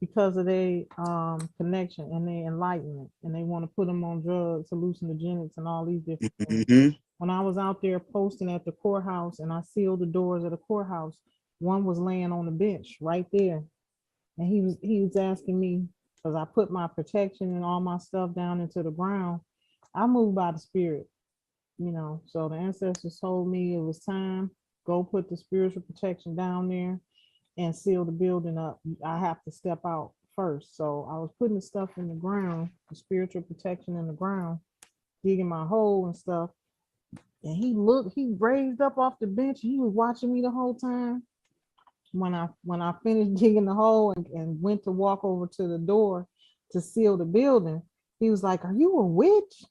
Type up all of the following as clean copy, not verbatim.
because of their connection and their enlightenment, and they want to put them on drugs, hallucinogenics, and all these different things. Mm-hmm. When I was out there posting at the courthouse and I sealed the doors of the courthouse, one was laying on the bench right there, and he was asking me because I put my protection and all my stuff down into the ground. I moved by the spirit, So the ancestors told me it was time. Go put the spiritual protection down there and seal the building up. I have to step out first. So I was putting the stuff in the ground, the spiritual protection in the ground, digging my hole and stuff. And he raised up off the bench. He was watching me the whole time. When I finished digging the hole and went to walk over to the door to seal the building, he was like, "Are you a witch?"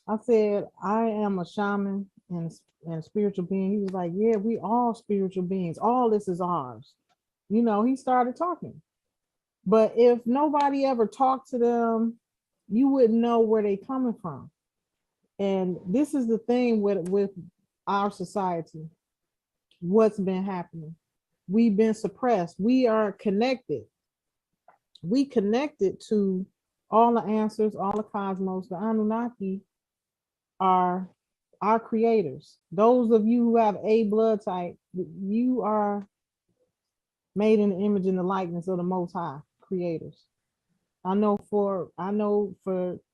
I said, "I am a shaman and a spiritual being." He was like, "Yeah, we all spiritual beings. All this is ours." He started talking. But if nobody ever talked to them, you wouldn't know where they coming from. And this is the thing with our society. What's been happening? We've been suppressed. We are connected. We connected to all the answers, all the cosmos. The Anunnaki are our creators. Those of you who have A blood type, you are made in the image and the likeness of the Most High creators. I know for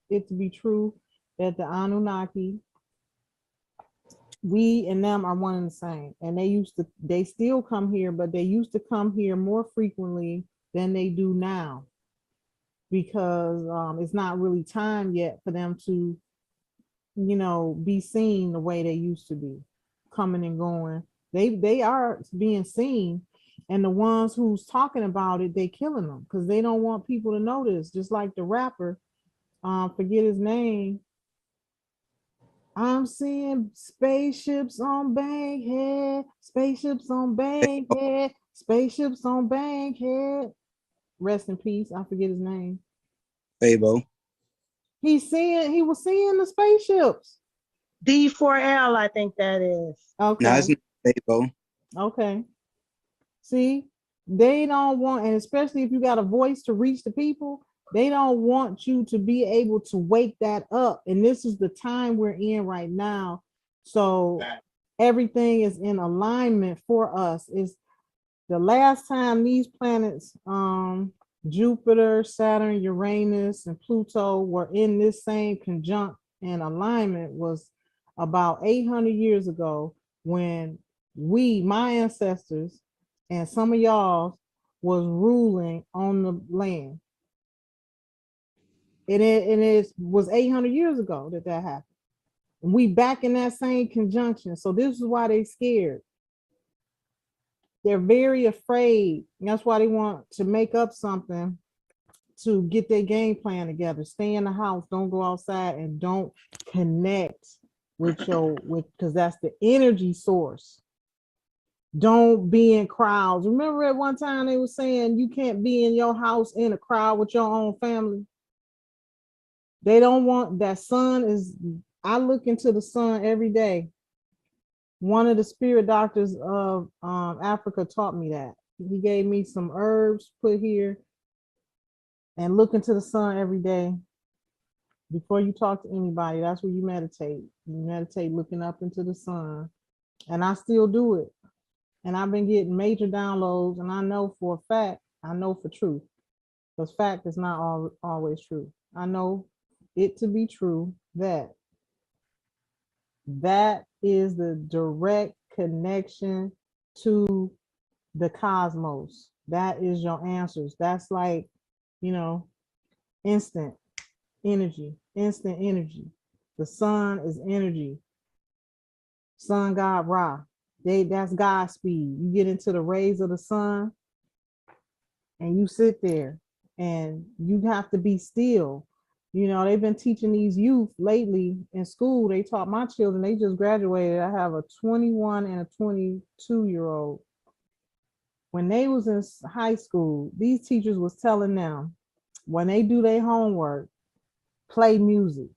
it to be true that the Anunnaki, we and them are one and the same. And they still come here, but they used to come here more frequently than they do now because it's not really time yet for them to, be seen the way they used to be, coming and going. They are being seen, and the ones who's talking about it, they killing them because they don't want people to notice. Just like the rapper, forget his name. I'm seeing spaceships on Bankhead, spaceships on Bankhead, spaceships on Bankhead. Rest in peace. I forget his name. Fabo. He was seeing the spaceships. D4L, I think that is. No, it's Okay. not Fabo. Okay. See, they don't want, and especially if you got a voice to reach the people, they don't want you to be able to wake that up. And this is the time we're in right now. So everything is in alignment for us. It's the last time these planets, Jupiter, Saturn, Uranus, and Pluto were in this same conjunct and alignment was about 800 years ago when my ancestors, and some of y'all was ruling on the land. It was 800 years ago that happened. And we back in that same conjunction. So this is why they scared. They're very afraid. And that's why they want to make up something to get their game plan together. Stay in the house, don't go outside, and don't connect because that's the energy source. Don't be in crowds. Remember at one time they were saying you can't be in your house in a crowd with your own family. They don't want that. I look into the sun every day. One of the spirit doctors of Africa taught me that. He gave me some herbs, put here, and look into the sun every day. Before you talk to anybody, that's where you meditate. You meditate looking up into the sun. And I still do it. And I've been getting major downloads, and I know for a fact, I know for truth, because fact is not always true. I know it to be true that is the direct connection to the cosmos. That is your answers. That's like, instant energy, instant energy. The sun is energy. Sun god Ra. That's God speed. You get into the rays of the sun and you sit there and you have to be still. They've been teaching these youth lately in school. They taught my children, they just graduated. I have a 21 and a 22-year-old. When they was in high school, these teachers was telling them when they do their homework, play music.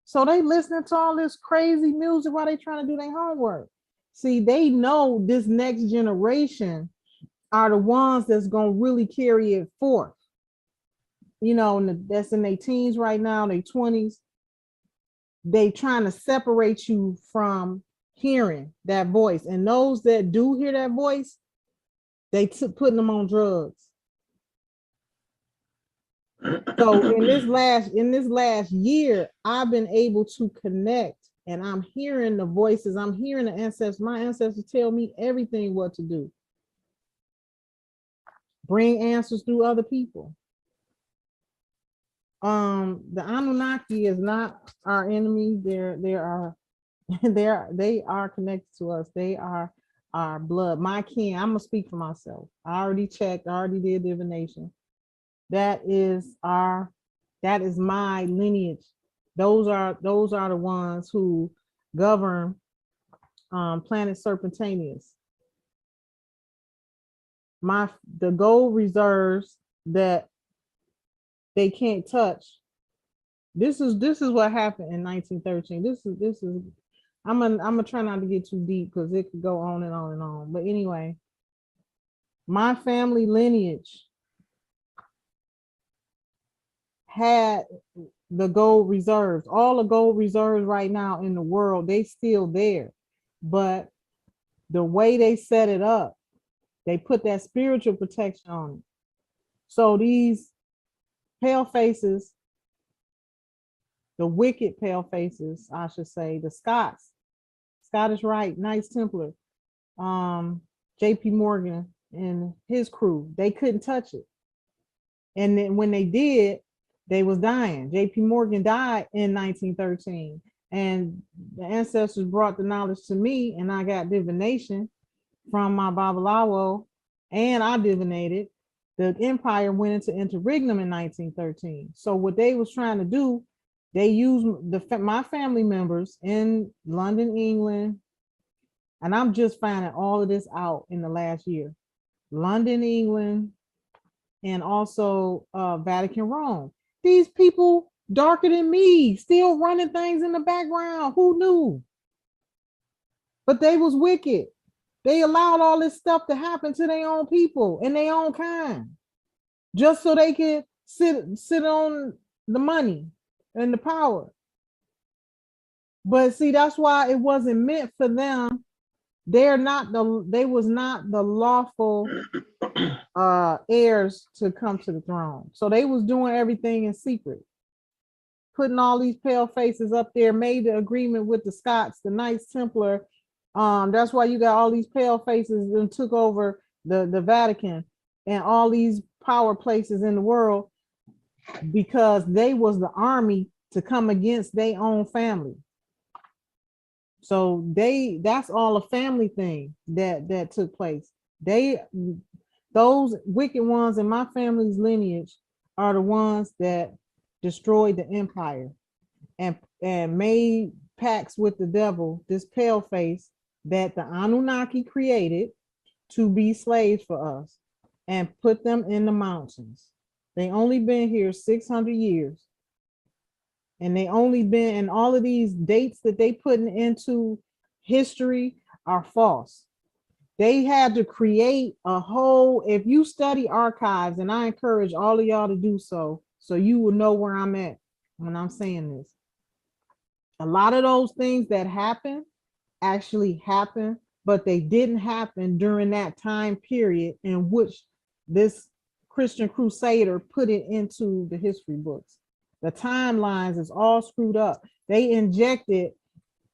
So they listening to all this crazy music while they trying to do their homework. See, they know this next generation are the ones that's gonna really carry it forth. You know, that's in their teens right now, their 20s. They trying to separate you from hearing that voice. And those that do hear that voice, they putting them on drugs. So in this last year, I've been able to connect, and I'm hearing the voices. I'm hearing the ancestors. My ancestors tell me everything what to do. Bring answers through other people. The Anunnaki is not our enemy. They are they are connected to us. They are our blood. My kin. I'm gonna speak for myself. I already checked. I already did divination. That is my lineage. Those are the ones who govern planet Serpentanius. The gold reserves that they can't touch. This is what happened in 1913. This is I'm gonna try not to get too deep because it could go on and on and on. But anyway, my family lineage had the gold reserves. All the gold reserves right now in the world, they still there. But the way they set it up, they put that spiritual protection on it. So these pale faces, the wicked pale faces, I should say, the Scottish Rite, Knights Templar, JP Morgan and his crew, they couldn't touch it. And then when they did, they was dying. JP Morgan died in 1913. And the ancestors brought the knowledge to me, and I got divination from my Babalawo, and I divinated. The empire went into interregnum in 1913. So what they was trying to do, they used my family members in London, England, and I'm just finding all of this out in the last year. London, England, and also Vatican, Rome. These people darker than me, still running things in the background. Who knew? But they was wicked. They allowed all this stuff to happen to their own people and their own kind, just so they could sit on the money and the power. But see, that's why it wasn't meant for them. They was not the lawful heirs to come to the throne. So they was doing everything in secret, putting all these pale faces up there, made the agreement with the Scots, the Knights Templar. That's why you got all these pale faces and took over the Vatican and all these power places in the world, because they was the army to come against their own family. So that's all a family thing that took place. Those wicked ones in my family's lineage are the ones that destroyed the empire and made pacts with the devil, this pale face that the Anunnaki created to be slaves for us, and put them in the mountains. They only been here 600 years. And they only been, and all of these dates that they putting into history are false. They had to create a whole, if you study archives, and I encourage all of y'all to do so you will know where I'm at when I'm saying this. A lot of those things that happen actually happened, but they didn't happen during that time period in which this Christian crusader put it into the history books. The timelines is all screwed up. They injected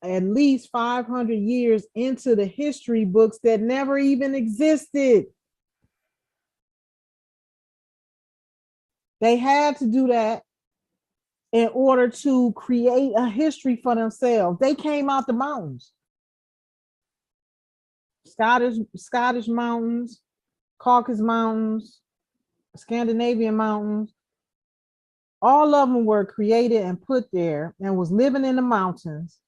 at least 500 years into the history books that never even existed. They had to do that in order to create a history for themselves. They came out the mountains. Scottish mountains, Caucasus mountains, Scandinavian mountains. All of them were created and put there and was living in the mountains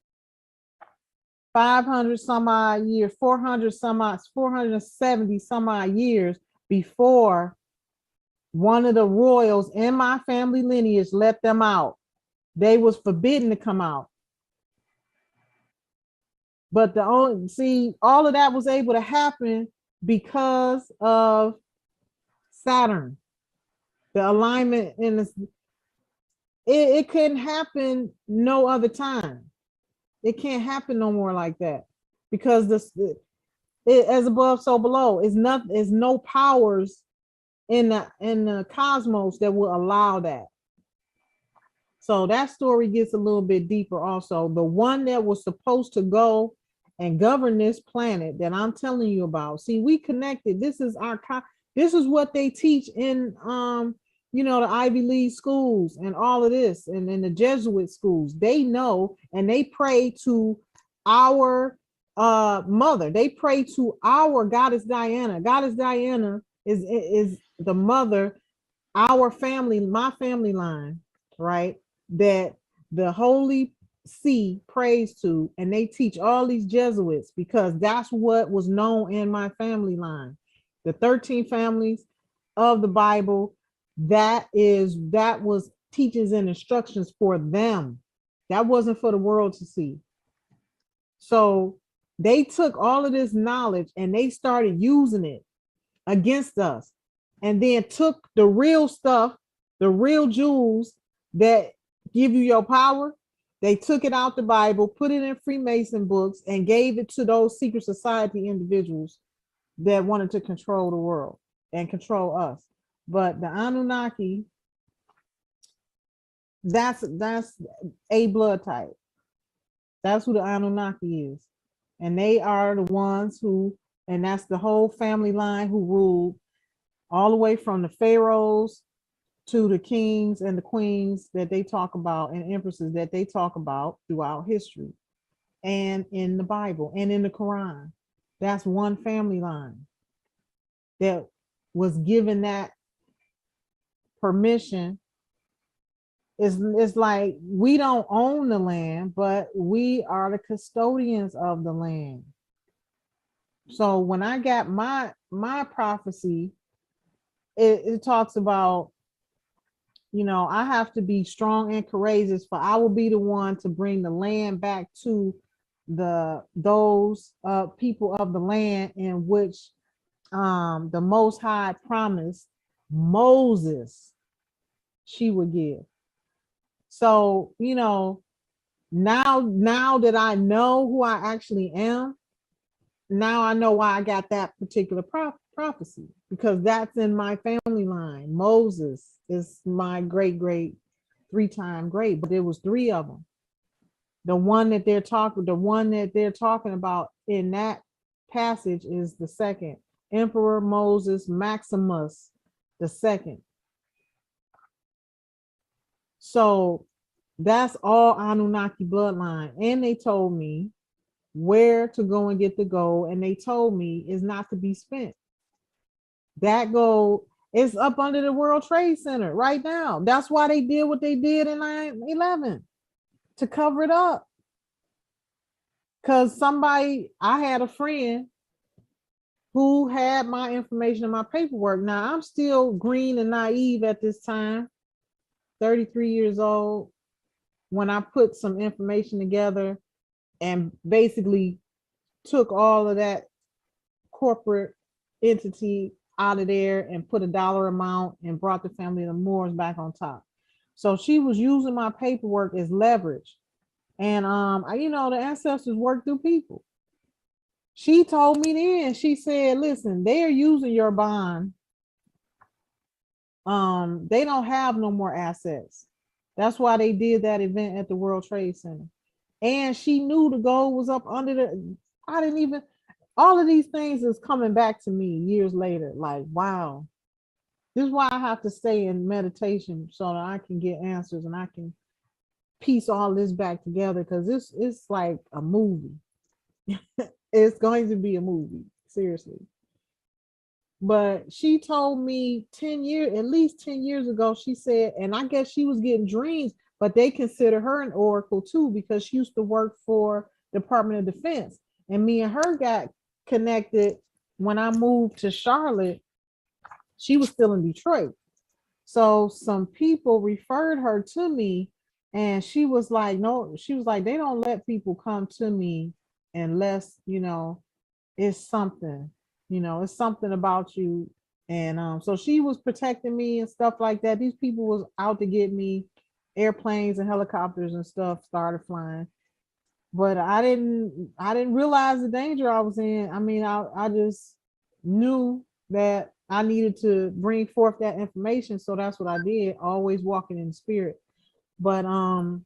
500 some odd years, 400 some odd, 470 some odd years before one of the royals in my family lineage let them out. They was forbidden to come out. But all of that was able to happen because of Saturn, the alignment in this. It couldn't happen no other time. It can't happen no more like that because as above, so below. It's not. It's no powers in the cosmos that will allow that. So that story gets a little bit deeper also. The one that was supposed to go and govern this planet that I'm telling you about. See, we connected. This is this is what they teach in the Ivy League schools and all of this, and in the Jesuit schools. They know, and they pray to our mother. They pray to our goddess Diana. Goddess Diana is the mother, our family, my family line, right? That the Holy See prays to, and they teach all these Jesuits because that's what was known in my family line. The 13 families of the Bible, that was teachings and instructions for them. That wasn't for the world to see. So they took all of this knowledge and they started using it against us, and then took the real stuff, the real jewels that give you your power. They took it out the Bible, put it in Freemason books, and gave it to those secret society individuals that wanted to control the world and control us. But the Anunnaki, that's a blood type. That's who the Anunnaki is. And they are the ones who, and that's the whole family line who ruled all the way from the pharaohs to the kings and the queens that they talk about, and empresses that they talk about throughout history and in the Bible and in the Quran. That's one family line that was given that permission. It's like we don't own the land, but we are the custodians of the land. So when I got my prophecy, it talks about, I have to be strong and courageous, for I will be the one to bring the land back to those people of the land in which the Most High promised Moses she would give. So, now that I know who I actually am, now I know why I got that particular prophecy, because that's in my family line. Moses is my great 3-time great, but there was 3 of them. The one that they're talking about in that passage is the second, Emperor Moses Maximus the second. So that's all Anunnaki bloodline. And they told me where to go and get the gold, and they told me it's not to be spent. That gold is up under the World Trade Center right now. That's why they did what they did in 9/11, to cover it up. Because I had a friend who had my information and my paperwork. Now I'm still green and naive at this time, 33 years old, when I put some information together and basically took all of that corporate entity out of there and put a dollar amount and brought the family of the Moors back on top. So she was using my paperwork as leverage. And the ancestors work through people. She told me then, she said, listen, they are using your bond. They don't have no more assets. That's why they did that event at the World Trade Center. And she knew the gold was up under all of these things is coming back to me years later. Like, wow, this is why I have to stay in meditation so that I can get answers and I can piece all this back together, because it's like a movie. It's going to be a movie, seriously. But she told me at least 10 years ago, she said, and I guess she was getting dreams, but they consider her an oracle too, because she used to work for Department of Defense. And me and her got connected when I moved to Charlotte. She was still in Detroit. So some people referred her to me, and she was like, no, she was like, they don't let people come to me unless, it's something. You know, it's something about you. And so she was protecting me and stuff like that. These people was out to get me. Airplanes and helicopters and stuff started flying. But I didn't realize the danger I was in. I mean, I just knew that I needed to bring forth that information. So that's what I did, always walking in the spirit. But all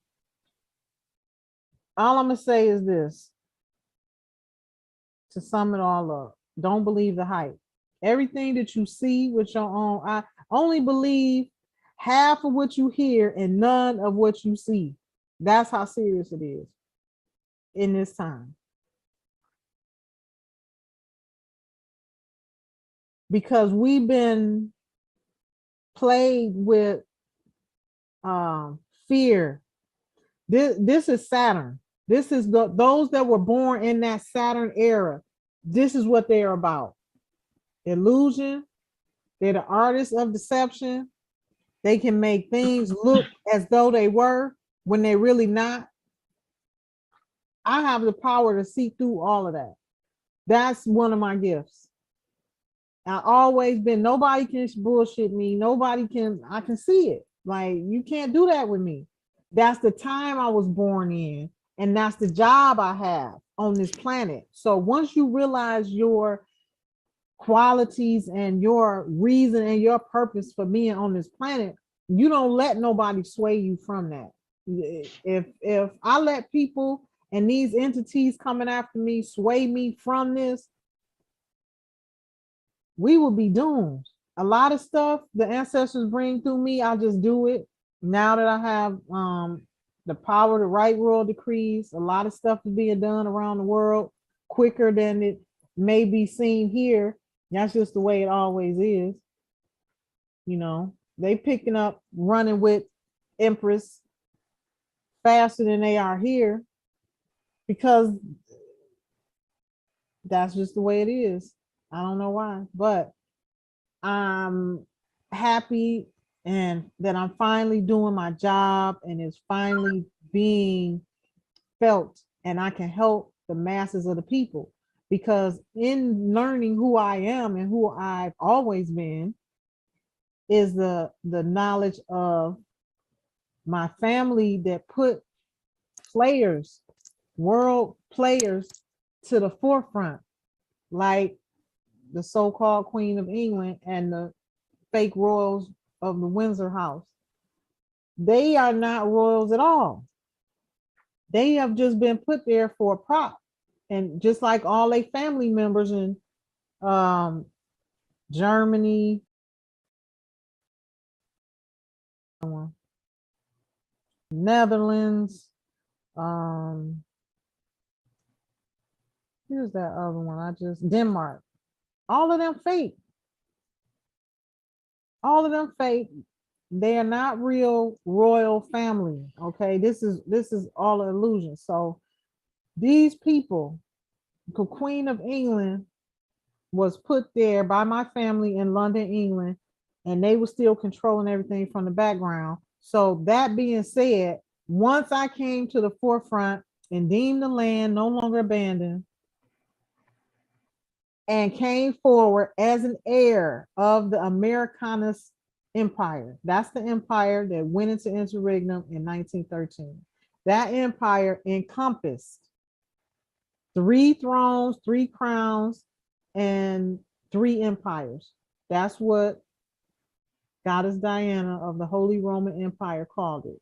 I'm gonna say is this, to sum it all up: don't believe the hype. Everything that you see with your own eye, only believe half of what you hear and none of what you see. That's how serious it is in this time. Because we've been plagued with fear. This is Saturn. This is those that were born in that Saturn era. This is what they're about. Illusion. They're the artists of deception. They can make things look as though they were when they're really not. I have the power to see through all of that. That's one of my gifts. I always been, nobody can bullshit me. Nobody can, I can see it. Like, you can't do that with me. That's the time I was born in, and that's the job I have on this planet. So once you realize your qualities and your reason and your purpose for being on this planet, you don't let nobody sway you from that. If I let people and these entities coming after me sway me from this, we will be doomed. A lot of stuff the ancestors bring through me, I'll just do it. Now that I have the power to write world decrees, a lot of stuff is being done around the world quicker than it may be seen here. That's just the way it always is. You know, they picking up, running with Empress faster than they are here, because that's just the way it is. I don't know why, but I'm happy and that I'm finally doing my job and it's finally being felt, and I can help the masses of the people, because in learning who I am and who I've always been is the knowledge of my family that put players, world players, to the forefront, like the so-called Queen of England and the fake royals of the Windsor House. They are not royals at all. They have just been put there for a prop. And just like all their family members in Germany, Netherlands, here's that other one. Denmark. All of them fake. All of them fake. They are not real royal family. Okay, this is all an illusion. So these people, the Queen of England was put there by my family in London, England, and they were still controlling everything from the background. So that being said, once I came to the forefront and deemed the land no longer abandoned, and came forward as an heir of the Americanist Empire. That's the empire that went into interregnum in 1913. That empire encompassed 3 thrones, 3 crowns, and 3 empires. That's what Goddess Diana of the Holy Roman Empire called it.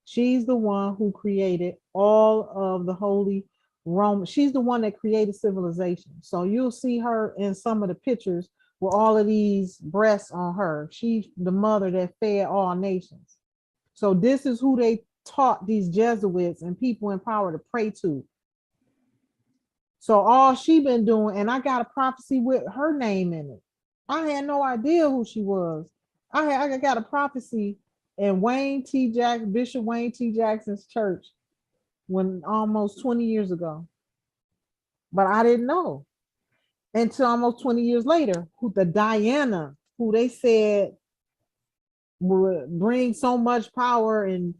She's the one who created all of the Holy Roman. She's the one that created civilization. So you'll see her in some of the pictures with all of these breasts on her. She's the mother that fed all nations. So this is who they taught these Jesuits and people in power to pray to. So all she been doing, and I got a prophecy with her name in it. I had no idea who she was. I got a prophecy in Bishop Wayne T. Jackson's church when almost 20 years ago. But I didn't know until almost 20 years later, who the Diana, who they said would bring so much power and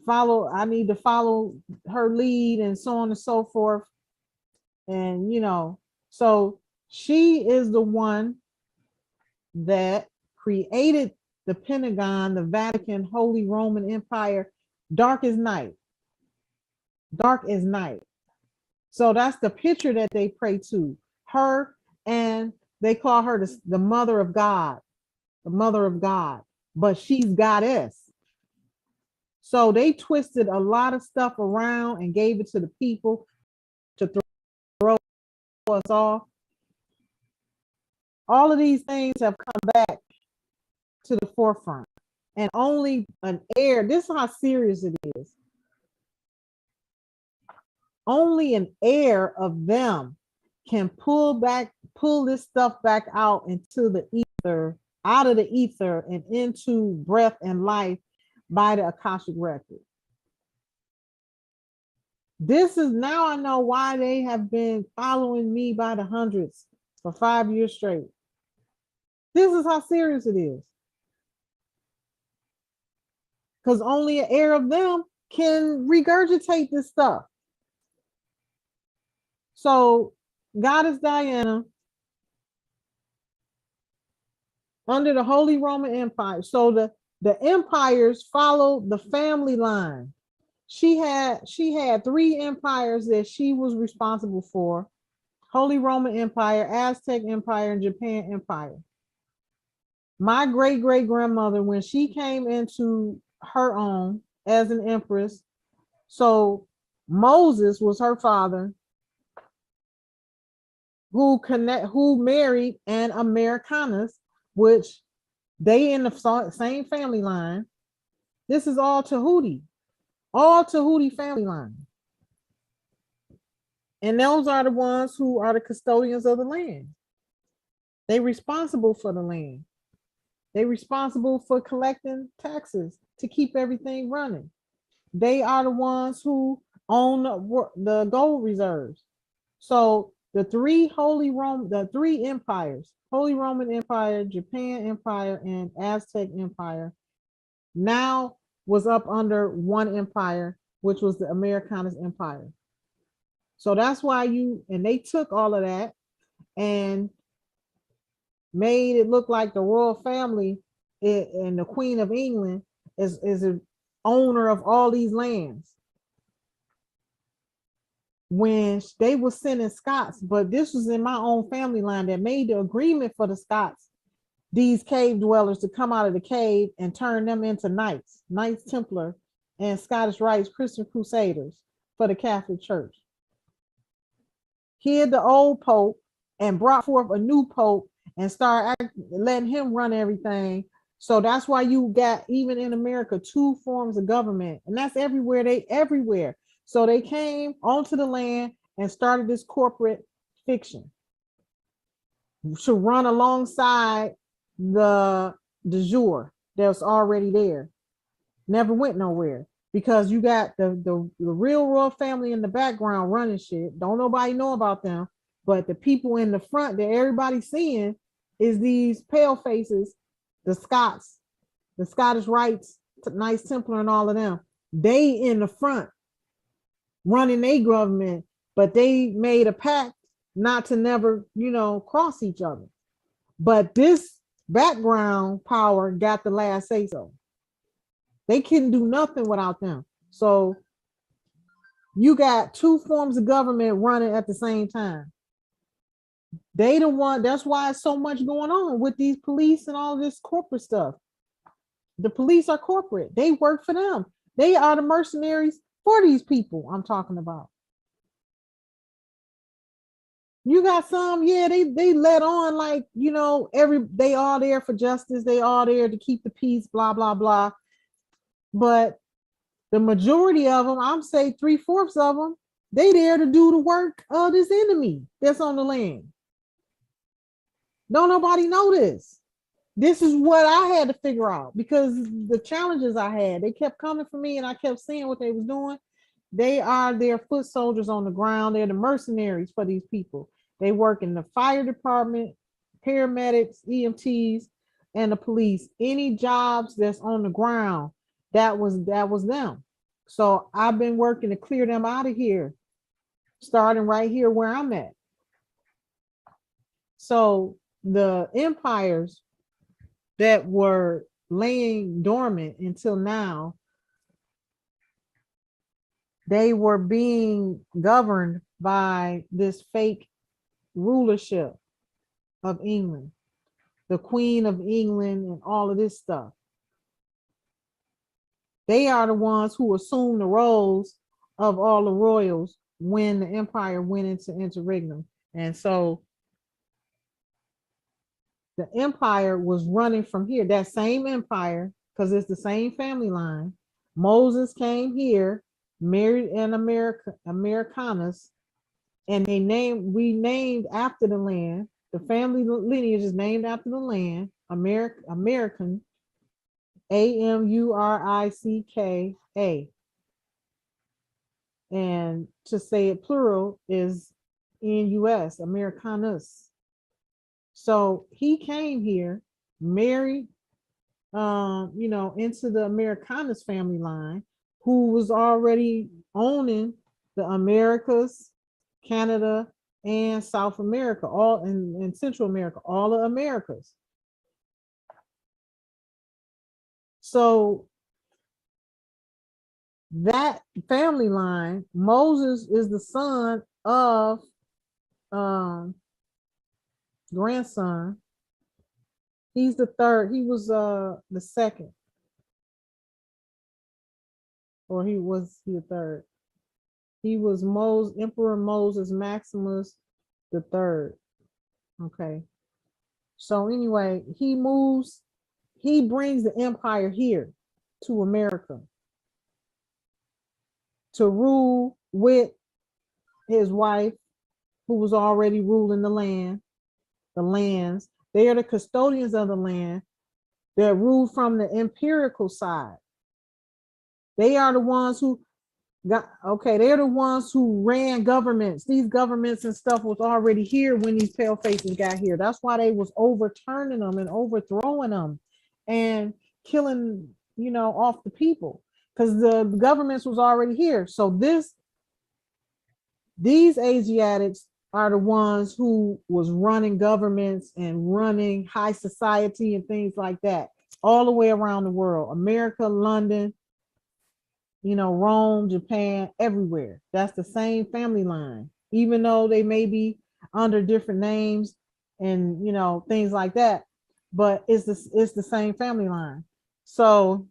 I need to follow her lead and so on and so forth. And, so She is the one that created the Pentagon, the Vatican, Holy Roman Empire, dark as night. Dark as night. So that's the picture that they pray to. Her, and they call her the mother of God, the mother of God, but she's goddess. So they twisted a lot of stuff around and gave it to the people to throw us off. All of these things have come back to the forefront. And only an heir, this is how serious it is. Only an heir of them can pull this stuff back out into the ether, out of the ether and into breath and life by the Akashic record. This is, now I know why they have been following me by the hundreds for 5 years straight. This is how serious it is. Because only an heir of them can regurgitate this stuff. So Goddess Diana, under the Holy Roman Empire. So the empires followed the family line. She had 3 empires that she was responsible for: Holy Roman Empire, Aztec Empire, and Japan Empire. My great-great-grandmother, when she came into her own as an empress, so Moses was her father, who married an Americanus, which they in the same family line. This is all Tahuti family line. And those are the ones who are the custodians of the land. They responsible for the land. They responsible for collecting taxes to keep everything running. They are the ones who own the gold reserves. So the three empires, Holy Roman Empire, Japan Empire, and Aztec Empire, now was up under one empire, which was the Americanus Empire. So that's why they took all of that and made it look like the royal family and the Queen of England is an owner of all these lands. When they were sending Scots, but this was in my own family line that made the agreement for the Scots, these cave dwellers, to come out of the cave and turn them into Knights Templar, and Scottish Rites Christian Crusaders for the Catholic Church. Hid the old Pope and brought forth a new Pope and started letting him run everything. So that's why you got, even in America, 2 forms of government, and that's everywhere. So they came onto the land and started this corporate fiction to run alongside the de jure that's already there. Never went nowhere, because you got the real royal family in the background running shit. Don't nobody know about them, but the people in the front that everybody's seeing is these pale faces, the Scots, the Scottish Rites, Knights Templar, and all of them. They in the front running their government, but they made a pact not to never, cross each other. But this background power got the last say so. They couldn't do nothing without them. So you got 2 forms of government running at the same time. They the one, that's why it's so much going on with these police and all this corporate stuff. The police are corporate. They work for them. They are the mercenaries for these people I'm talking about. You got some, they let on like, they all there for justice. They all there to keep the peace, blah, blah, blah. But the majority of them, I'm say 3/4 of them, they there to do the work of this enemy that's on the land. Don't nobody know this. This is what I had to figure out, because the challenges I had, they kept coming for me and I kept seeing what they was doing. They are their foot soldiers on the ground. They're the mercenaries for these people. They work in the fire department, paramedics, EMTs, and the police. Any jobs that's on the ground, that was them. So I've been working to clear them out of here, starting right here where I'm at. So the empires that were laying dormant until now, they were being governed by this fake rulership of England, the Queen of England, and all of this stuff. They are the ones who assumed the roles of all the royals when the empire went into interregnum. And so the empire was running from here, that same empire, because it's the same family line. Moses came here, married an Americanus, and we named after the land. The family lineage is named after the land, American, Amuricka. And to say it plural is NUS, Americanus. So he came here, married, into the Americanus family line, who was already owning the Americas, Canada, and South America, all in Central America, all the Americas. So that family line, Moses is the son of grandson. He's the third. He was the second, or he the third. He was Emperor Moses Maximus the third. Okay. So anyway, he brings the empire here to America to rule with his wife, who was already ruling the lands. They are the custodians of the land that rule from the empirical side. They are the ones who they're the ones who ran governments. These governments and stuff was already here when these pale faces got here. That's why they was overturning them and overthrowing them and killing, off the because the governments was already here. So these Asiatics are the ones who was running governments and running high society and things like that all the way around the world. America, London, Rome, Japan, everywhere. That's the same family line, even though they may be under different names and, things like that, but it's the same family line. So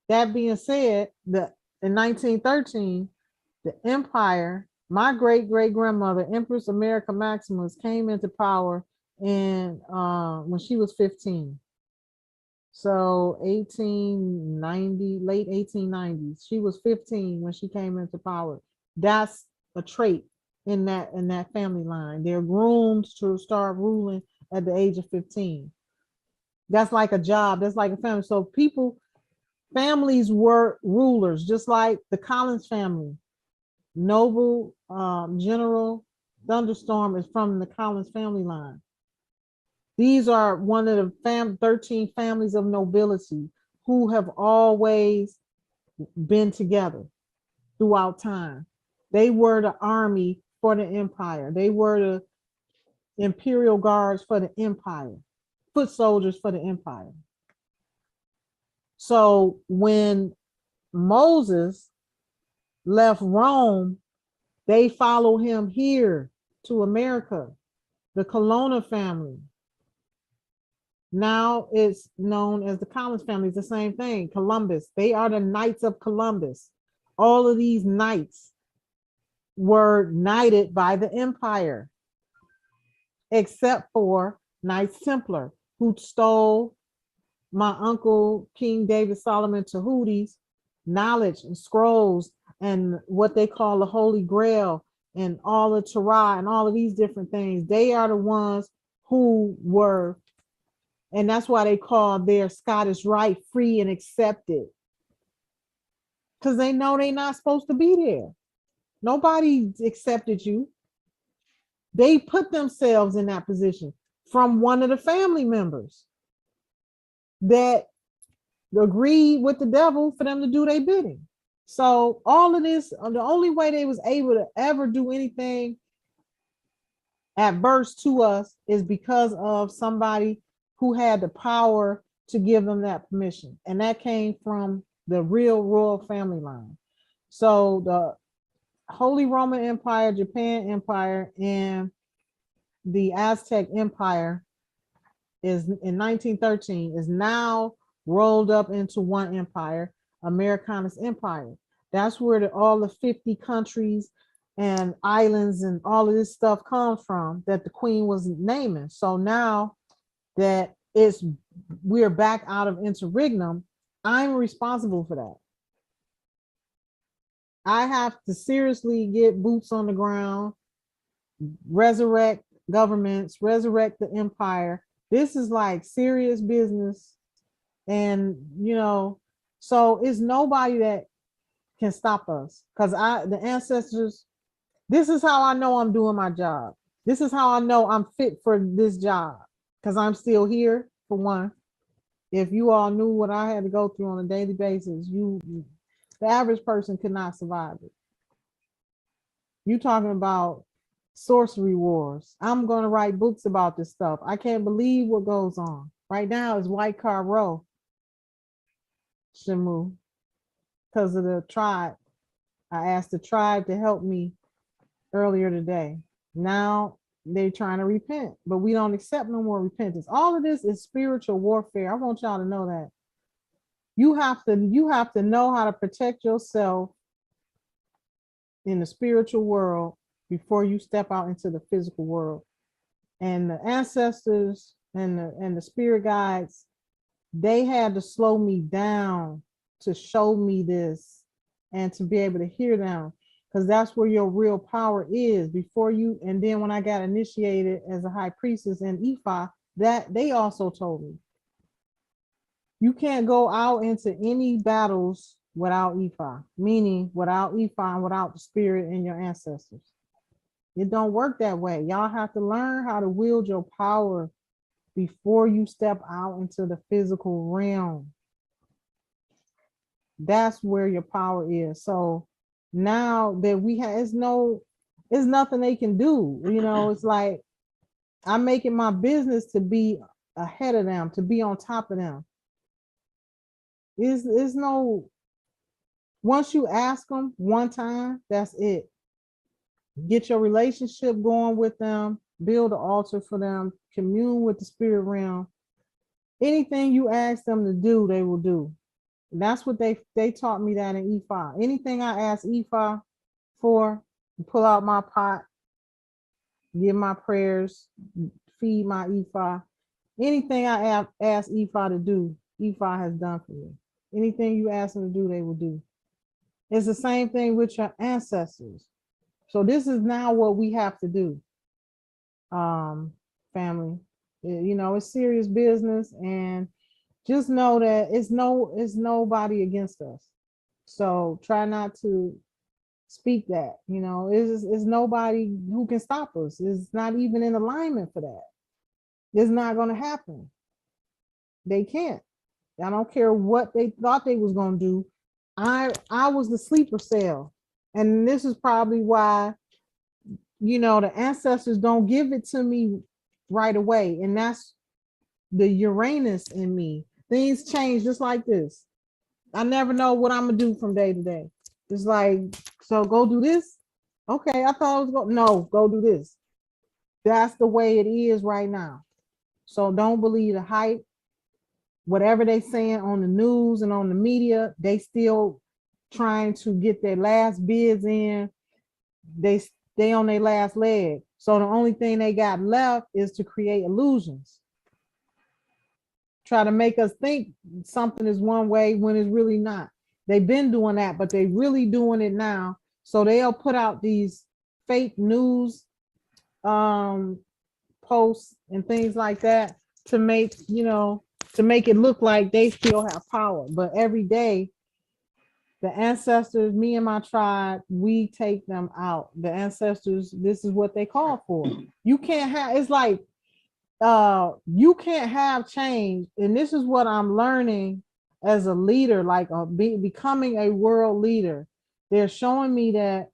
that being said, in 1913, the empire, my great-great-grandmother, Empress America Maximus, came into power when she was 15. So 1890, late 1890s. She was 15 when she came into power. That's a trait in that family line. They're groomed to start ruling at the age of 15. That's like a job. That's like a family. So families were rulers, just like the Collins family. Noble General Thunderstorm is from the Collins family line. These are one of the 13 families of nobility who have always been together throughout time. They were the army for the empire. They were the imperial guards for the empire, foot soldiers for the empire. So when Moses left Rome, they followed him here to America, the Colonna family. Now it's known as the Collins family. It's the same thing. Columbus. They are the Knights of Columbus. All of these knights were knighted by the empire, except for Knights Templar, who stole my uncle King David Solomon Tahuti's knowledge and scrolls and what they call the Holy Grail and all the Torah and all of these different things. They are the ones who were, and that's why they call their Scottish Rite free and accepted, because they know they're not supposed to be there. Nobody accepted you. They put themselves in that position from one of the family members that agreed with the devil for them to do their bidding. So all of this, the only way they was able to ever do anything adverse to us is because of somebody who had the power to give them that permission. And that came from the real royal family line. So the Holy Roman Empire, Japan Empire, and the Aztec Empire is in 1913 is now rolled up into one empire, Americanus Empire. That's where all the 50 countries and islands and all of this stuff comes from that the queen was naming. So now that we're back out of interregnum, I'm responsible for that. I have to seriously get boots on the ground, resurrect governments, resurrect the empire. This is like serious business. And, so it's nobody that can stop us because the ancestors, this is how I know I'm doing my job. This is how I know I'm fit for this job because I'm still here, for one. If you all knew what I had to go through on a daily basis, the average person could not survive it. You talking about sorcery wars. I'm going to write books about this stuff. I can't believe what goes on. Right now is White Car Row, Shamu, because of the tribe. I asked the tribe to help me earlier today. Now they're trying to repent, but we don't accept no more repentance. All of this is spiritual warfare. I want y'all to know that. You have to know how to protect yourself in the spiritual world before you step out into the physical world. And the ancestors and the spirit guides, they had to slow me down to show me this and to be able to hear them, because that's where your real power is before you. And then when I got initiated as a high priestess in Ifa, that they also told me, you can't go out into any battles without Ifa, meaning without Ifa and without the spirit and your ancestors. It don't work that way. Y'all have to learn how to wield your power before you step out into the physical realm. That's where your power is. So now that we have, it's nothing they can do. It's like I'm making my business to be ahead of them, to be on top of them. Is no, once you ask them one time, that's it. Get your relationship going with them, build an altar for them, commune with the spirit realm. Anything you ask them to do, they will do. And that's what they taught me that in Ifa. Anything I ask Ifa for, pull out my pot, give my prayers, feed my Ifa. Anything I ask Ifa to do, Ifa has done for me. Anything you ask them to do, they will do. It's the same thing with your ancestors. So this is now what we have to do, family. It's serious business, and just know that it's nobody against us. So try not to speak that. It's nobody who can stop us. It's not even in alignment for that. It's not going to happen. They can't. I don't care what they thought they was going to do. I was the sleeper cell. And this is probably why, the ancestors don't give it to me right away. And that's the Uranus in me. Things change just like this. I never know what I'm going to do from day to day. It's like, so go do this. Okay, I thought I was going, no, go do this. That's the way it is right now. So don't believe the hype. Whatever they saying on the news and on the media, they still trying to get their last bids in. They on their last leg. So the only thing they got left is to create illusions. Try to make us think something is one way when it's really not. They've been doing that, but they really doing it now. So they'll put out these fake news posts and things like that to make it look like they still have power. But every day, the ancestors, me and my tribe, we take them out. The ancestors, this is what they call for. You can't have, it's like, you can't have change. And this is what I'm learning as a leader, like becoming a world leader. They're showing me that,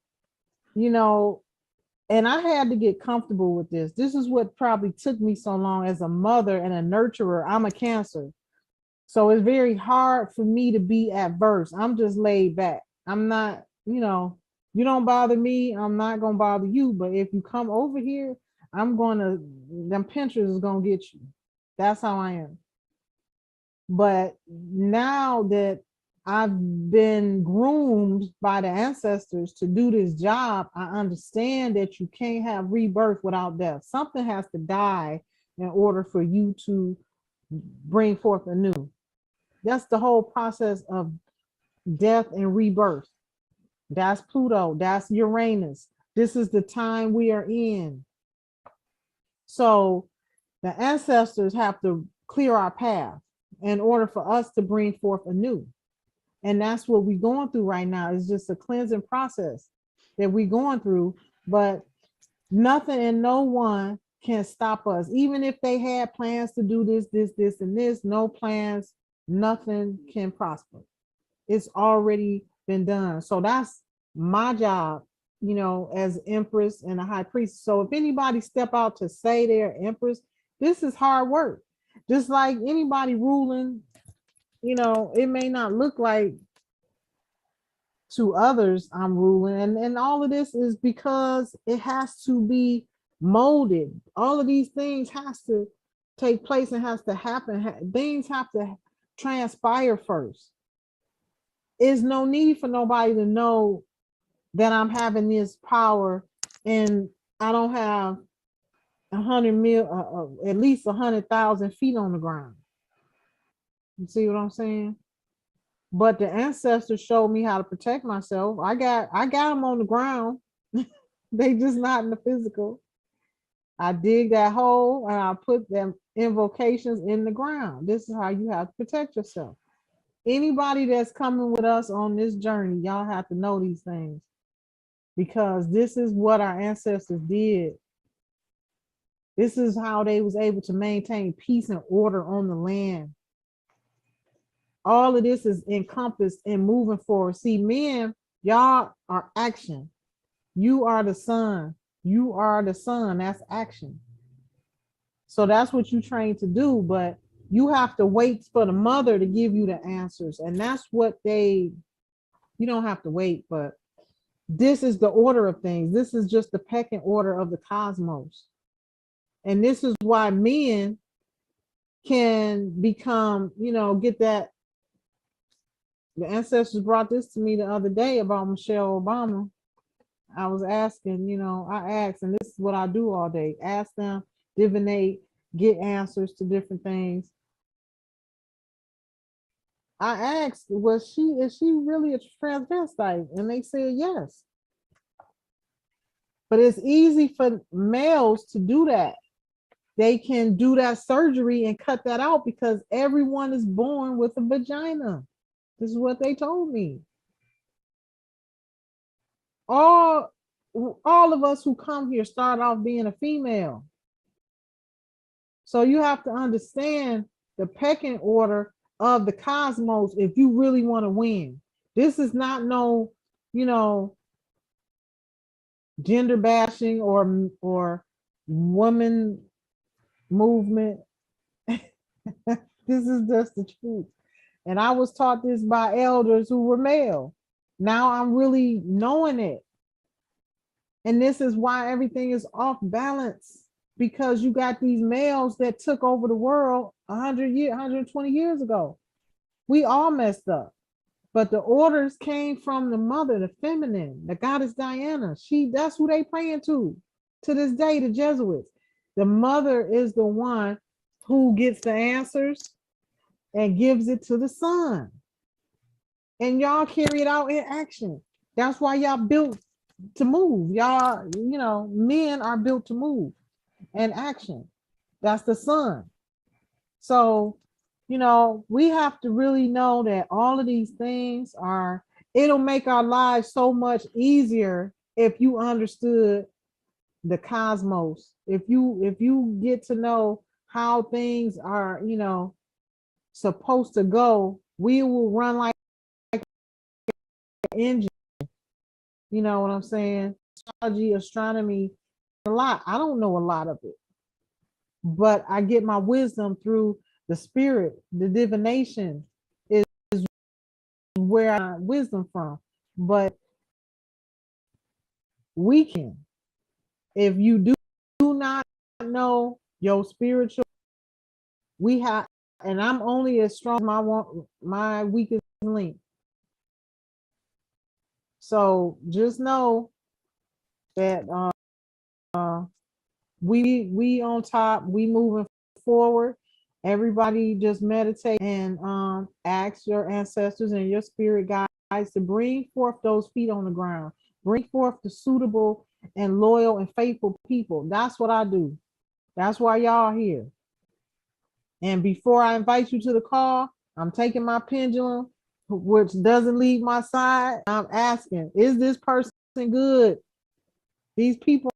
And I had to get comfortable with this. This is what probably took me so long as a mother and a nurturer. I'm a Cancer. So it's very hard for me to be adverse. I'm just laid back. I'm not, you don't bother me. I'm not going to bother you. But if you come over here, them pinchers is going to get you. That's how I am. But now that I've been groomed by the ancestors to do this job, I understand that you can't have rebirth without death. Something has to die in order for you to bring forth anew. That's the whole process of death and rebirth. That's Pluto, that's Uranus. This is the time we are in. So the ancestors have to clear our path in order for us to bring forth anew. And that's what we're going through right now. It's just a cleansing process that we're going through, but nothing and no one can stop us. Even if they had plans to do this, and this, no plans, nothing can prosper. It's already been done. So that's my job, as Empress and a High Priest. So if anybody step out to say they're Empress, this is hard work. Just like anybody ruling, it may not look like to others I'm ruling. And all of this is because it has to be molded. All of these things has to take place and has to happen. Things have to transpire first. There's no need for nobody to know that I'm having this power and I don't have 100 mil, at least 100,000 feet on the ground. You see what I'm saying? But the ancestors showed me how to protect myself. I got them on the ground. They just not in the physical. I dig that hole and I put them invocations in the ground. This is how you have to protect yourself. Anybody that's coming with us on this journey, y'all have to know these things because this is what our ancestors did. This is how they was able to maintain peace and order on the land. All of this is encompassed in moving forward. See, men, y'all are action. You are the sun. You are the sun. That's action. So that's what you train to do, but you have to wait for the mother to give you the answers. And that's what you don't have to wait, but this is the order of things. This is just the pecking order of the cosmos. And this is why men can become, get that. The ancestors brought this to me the other day about Michelle Obama. I was asking, I asked, and this is what I do all day, ask them, divinate, get answers to different things. I asked, is she really a transvestite? And they said yes. But it's easy for males to do that. They can do that surgery and cut that out because everyone is born with a vagina. This is what they told me. All of us who come here start off being a female. So you have to understand the pecking order of the cosmos if you really want to win. This is not no, gender bashing or woman movement. This is just the truth. And I was taught this by elders who were male. Now I'm really knowing it. And this is why everything is off balance, because you got these males that took over the world 120 years ago. We all messed up. But the orders came from the mother, the feminine, the goddess Diana. That's who they praying to this day, the Jesuits. The mother is the one who gets the answers and gives it to the son. And y'all carry it out in action. That's why y'all built to move. Y'all, men are built to move and action. That's the sun. So, we have to really know that all of these things it'll make our lives so much easier if you understood the cosmos. If you get to know how things are, supposed to go, we will run like an engine. You know what I'm saying? Astrology, astronomy a lot. I don't know a lot of it, but I get my wisdom through the spirit. The divination is where I get wisdom from. But we can, if you do not know your spiritual, we have, and I'm only as strong as my weakest link. So just know that we on top, we moving forward. Everybody just meditate and ask your ancestors and your spirit guides to bring forth those feet on the ground. Bring forth the suitable and loyal and faithful people. That's what I do. That's why y'all here. And before I invite you to the call, I'm taking my pendulum, which doesn't leave my side. I'm asking, is this person good? These people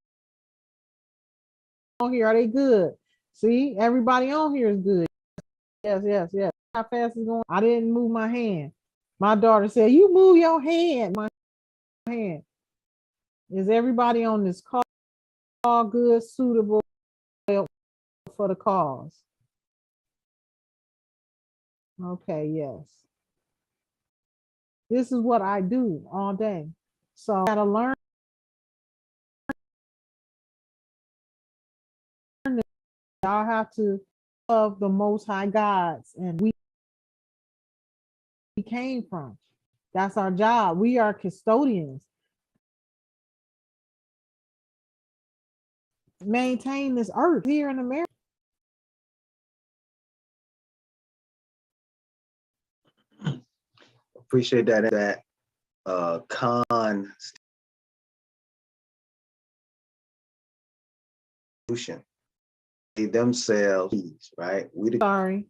on here, are they good? See, everybody on here is good. Yes, yes, yes. How fast is going? I didn't move my hand. My daughter said, you move your hand. My hand. Is everybody on this call good, suitable for the cause? Okay, yes. This is what I do all day. So I gotta learn. Y'all have to love the most high gods and we came from. That's our job. We are custodians. Maintain this earth here in America. Appreciate that constitution themselves, right? Sorry.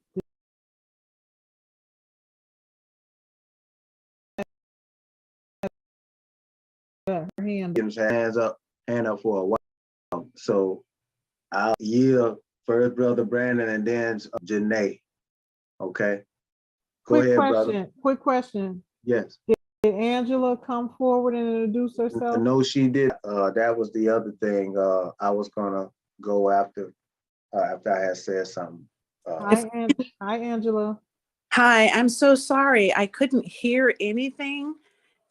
Her hand. Hands up, hand up for a while. So I'll yield first brother Brandon and then Janae. Okay. Go ahead, brother. Quick question. Yes. Did Angela come forward and introduce herself? No, she did. That was the other thing I was gonna go after I had said something. Hi, Angela. Hi, I'm so sorry. I couldn't hear anything.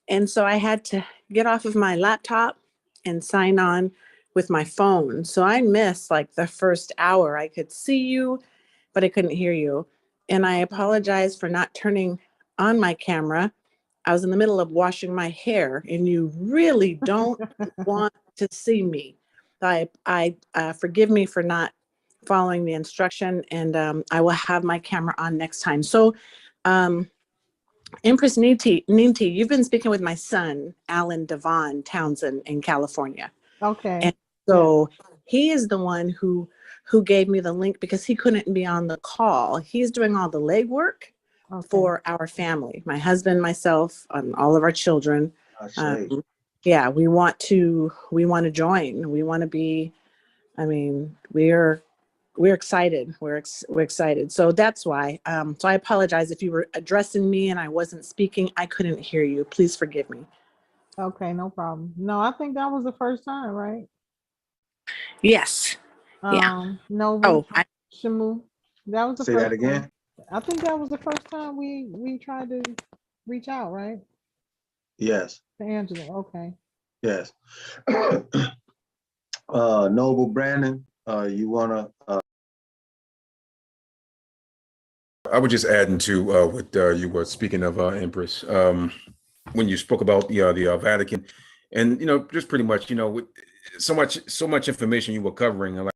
And so I had to get off of my laptop and sign on with my phone. So I missed like the first hour. I could see you, but I couldn't hear you. And I apologize for not turning on my camera. I was in the middle of washing my hair and you really don't want to see me. I forgive me for not following the instruction, and I will have my camera on next time. So Empress Ninti, you've been speaking with my son, Alan Devon Townsend in California. Okay. And so he is the one who gave me the link because he couldn't be on the call. He's doing all the legwork for our family, my husband, myself, all of our children. Yeah, we want to join. We want to be, I mean, we're excited. We're excited. So that's why. So I apologize if you were addressing me and I wasn't speaking. I couldn't hear you. Please forgive me. Okay, no problem. No, I think that was the first time, right? Yes. Yeah. No. Oh, Shamu. That was the say first that again. time. I think that was the first time we tried to reach out, right? Yes. To Angela. Okay. Yes. Noble Brandon, you wanna I was just adding to what you were speaking of, Empress, when you spoke about the Vatican, and just pretty much with so much information you were covering. And like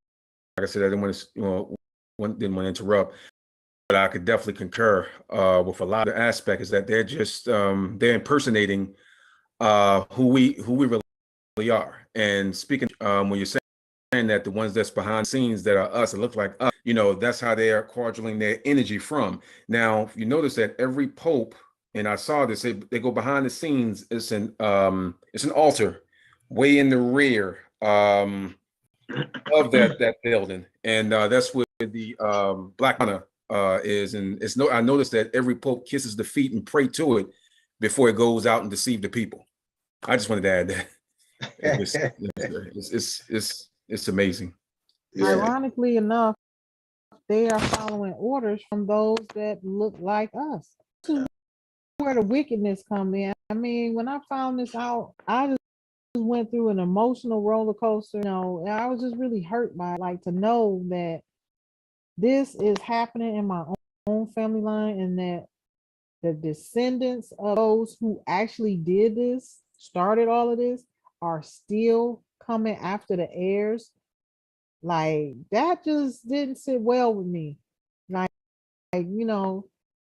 I said, I didn't want to didn't want to interrupt, but I could definitely concur with a lot of aspects. Is that they're just they're impersonating who we really are. And speaking when you're saying that the ones that's behind the scenes that are us, it look like us, that's how they are cordialing their energy from. Now, you notice that every pope, and I saw this, they go behind the scenes. It's an altar way in the rear of that building, and that's where the Black Honor is. And I noticed that every pope kisses the feet and pray to it before it goes out and deceive the people. I just wanted to add that. It's amazing. Yeah, Ironically enough, they are following orders from those that look like us. This is where the wickedness come in. I mean, when I found this out, I just went through an emotional roller coaster. You know, and I was just really hurt by it, like to know that this is happening in my own family line, and that the descendants of those who actually did this, started all of this, are still coming after the heirs. Like that just didn't sit well with me. Like, you know,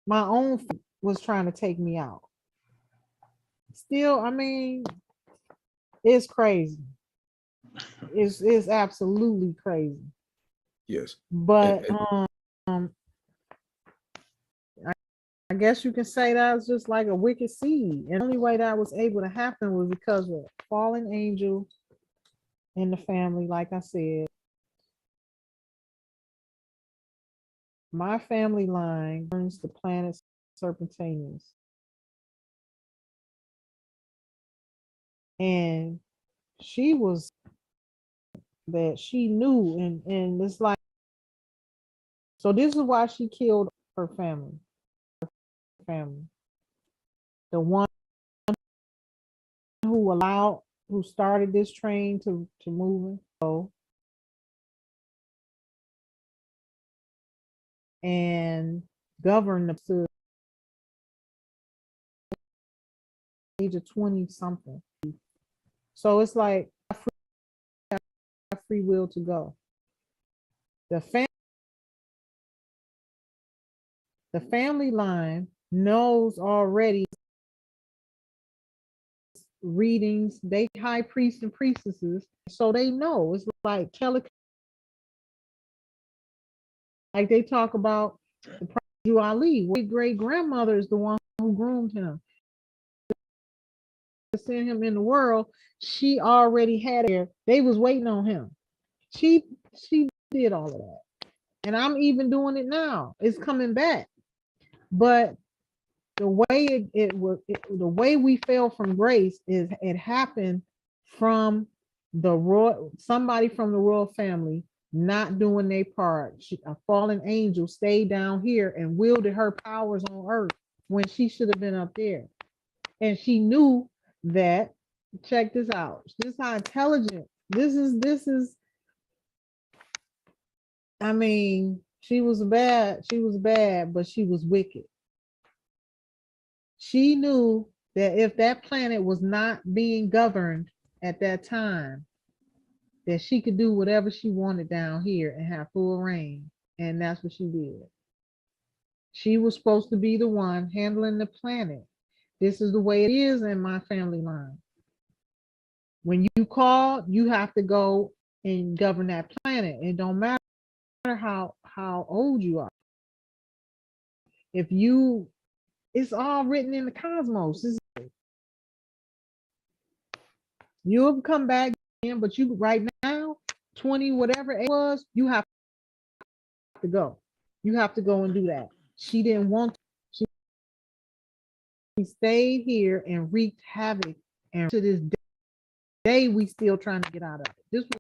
my own was trying to take me out. Still, I mean, it's crazy. It's absolutely crazy. Yes. But And- I guess you can say that was just like a wicked seed. And the only way that was able to happen was because of fallen angel in the family. Like I said, my family line burns the planet serpentaneous. And she was that she knew, and it's like, so this is why she killed her family. The one who started this train to moving. So, and govern the age of 20 something. So it's like free will to go. The family line knows already readings. They high priests and priestesses, so they know. It's like like they talk about the Prophet Ali. Great grandmother is the one who groomed him to send him in the world. She already had it. They was waiting on him. She did all of that, and I'm even doing it now. It's coming back, but the way the way we fell from grace is it happened from somebody from the royal family not doing their part. A fallen angel stayed down here and wielded her powers on earth when she should have been up there. And she knew that. Check this out. This is how intelligent. This is. I mean, she was bad. She was bad, but she was wicked. She knew that if that planet was not being governed at that time, that she could do whatever she wanted down here and have full reign. And that's what she did. She was supposed to be the one handling the planet. This is the way it is in my family line. When you call, you have to go and govern that planet. It don't matter how old you are. If you, it's all written in the cosmos. You'll come back in, but you right now, 20, whatever it was, you have to go. You have to go and do that. She didn't want to. She stayed here and wreaked havoc. And to this day, we still trying to get out of it. This was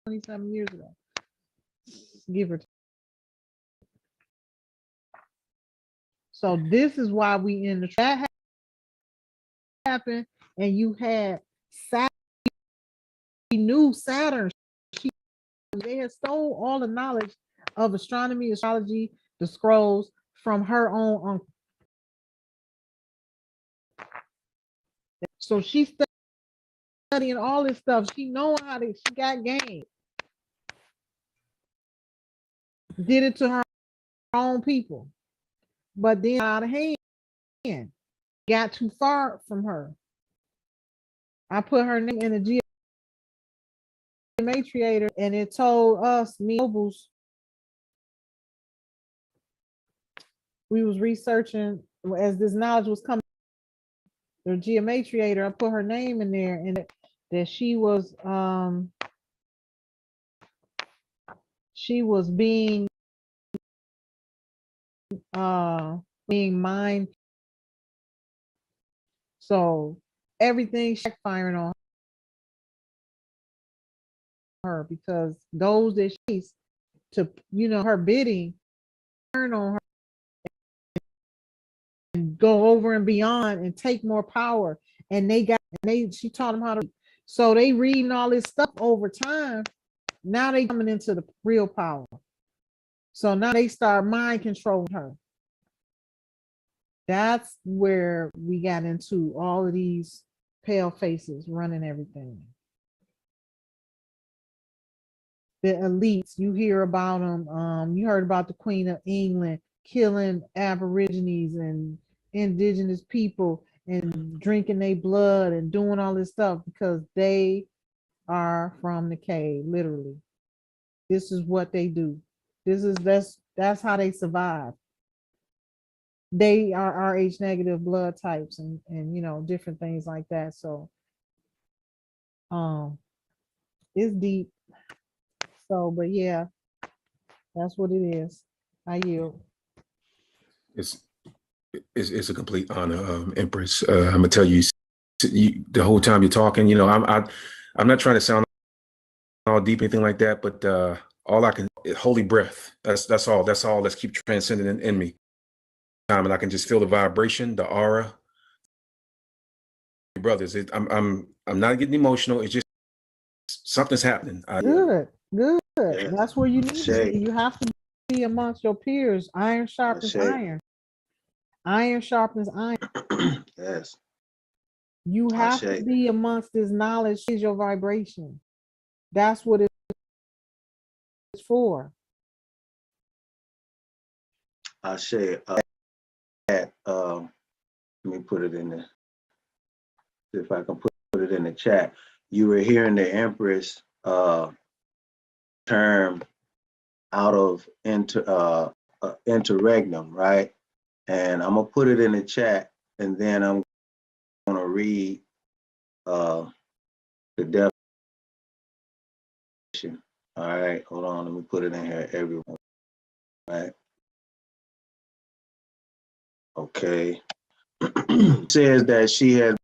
27 years ago. Give her. So this is why we in the that happened, and you had Saturn. She knew Saturn. They had stole all the knowledge of astronomy, astrology, the scrolls from her own uncle. So she's studying all this stuff. She know how to. She got game. Did it to her own people, but then out of hand, got too far from her. I put her name in the geometriator, and it told us, me nobles, we was researching as this knowledge was coming. The geometriator, I put her name in there, and that she was being mind. So everything firing on her because those that she's to, her bidding, turn on her and go over and beyond and take more power. And she taught them how to. So they reading all this stuff over time. Now they coming into the real power. So now they start mind controlling her. That's where we got into all of these pale faces running everything. The elites, you hear about them. You heard about the Queen of England killing Aborigines and indigenous people and drinking their blood and doing all this stuff because they are from the cave, literally. This is what they do. That's how they survive. They are Rh negative blood types and different things like that. So it's deep. So, but yeah, that's what it is. I yield. It's a complete honor, Empress. I'm gonna tell you, the whole time you're talking, I'm not trying to sound all deep, anything like that, but all I can, holy breath. That's all. Let's keep transcending in me. And I can just feel the vibration, the aura. Brothers, I'm not getting emotional. It's just something's happening. Good. Yeah. That's where you need to Shay. be. You have to be amongst your peers. Iron sharpens Shay. iron. Iron sharpens iron. Yes. You have to Shay. be amongst this knowledge. Is your vibration. That's what it's for. Ashe. Let me put it in there. If I can put it in the chat. You were hearing the Empress term out of interregnum, right? And I'm gonna put it in the chat, and then I'm gonna read the definition. All right, hold on, let me put it in here, everyone. All right. Okay. Says that she has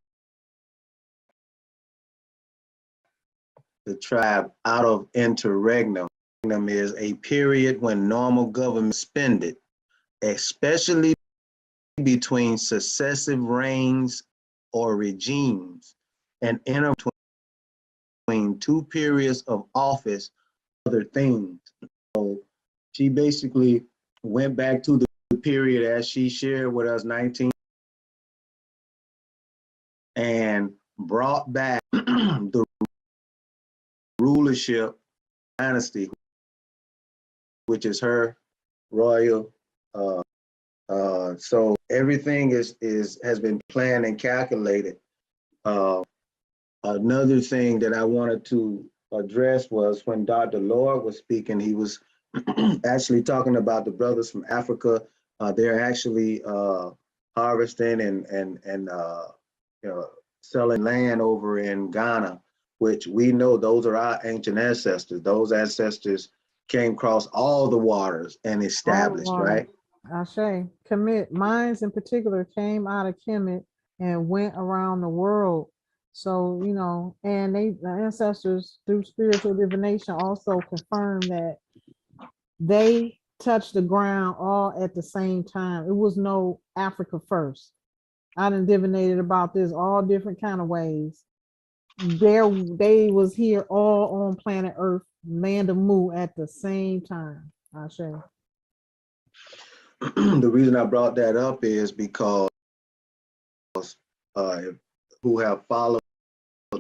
the tribe out of interregnum. Interregnum is a period when normal government suspended, especially between successive reigns or regimes, and in between two periods of office, other things. So she basically went back to the period as she shared with us, 19, and brought back the rulership dynasty, which is her royal. So everything has been planned and calculated. Another thing that I wanted to address was when Dr. Lord was speaking, he was actually talking about the brothers from Africa. They're actually harvesting and selling land over in Ghana, which we know those are our ancient ancestors. Those ancestors came across all the waters and established, right? Ashe. Kemet, mines in particular came out of Kemet and went around the world. So, and the ancestors through spiritual divination also confirmed that they touched the ground all at the same time. It was no Africa first. I done divinated about this all different kind of ways. They was here all on planet Earth, land of Mu at the same time. Ashe. The reason I brought that up is because who have followed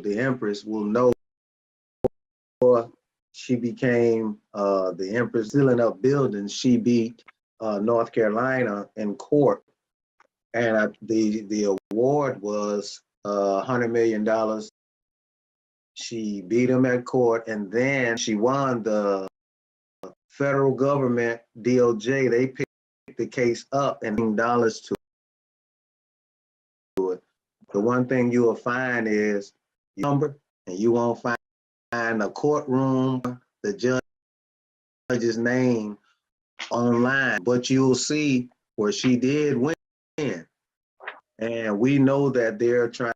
the Empress will know she became the Empress, sealing up buildings. She beat North Carolina in court, and the award was $100 million. She beat him at court, and then she won the federal government, DOJ. They picked the case up and dollars to it. The one thing you will find is number, and you won't find a courtroom, the judge's name online, but you'll see where she did win. And we know that they're trying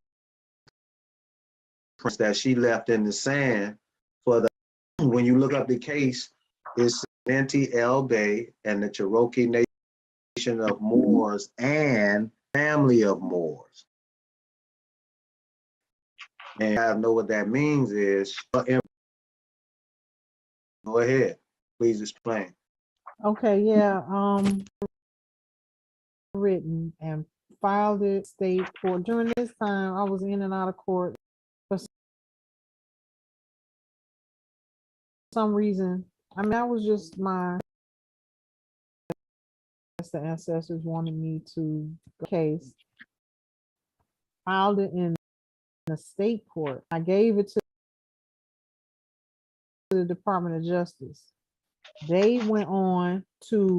that she left in the sand for the when you look up the case, it's Ninti L. Bay and the Cherokee Nation of Moors and family of Moors. And I know what that means is, go ahead, please explain. Okay, yeah, written and filed it state court. During this time, I was in and out of court for some reason. I mean, that was just the ancestors wanted me to case. Filed it in the state court. I gave it to the Department of Justice. They went on to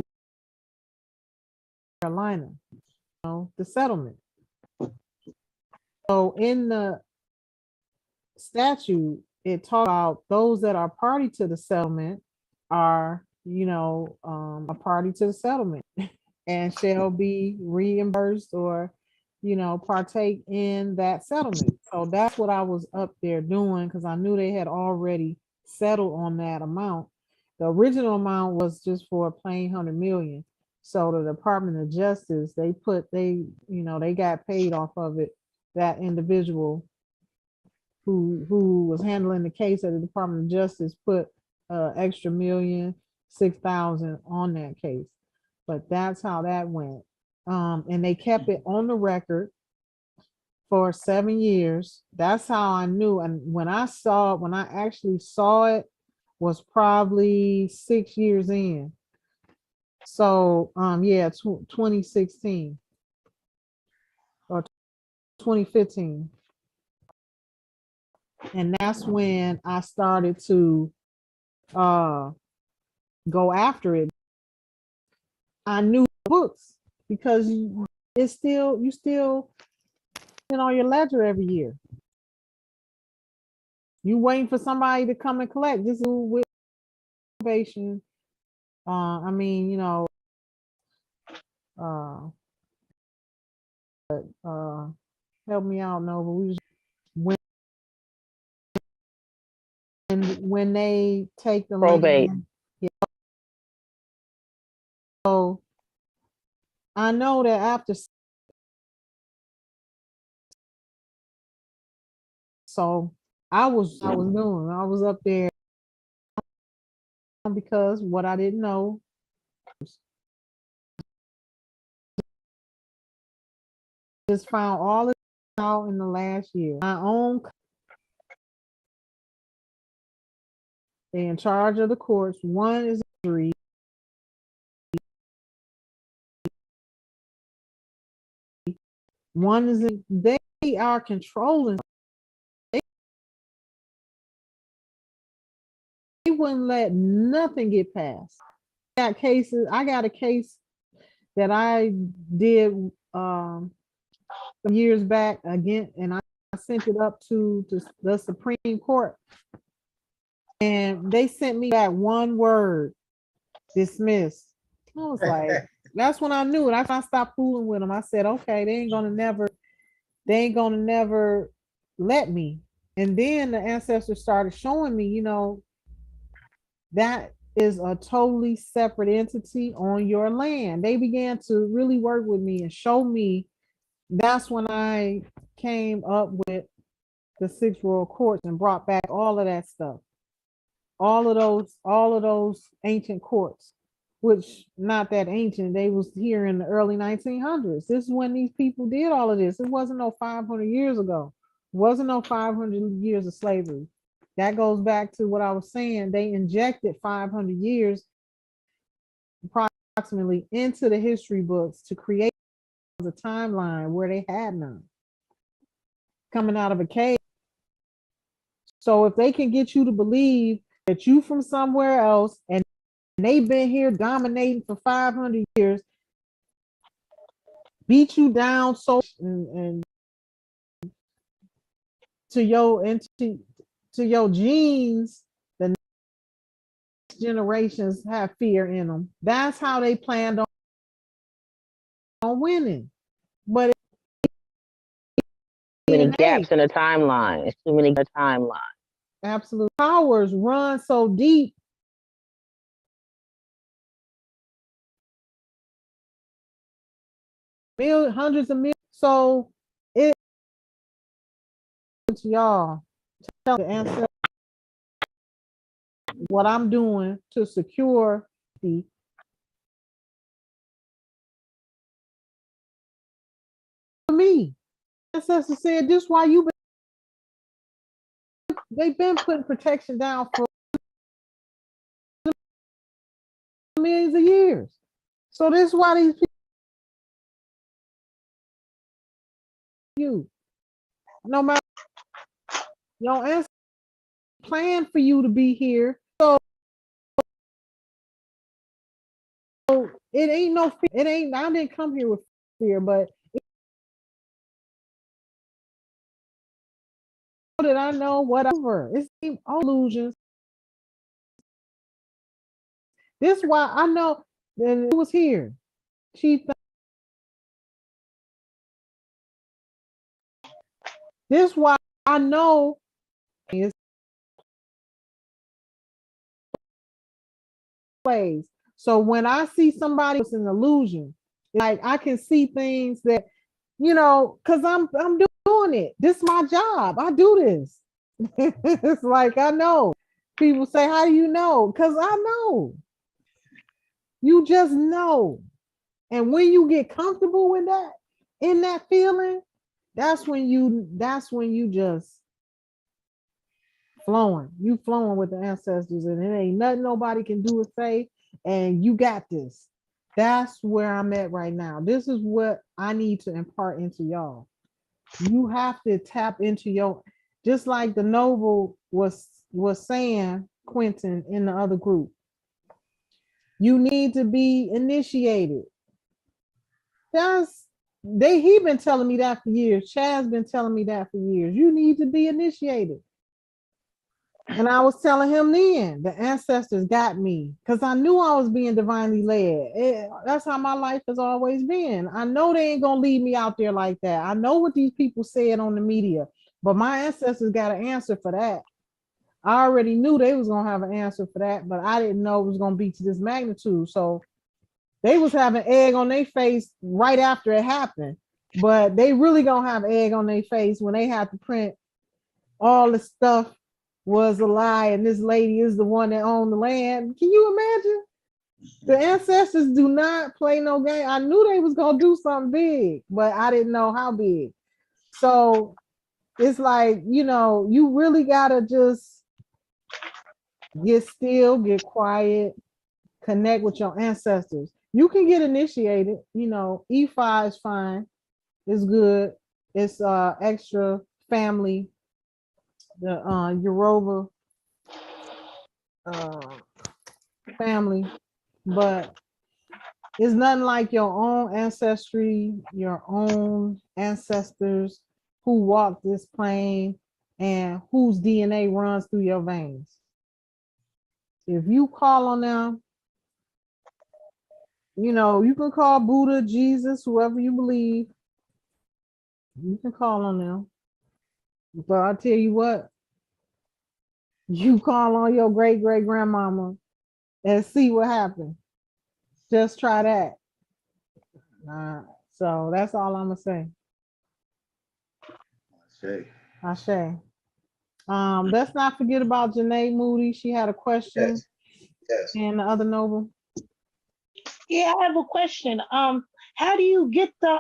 Carolina, the settlement. So in the statute, it talks about those that are party to the settlement are, a party to the settlement and shall be reimbursed or, partake in that settlement. So that's what I was up there doing because I knew they had already settled on that amount. The original amount was just for a plain 100 million. So the Department of Justice, they got paid off of it. That individual who was handling the case at the Department of Justice put extra $1,006,000 on that case. But that's how that went. And they kept it on the record for 7 years. That's how I knew. And when I actually saw it was probably 6 years in. So 2016 or 2015. And that's when I started to go after it. I knew books because you still on your ledger every year. You waiting for somebody to come and collect. This is with innovation. I mean, help me out, Nova. We was when they take the Probate. land. Yeah. So I know that after, so I was up there because what I didn't know. Just found all of it out in the last year. My own, they in charge of the courts. One is jury. One is they are controlling. They wouldn't let nothing get past. I got a case that I did years back again, and I sent it up to the Supreme Court. And they sent me back one word, dismissed. I was like, that's when I knew it. I stopped fooling with them. I said, okay, they ain't gonna never let me. And then the ancestors started showing me, that is a totally separate entity on your land. They began to really work with me and show me. That's when I came up with the 6 world courts and brought back all of that stuff. All of those ancient courts, which not that ancient. They was here in the early 1900s. This is when these people did all of this. It wasn't no 500 years ago. It wasn't no 500 years of slavery. That goes back to what I was saying. They injected 500 years approximately into the history books to create a timeline where they had none. Coming out of a cave. So if they can get you to believe that you from somewhere else and they've been here dominating for 500 years, beat you down so and to your genes, the next generations have fear in them. That's how they planned on winning. But Too many gaps in the timeline. It's too many timeline. absolute powers run so deep. Hundreds of millions. So it to y'all tell the answer what I'm doing to secure the me. Ancestor said this why you they've been putting protection down for millions of years. So this is why these people you no matter your ancestors plan for you to be here. So it ain't no fear. It ain't I didn't come here with fear, but did I know whatever? It's illusions. This is why I know that it was here. She this is why I know it's plays. So when I see somebody with an illusion, like I can see things that, because I'm doing it. This is my job. I do this. It's like I know. People say, how do you know? Because I know. You just know. And when you get comfortable with that, in that feeling, that's when you just flowing. You flowing with the ancestors, and it ain't nothing nobody can do or say, and you got this. That's where I'm at right now. This is what I need to impart into y'all. You have to tap into just like the noble was saying, Quentin, in the other group. You need to be initiated. He been telling me that for years. Chad's been telling me that for years. You need to be initiated. And I was telling him then, the ancestors got me because I knew I was being divinely led. That's how my life has always been. I know they ain't going to leave me out there like that. I know what these people said on the media, but my ancestors got an answer for that. I already knew they was going to have an answer for that, but I didn't know it was going to be to this magnitude. So they was having egg on their face right after it happened, but they really going to have egg on their face when they have to print all the stuff was a lie and this lady is the one that owned the land. Can you imagine? The ancestors do not play no game. I knew they was gonna do something big, but I didn't know how big. So it's like, you really gotta just get still, get quiet, connect with your ancestors. You can get initiated, E5 is fine, it's good, it's extra family, the Yoruba family, but it's nothing like your own ancestry, your own ancestors who walked this plane and whose DNA runs through your veins. If you call on them, you can call Buddha, Jesus, whoever you believe, you can call on them. But I tell you what, you call on your great-great-grandmama and see what happens. Just try that. So that's all I'm gonna say. Ashe. Let's not forget about Janae Moody. She had a question. Yes. And the other noble. Yeah, I have a question. How do you get the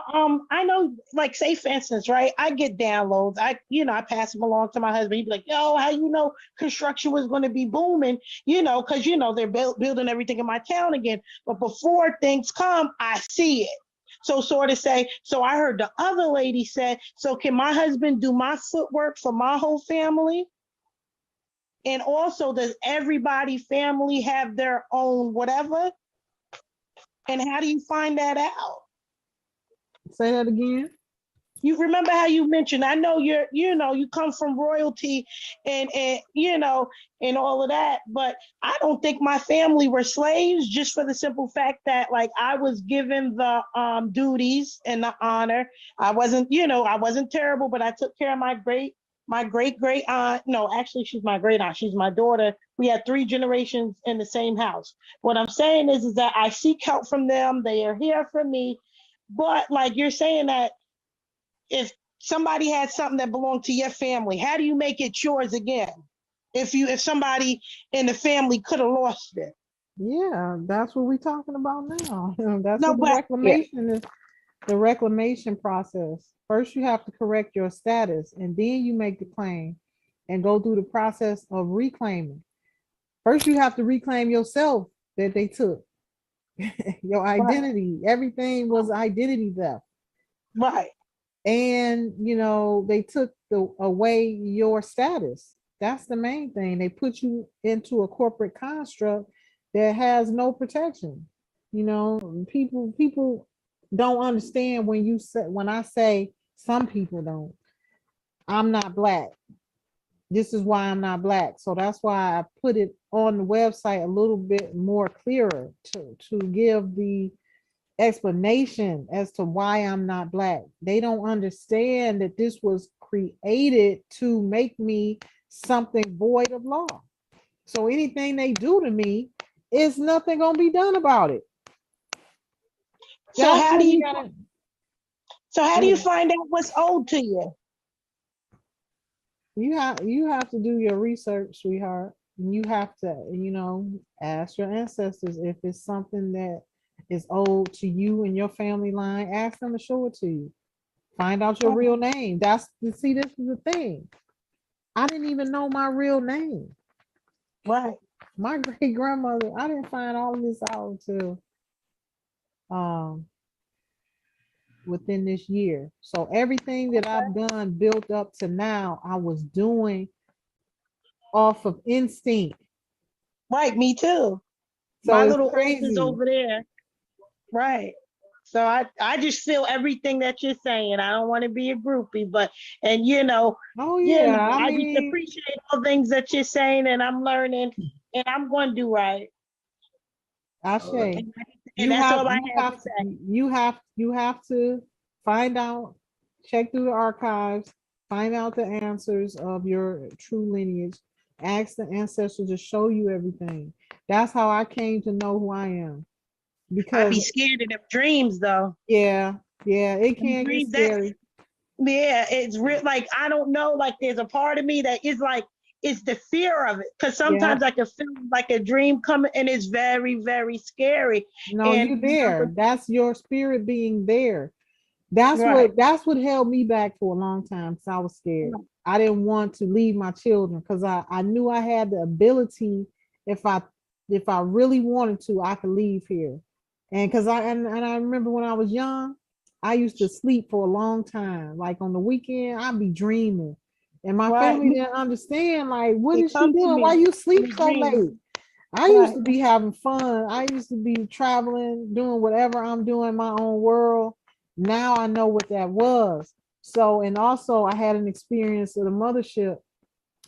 I know, like, say for instance, right? I get downloads. I pass them along to my husband. He'd be like, yo, how you know construction was going to be booming? Because they're building everything in my town again. But before things come, I see it. So sort of say, so I heard the other lady said, so can my husband do my footwork for my whole family? And also, does everybody family have their own whatever? And how do you find that out? Say that again. You remember how you mentioned, I know you come from royalty and and all of that, but I don't think my family were slaves, just for the simple fact that, like, I was given the duties and the honor. I wasn't terrible, but I took care of my great my great great aunt, no, actually, she's my great aunt. She's my daughter. We had 3 generations in the same house. What I'm saying is that I seek help from them. They are here for me. But like you're saying that if somebody had something that belonged to your family, how do you make it yours again? If somebody in the family could have lost it. Yeah, that's what we're talking about now. That's No, what the but yeah, reclamation is, the reclamation process. First, you have to correct your status, and then you make the claim and go through the process of reclaiming. First, you have to reclaim yourself that they took. Your right, identity, everything was identity theft. right. And they took away your status. That's the main thing. They put you into a corporate construct that has no protection. People don't understand when I say some people don't. I'm not black. This is why I'm not black. So that's why I put it on the website a little bit more clearer to give the explanation as to why I'm not black. They don't understand that this was created to make me something void of law. So anything they do to me is nothing gonna be done about it. So That's how do what we you gotta. so how do you Yeah. find out what's owed to you? You have to do your research, sweetheart. You have to, ask your ancestors if it's something that is owed to you and your family line. Ask them to show it to you. Find out your real name. See, this is the thing. I didn't even know my real name. Right. My great grandmother, I didn't find all of this out until um within this year. So everything that I've done built up to now, I was doing off of instinct. Right, me too. So My it's little office crazy. over there. Right. So I just feel everything that you're saying. I don't want to be a groupie, but and Oh yeah, I I just mean, appreciate all things that you're saying, and I'm learning, and I'm going to do right. I All right. say And you that's have all I you have to have say. you have to find out, check through the archives, find out the answers of your true lineage, ask the ancestors to show you everything. That's how I came to know who I am. I be Because scared of them dreams, though. yeah, yeah, it Them can get dreams that scary. yeah, it's real. Like I don't know. Like there's a part of me that is like it's the fear of it. Because Yeah, sometimes I can feel like a dream coming, and it's very very scary. no, And you there. That's your spirit being there. That's right, what held me back for a long time because I was scared. I didn't want to leave my children because I knew I had the ability if I really wanted to, I could leave here. And because I remember when I was young, I used to sleep for a long time. Like on the weekend, I'd be dreaming. And my right. family didn't understand, like, what They is she come to doing? Why me you in sleep a so dream. late? I used Right. to be having fun. I used to be traveling, doing whatever I'm doing in my own world. Now I know what that was. So, and also I had an experience at a mothership.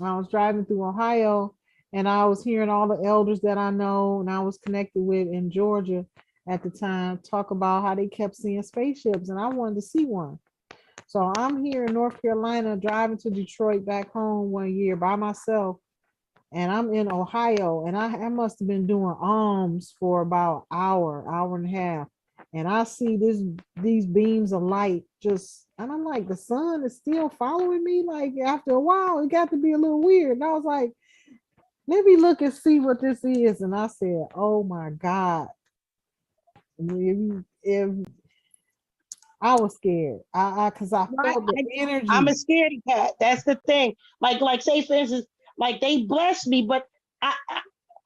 I was driving through Ohio and I was hearing all the elders that I know and I was connected with in Georgia at the time talk about how they kept seeing spaceships and I wanted to see one. So I'm here in North Carolina driving to Detroit back home one year by myself and I'm in Ohio, and I must have been doing alms for about hour and a half, and I see these beams of light just, and I'm like, the sun is still following me. Like after a while, it got to be a little weird, and I was like, let me look and see what this is, and I said, oh my God, if I was scared, because I Right. felt the I'm a energy. scaredy cat. That's the thing. Like say for instance, like they bless me, but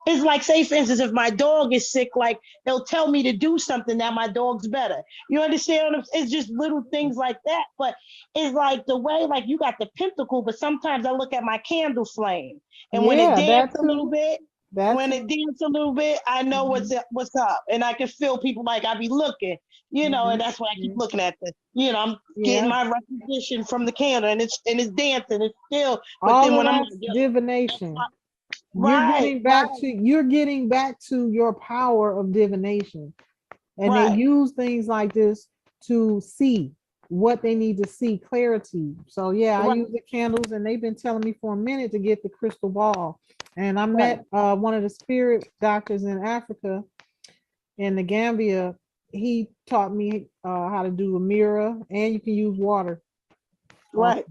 it's like say for instance, if my dog is sick, like they'll tell me to do something that my dog's better. You understand? It's just little things like that. But it's like the way like you got the pentacle, but sometimes I look at my candle flame, and when it Yeah, dance that a little too. bit, That when it too. dance a little bit, I know Mhm. what's up, and I can feel people like I be looking, and Yeah, that's why I keep yeah, looking at this. I'm getting yeah. my recognition from the candle, and it's dancing, it's still. But All then of when I'm like, that's yo, that's divination. my, right, You're getting back to your power of divination. And they right, use things like this to see. what they need to see clarity. So yeah, I Right. use the candles, and they've been telling me for a minute to get the crystal ball. And I Right. met one of the spirit doctors in Africa, in the Gambia. He taught me how to do a mirror, and you can use water. Right.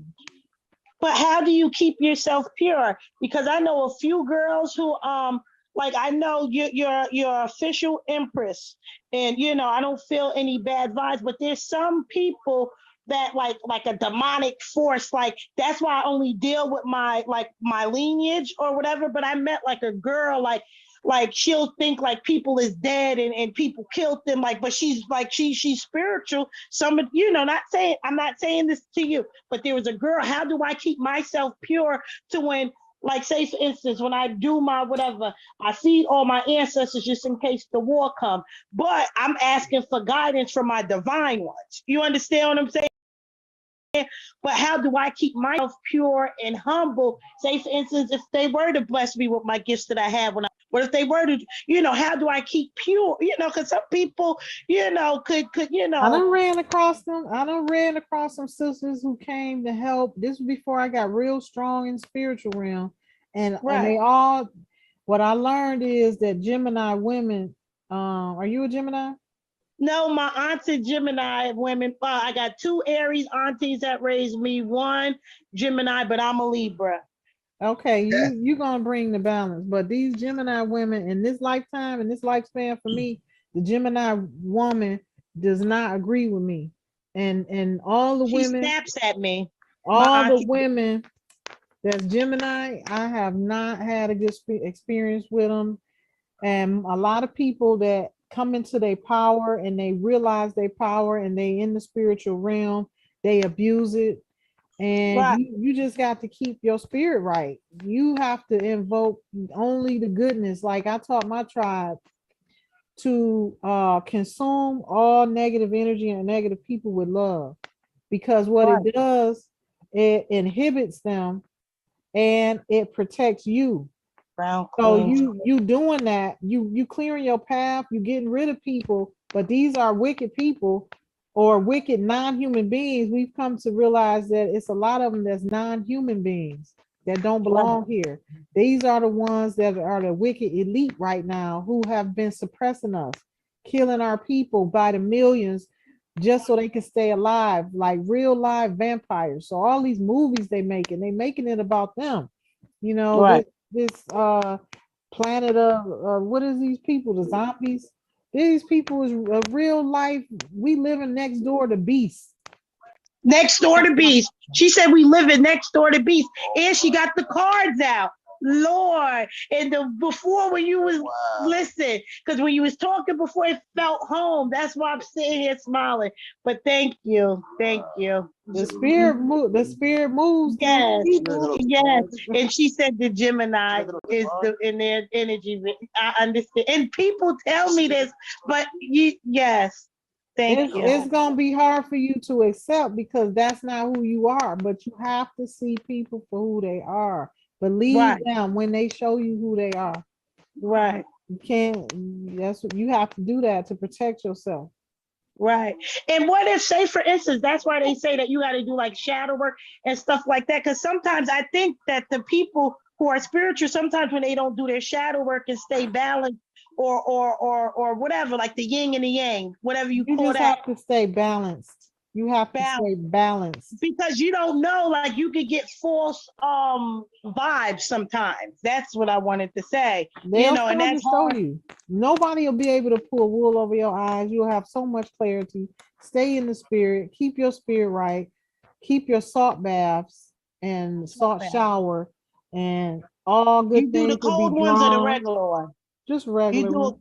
But how do you keep yourself pure? Because I know a few girls who like I know you're official Empress, and you know I don't feel any bad vibes, but there's some people that like a demonic force. Like that's why I only deal with my lineage or whatever. But I met like a girl like she'll think like people is dead and people killed them, like, but she's like she's spiritual. Some, you know, not saying, I'm not saying this to you, but there was a girl. How do I keep myself pure to when, like, say for instance, when I do my whatever, I feed all my ancestors just in case the war come, but I'm asking for guidance from my divine ones. You understand what I'm saying? But how do I keep myself pure and humble? Say, for instance, if they were to bless me with my gifts that I have but if they were to, you know, how do I keep pure? You know, because some people, you know, could, you I know. done ran across them. I done ran across some sisters who came to help. This was before I got real strong in spiritual realm. And they Right. all, what I learned is that Gemini women, are you a Gemini? No, my auntie Gemini women. I got two Aries aunties that raised me. One Gemini, but I'm a Libra. Okay, you gonna bring the balance, but these Gemini women in this lifetime, in this lifespan, for me, the Gemini woman does not agree with me, and all the She women, snaps at me. My all the auntie. women that's Gemini, I have not had a good experience with them, and a lot of people that come into their power and they realize their power and they in the spiritual realm, they abuse it. And Right. you just got to keep your spirit right. You have to invoke only the goodness. Like I taught my tribe to consume all negative energy and negative people with love, because what Right. it does, it inhibits them and it protects you. Brown So queen. you doing that, you clearing your path, you getting rid of people, but these are wicked people or wicked non-human beings. We've come to realize that it's a lot of them that's non-human beings that don't belong here. These are the ones that are the wicked elite right now who have been suppressing us, killing our people by the millions just so they can stay alive, like real live vampires. So all these movies they making it about them. You know, Right. this planet of what is these people, the zombies? These people is a real life, we living next door to beasts. Next door to Beast. She said we live in next door to Beast, and she got the cards out. Lord, and before when you was listen, because when you was talking before, it felt home. That's why I'm sitting here smiling. But thank you, thank you. The spirit moves through Yes, people. yes. And she said the Gemini is in their energy. I understand, and people tell me this, but yes, thank It's, you. it's gonna be hard for you to accept because that's not who you are, but you have to see people for who they are. Believe Right, them when they show you who they are. right. You can't, that's what you have to do, that to protect yourself. Right. And what if, say, for instance, that's why they say that you got to do like shadow work and stuff like that. Because sometimes I think that the people who are spiritual, sometimes when they don't do their shadow work and stay balanced or whatever, like the yin and the yang, whatever you You call just that, have to stay balanced. You have to balance. stay balanced. Because you don't know, like you could get false vibes sometimes. That's what I wanted to say. You They'll know, and start to that's show hard. you. Nobody will be able to pull wool over your eyes. You'll have so much clarity. Stay in the spirit. Keep your spirit right. Keep your salt baths and salt shower, and all You good do the things will be cold ones or the drawn. regular one? Just You regular do ones.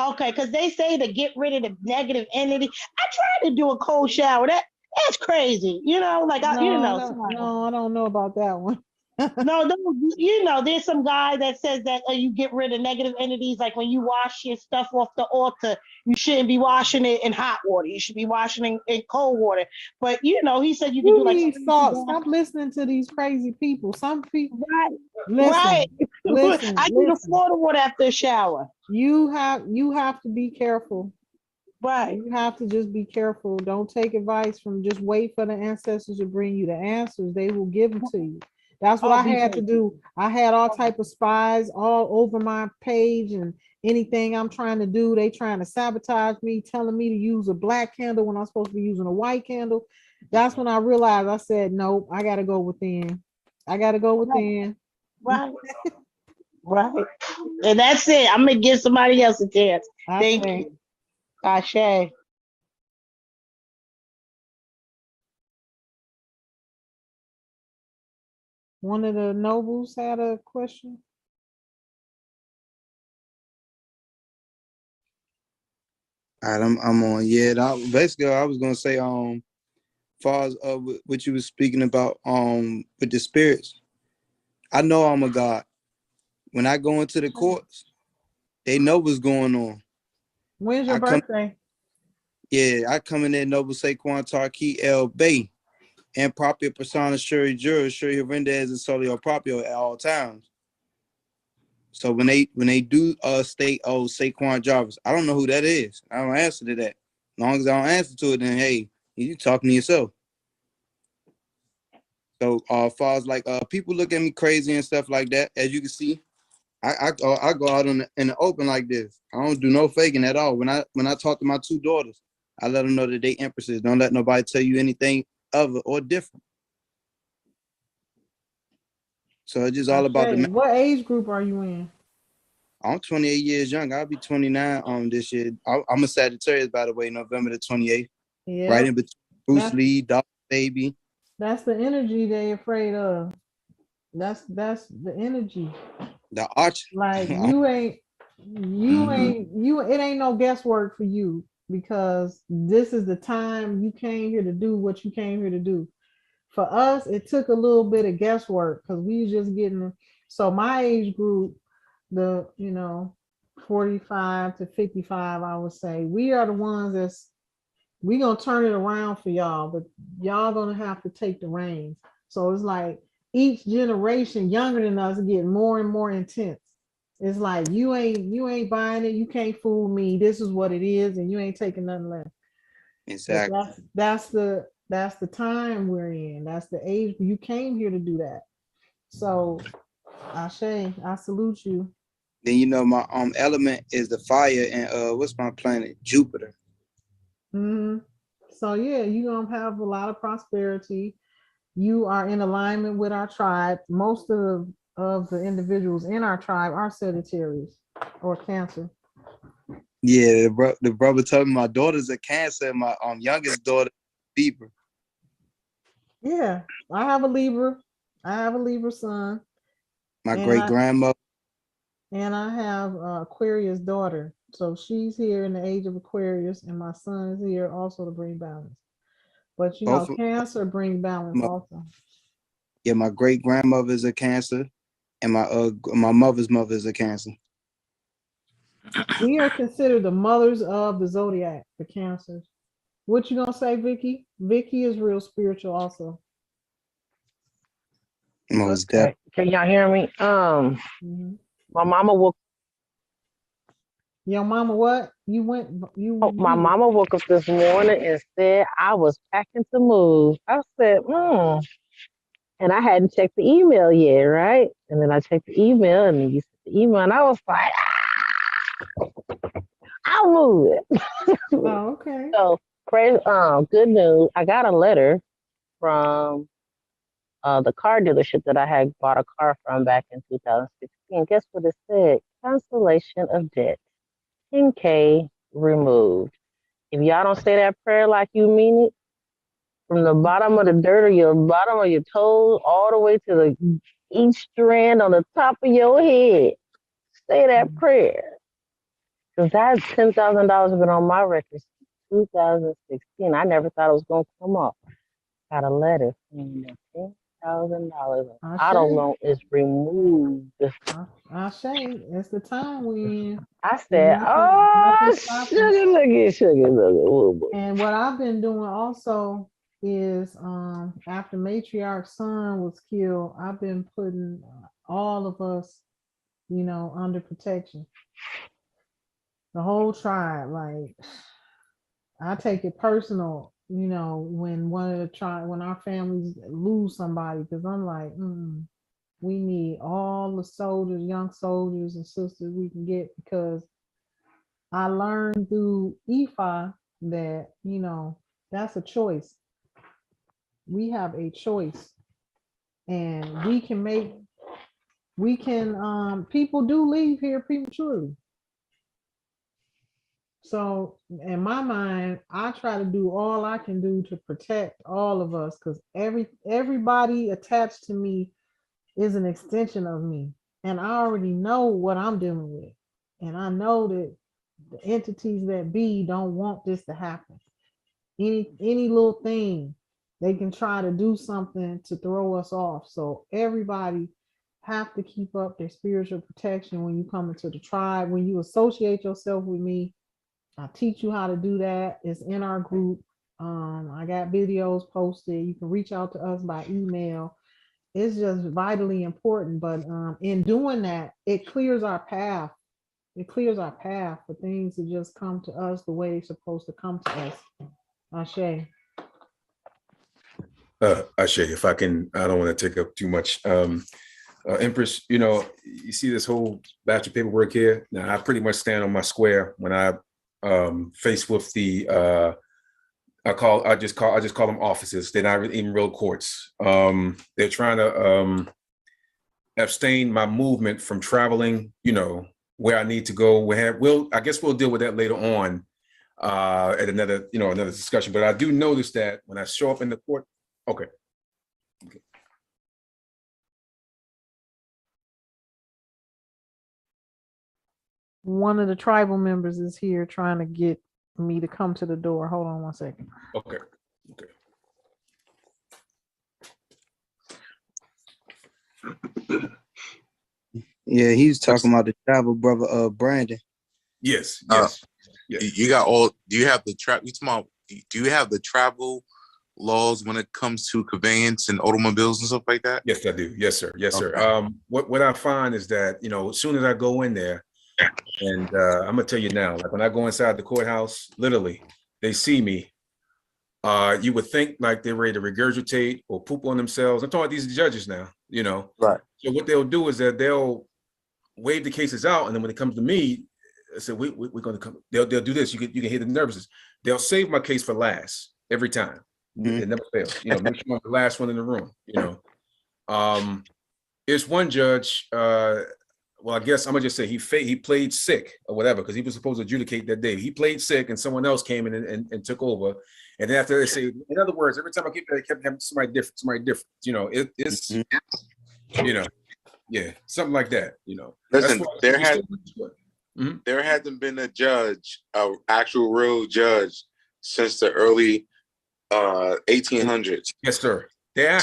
Okay, because they say to get rid of the negative energy. I tried to do a cold shower. That's crazy. You know, like No, I don't know about that one. no, you know, there's some guy that says that you get rid of negative energies. Like when you wash your stuff off the altar, you shouldn't be washing it in hot water. You should be washing it in cold water. But you know, he said you could do You like need salt. Stop listening to these crazy people. Some people, right, right. listen, listen, I do the listen. Florida water after a shower. You have to be careful. Right. You have to just be careful. Don't take advice from, just wait for the ancestors to bring you the answers. They will give them to you. That's what Oh, I had to because do. I had all type of spies all over my page, and anything I'm trying to do, they trying to sabotage me, telling me to use a black candle when I'm supposed to be using a white candle. That's when I realized, I said, nope, I gotta go within. I gotta go within. right, right. And that's it. I'm gonna give somebody else a chance. I Thank say, you. Ashe. one of the nobles had a question. All right, I'm on. Yeah, basically, I was gonna say, far as what you was speaking about, with the spirits. I know I'm a god. When I go into the courts, they know what's going on. When's your I come, birthday? yeah, I come in there, Noble Saquon Tarkey El Bay, and propria persona Shuri Juror, Shuri Hernandez and Solio Proprio at all times. So when they do state, oh, Saquon Jarvis, I don't know who that is. I don't answer to that. As long as I don't answer to it, then hey, you talking to yourself. So as far as like people look at me crazy and stuff like that, as you can see, I go out in the open like this. I don't do no faking at all. When I talk to my two daughters, I let them know that they empresses. Don't let nobody tell you anything other or different. So it's just all about the. What age group are you in? I'm 28 years young. I'll be 29 this year. I'm a Sagittarius, by the way, November the 28th. Right Yeah, in between Bruce that's Lee, Dog Baby, that's the energy they afraid of. That's the energy. the Arch. Like Mhm. it ain't no guesswork for you, because this is the time you came here to do what you came here to do. For us, it took a little bit of guesswork because we was just getting, so my age group, the 45 to 55, I would say, we are the ones we gonna turn it around for y'all, but y'all gonna have to take the reins. So it's like each generation younger than us get more and more intense. It's like you ain't buying it, you can't fool me. This is what it is, and you ain't taking nothing less. But Exactly. that's the time we're in. That's the age you came here to do that. So Ashe, I salute you. Then my element is the fire, and what's my planet? Jupiter. hmm So yeah, you're gonna have a lot of prosperity. You are in alignment with our tribe. Most of the individuals in our tribe are Sagittarius or Cancer. Yeah, the brother told me my daughter's a Cancer, and my youngest daughter Libra. Yeah, I have a Libra. I have a Libra son, My and great I grandmother. and I have a Aquarius daughter. So she's here in the age of Aquarius, and my son is here also to bring balance. But Both of Cancer brings balance my also. yeah, my great grandmother is a Cancer, and my mother's mother is a Cancer. We are considered the mothers of the zodiac, the Cancers. What you gonna say, Vicky? Vicky is real spiritual also. Most definitely. Okay. Can y'all hear me? Mhm. My mama woke Your mama, what? You went, my you, mama woke up this morning and said I was packing to move. I said, and I hadn't checked the email yet, right? And then I checked the email and then you sent the email and I was like, I'll move it. oh, okay. So praise good news. I got a letter from the car dealership that I had bought a car from back in 2016. Guess what it said? Cancellation of debt. 10K removed. If y'all don't say that prayer like you mean it, from the bottom of the dirt of your bottom of your toes all the way to the each strand on the top of your head, say that prayer. Because that $10,000 been on my record since 2016. I never thought it was gonna come off. Got a letter saying that $10,000 of I auto say, loan is removed. I say, it's the time we in. I There's said, nothing oh, stopping. sugar, look. And what I've been doing also is, after matriarch's son was killed, I've been putting all of us, under protection. The whole tribe, like I take it personal, you know, when when our families lose somebody, because I'm like, we need all the soldiers, young soldiers and sisters we can get, because I learned through EFI that, you know, that's a choice. We have a choice, and people do leave here prematurely. So in my mind, I try to do all I can do to protect all of us, because everybody attached to me is an extension of me. And I already know what I'm dealing with. And I know that the entities that be don't want this to happen. Any little thing, they can try to do something to throw us off. So everybody have to keep up their spiritual protection when you come into the tribe. When you associate yourself with me, I teach you how to do that. It's in our group. I got videos posted. You can reach out to us by email. It's just vitally important. But in doing that, it clears our path. It clears our path for things to just come to us the way it's supposed to come to us. Ashe. Ashe, if I can, I don't want to take up too much. Empress, you know, you see this whole batch of paperwork here. Now, I pretty much stand on my square when I faced with the I just call them offices. They're not even real courts. They're trying to abstain my movement from traveling, you know, where I need to go. I guess we'll deal with that later on at another discussion. But I do notice that when I show up in the court, okay. One of the tribal members is here trying to get me to come to the door. Hold on one second. Okay. Yeah, he's talking about the travel brother, Brandon. Yes. You got all. Do you have the trap? You talking about? Do you have the travel laws when it comes to conveyance and automobiles and stuff like that? Yes, I do. Yes, sir. Okay. What I find is that, you know, as soon as I go in there, and I'm gonna tell you now, like when I go inside the courthouse, literally, they see me. You would think like they're ready to regurgitate or poop on themselves. I'm talking about these judges now, you know. Right. So what they'll do is that they'll wave the cases out, and then when it comes to me, I said, we're gonna come. They'll do this. You can hear the nervousness. They'll save my case for last every time. It never fails. You know, make sure I'm the last one in the room. You know, there's one judge. Well, I guess I'm gonna just say he played sick or whatever, because he was supposed to adjudicate that day. He played sick, and someone else came in and took over. And then after they say, in other words, every time I kept having somebody different. You know, it's you know, yeah, something like that. You know, listen, there hasn't been a judge, an actual real judge, since the early 1800s. Yes, sir. They're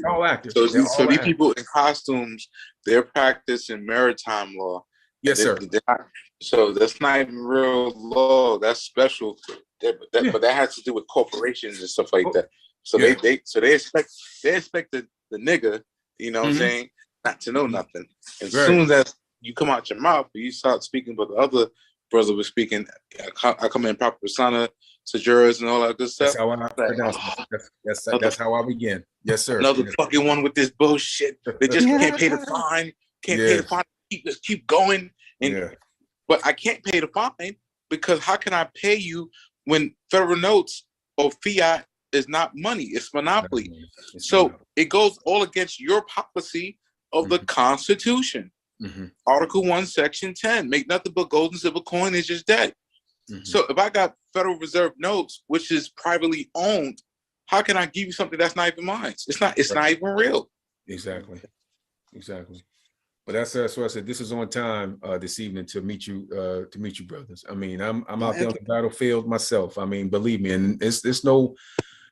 all active. So these people in costumes, they're practicing maritime law. Yes, sir. So that's not even real law. That's special. But that has to do with corporations and stuff like that. So they expect the nigga, you know what I'm saying, not to know nothing. As soon as you come out your mouth, you start speaking, but the other brother was speaking, I come in proper persona to jurors and all that good stuff. That's how I begin. Yes, sir. Another fucking one with this bullshit. They just can't pay the fine. Pay the fine. Keep going. But I can't pay the fine because how can I pay you when federal notes or fiat is not money? It's monopoly. It goes all against your policy of the Constitution. Article 1, Section 10. Make nothing but gold and silver coin is just dead. So if I got Federal Reserve notes, which is privately owned, how can I give you something that's not even mine? It's not even real. Exactly. But that's what I said. This is on time this evening to meet you, brothers. I mean, I'm out there on the battlefield myself. I mean, believe me, and it's no.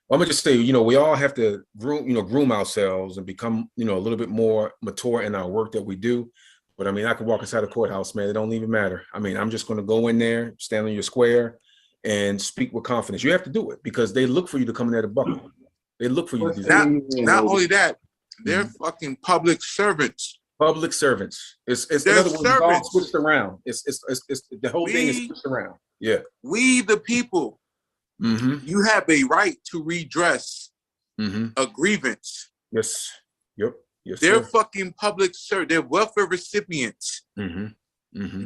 I'm gonna just say, you know, we all have to groom ourselves and become, you know, a little bit more mature in our work that we do. But I mean, I could walk inside the courthouse, man. It don't even matter. I mean, I'm just going to go in there, stand on your square, and speak with confidence. You have to do it because they look for you to come in there to buckle. They look for you to do that. Not only that, they're fucking public servants. Public servants. It's in other words, it's all switched around. It's the whole thing is switched around. Yeah. We the people You have a right to redress a grievance. Yes. Yep. Yes, They're sir. fucking public service. They're welfare recipients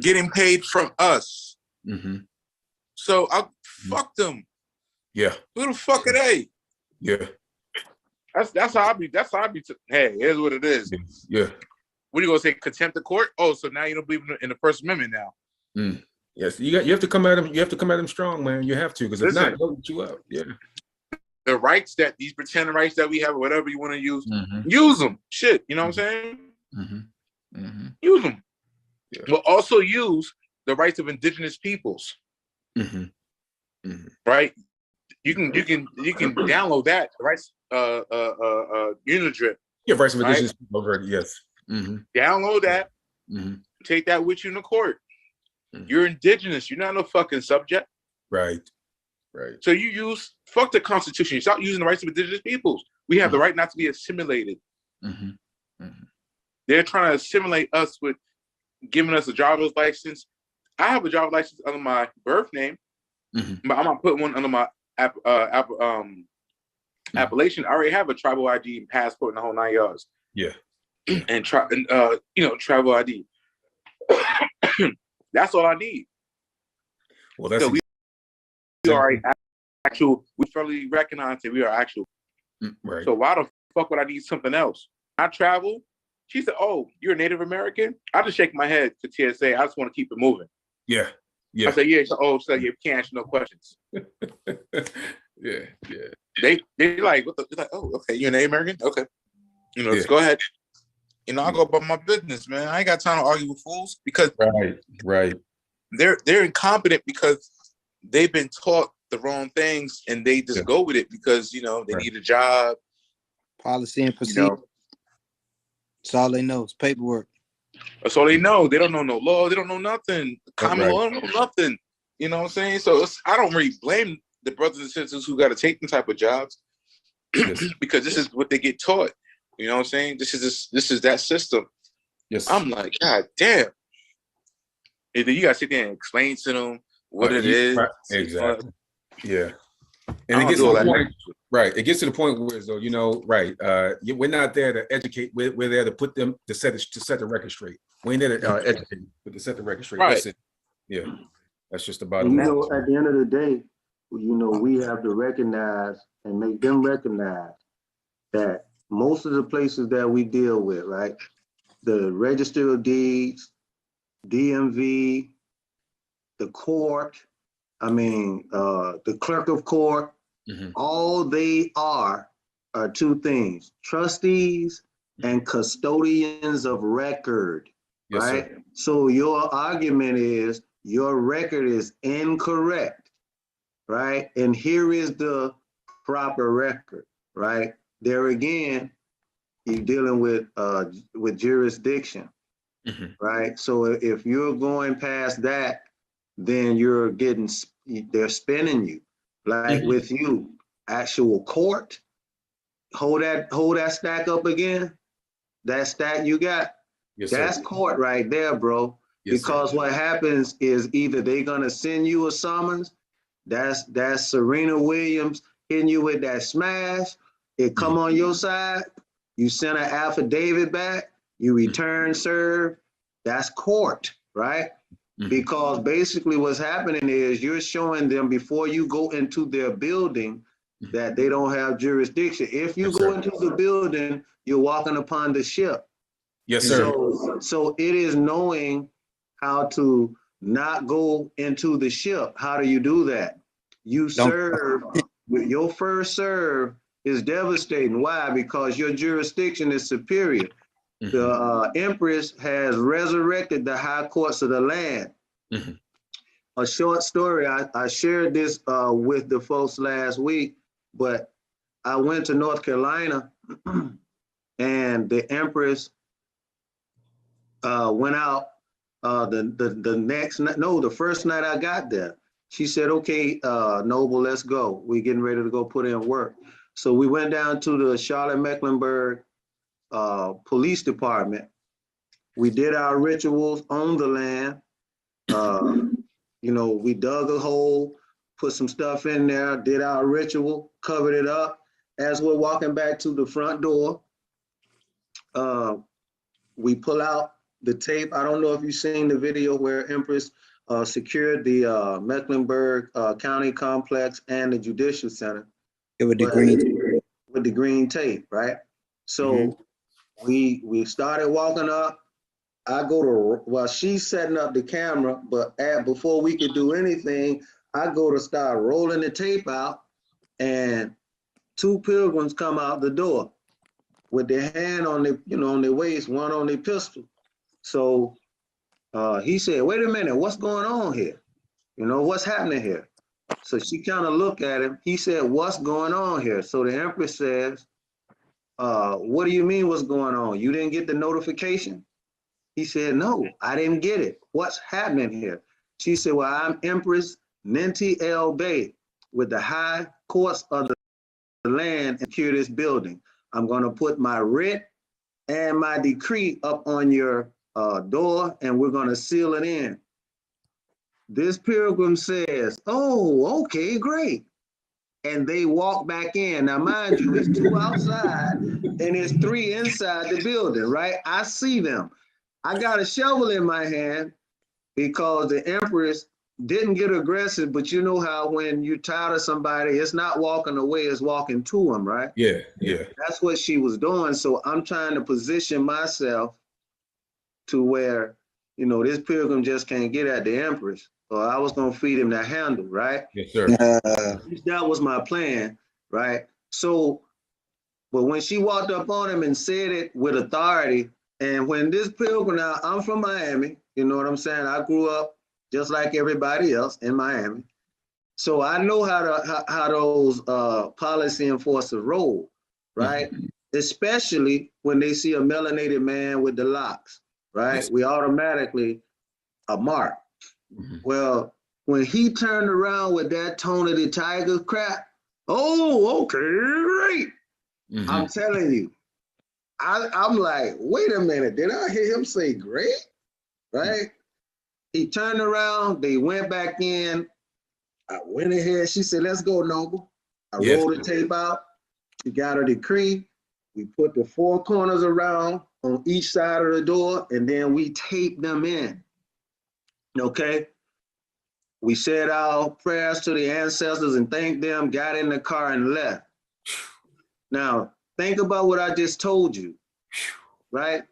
getting paid from us. So I fuck them. Yeah. Who the fuck are they? Yeah. That's how I be. That's how I be. Hey, here's what it is. Yeah. What are you gonna say? Contempt of court? Oh, so now you don't believe in the First Amendment now? Yes, you have to come at them. You have to come at them strong, man. You have to, because if not, they'll eat you up. Yeah. The rights that these pretend rights that we have, or whatever you want to use them. Shit, you know what I'm saying? Use them. Yeah. But also use the rights of indigenous peoples. Right? You can download that. The rights Unidrip. Yeah, rights of indigenous people already. Yes. Download that. Take that with you in the court. You're indigenous. You're not no fucking subject. Right. So you fuck the Constitution. You start using the rights of indigenous peoples. We have the right not to be assimilated. They're trying to assimilate us with giving us a driver's license. I have a driver's license under my birth name, but I'm gonna put one under my appellation. I already have a tribal ID and passport and the whole 9 yards. Yeah. And travel ID. That's all I need. Well, that's we are actual. We federally recognize that we are actual. Right. So why the fuck would I need something else? I travel. She said, "Oh, you're a Native American." I just shake my head to TSA. I just want to keep it moving. Yeah. I said, "Yeah." So you can't ask no questions. Yeah. They like, what the? They're like, "Oh, okay, you're a Native American. Okay, let's go ahead." I'll go about my business, man. I ain't got time to argue with fools because right. They're incompetent because they've been taught the wrong things and they just go with it because they need a job. Policy and procedure. That's all they know. It's paperwork. That's all they know. They don't know no law. They don't know nothing. Common law, they don't know nothing. You know what I'm saying? So I don't really blame the brothers and sisters who got to take them type of jobs because this is what they get taught. You know what I'm saying? This is that system. Yes. I'm like, God damn. And then you gotta sit there and explain to them what it is. Right. Exactly. Yeah. And it gets to the point, right? It gets to the point where, though, we're not there to educate. We're there to put them to set the record straight. We ain't there to educate, but to set the record straight. Right. That's it. Yeah. That's just about it. At the end of the day, we have to recognize and make them recognize that most of the places that we deal with, right, the Register of Deeds, DMV, the court, the clerk of court, all they are two things: trustees and custodians of record, right? Sir. So your argument is your record is incorrect, right? And here is the proper record, right? There again, you're dealing with jurisdiction, right? So if you're going past that, then they're spinning you. Like with you, actual court, hold that stack up again. That stack you got, that's court right there, bro. Yes, because what happens is either they're gonna send you a summons, that's Serena Williams hitting you with that smash. It come on your side, you send an affidavit back, you return serve, that's court, right? Because basically what's happening is you're showing them before you go into their building that they don't have jurisdiction. If you go into the building, you're walking upon the ship. Yes, sir. So it is knowing how to not go into the ship. How do you do that? You serve, your first serve is devastating. Why? Because your jurisdiction is superior. The Empress has resurrected the high courts of the land. A short story, I shared this with the folks last week, but I went to North Carolina and the Empress went out the first night I got there. She said, okay, Noble, let's go. We're getting ready to go put in work. So we went down to the Charlotte-Mecklenburg Police Department. We did our rituals on the land. We dug a hole, put some stuff in there, did our ritual, covered it up. As we're walking back to the front door, we pull out the tape. I don't know if you've seen the video where Empress secured the Mecklenburg County Complex and the Judicial Center. With the green tape, right? So we started walking up. I go to, well, she's setting up the camera, but before we could do anything, I go to start rolling the tape out, and two pilgrims come out the door with their hand on their, on their waist, one on their pistol. So he said, wait a minute, what's going on here? What's happening here? So she kind of looked at him. He said, what's going on here? So the Empress says, what do you mean what's going on? You didn't get the notification? He said, no, I didn't get it. What's happening here? She said, well, I'm Empress Ninti L. Bay with the high courts of the land and secure this building. I'm going to put my writ and my decree up on your door, and we're going to seal it in. This pilgrim says, oh, okay, great. And they walk back in. Now, mind you, it's two outside and it's three inside the building, right? I see them. I got a shovel in my hand because the Empress didn't get aggressive, but you know how when you're tired of somebody, it's not walking away, it's walking to them, right? Yeah, yeah. That's what she was doing. So I'm trying to position myself to where, this pilgrim just can't get at the Empress. Or I was gonna feed him that handle, right? Yes, sir. That was my plan, right? So, but when she walked up on him and said it with authority, and when this pilgrim, now I'm from Miami, you know what I'm saying? I grew up just like everybody else in Miami. So I know how those policy enforcers roll, right? Especially when they see a melanated man with the locks, right? Yes. We automatically a mark. Well, when he turned around with that Tony the Tiger crap, oh, okay, great. I'm telling you, I'm like, wait a minute, did I hear him say great? Right? He turned around, they went back in. I went ahead, she said, let's go, Noble. I rolled the tape out. She got her decree. We put the four corners around on each side of the door, and then we taped them in. Okay? We said our prayers to the ancestors and thanked them, got in the car and left. Now, think about what I just told you, right?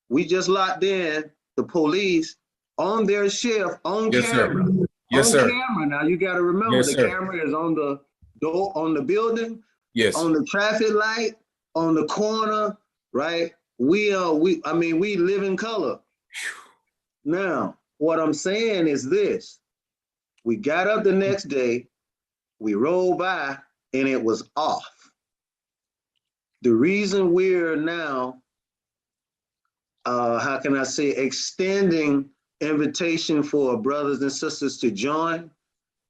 We just locked in the police on their shift, on camera. Yes, sir. On camera. Now, you got to remember, the camera is on the door, on the building, on the traffic light, on the corner, right? We live in color. Now, what I'm saying is this. We got up the next day, we rolled by, and it was off. The reason we're now, how can I say, extending invitation for brothers and sisters to join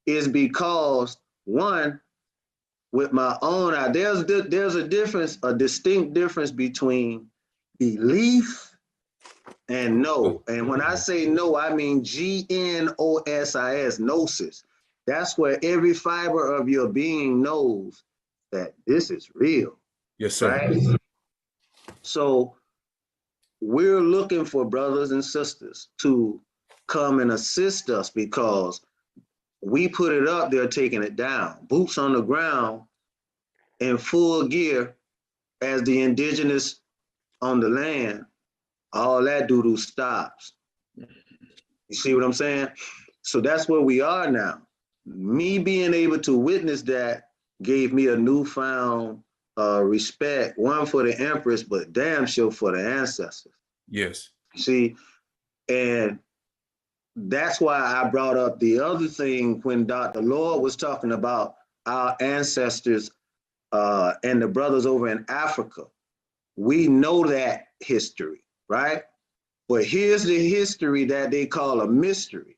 is because, one, with my own, there's a difference, a distinct difference between belief and know. And when I say know, I mean GNOSIS, gnosis. That's where every fiber of your being knows that this is real. Yes, sir. Right? So we're looking for brothers and sisters to come and assist us because we put it up, they're taking it down. Boots on the ground in full gear as the indigenous on the land. All that doo-doo stops. You see what I'm saying? So that's where we are now. Me being able to witness that gave me a newfound respect, one for the Empress, but damn sure for the ancestors. Yes. See, and that's why I brought up the other thing when Dr. Lord was talking about our ancestors and the brothers over in Africa. We know that history. Right? But here's the history that they call a mystery.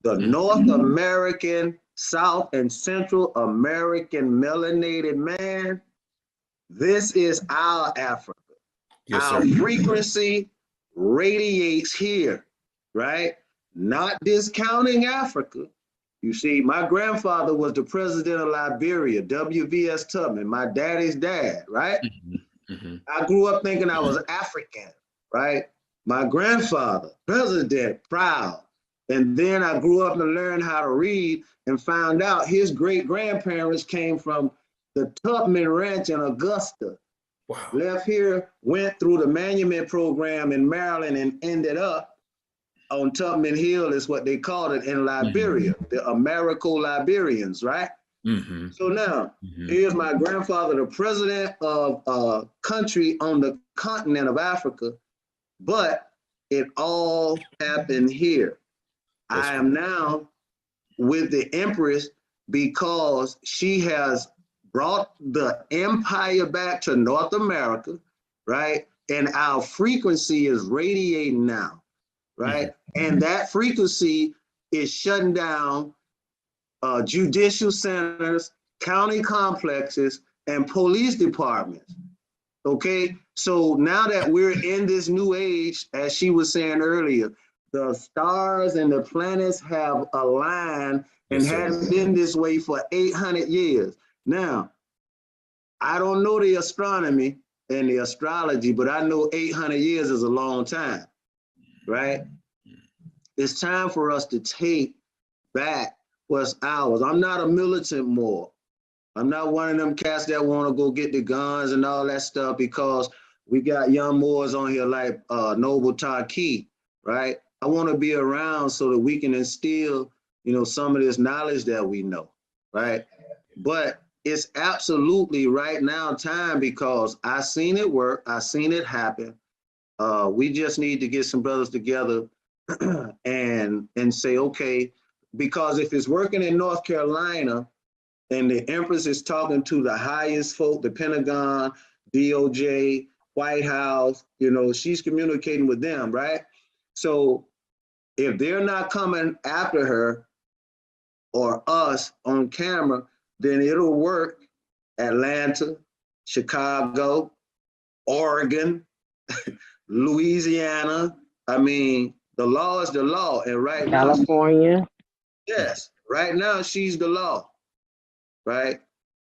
The North American, South and Central American melanated man, this is our Africa. Yes, our sir. frequency radiates here, right? Not discounting Africa, You see, my grandfather was the president of Liberia, W.V.S. Tubman, my daddy's dad, right? I grew up thinking I was African, right? My grandfather, president, proud. And then I grew up and learned how to read and found out his great-grandparents came from the Tubman Ranch in Augusta. Wow. Left here, went through the Monument program in Maryland and ended up on Tubman Hill is what they called it in Liberia, the Americo-Liberians, right? So now, here's my grandfather, the president of a country on the continent of Africa, but it all happened here. I am now with the Empress because she has brought the empire back to North America, right? And our frequency is radiating now, right? And that frequency is shutting down judicial centers, county complexes, and police departments. Okay, so now that we're in this new age, as she was saying earlier, the stars and the planets have aligned and hadn't been this way for 800 years. Now, I don't know the astronomy and the astrology, but I know 800 years is a long time, right? It's time for us to take back what's ours. I'm not a militant more. I'm not one of them cats that want to go get the guns and all that stuff because we got young Moors on here like Noble Taki, right? I want to be around so that we can instill, you know, some of this knowledge that we know, right? But it's absolutely right now time because I seen it work. I seen it happen. We just need to get some brothers together and say, okay, because if it's working in North Carolina and the Empress is talking to the highest folk, the Pentagon, DOJ, White House, you know, she's communicating with them, right? So if they're not coming after her or us on camera, then it'll work Atlanta, Chicago, Oregon, Louisiana. I mean, the law is the law. And right now, California. yes, right now she's the law, right?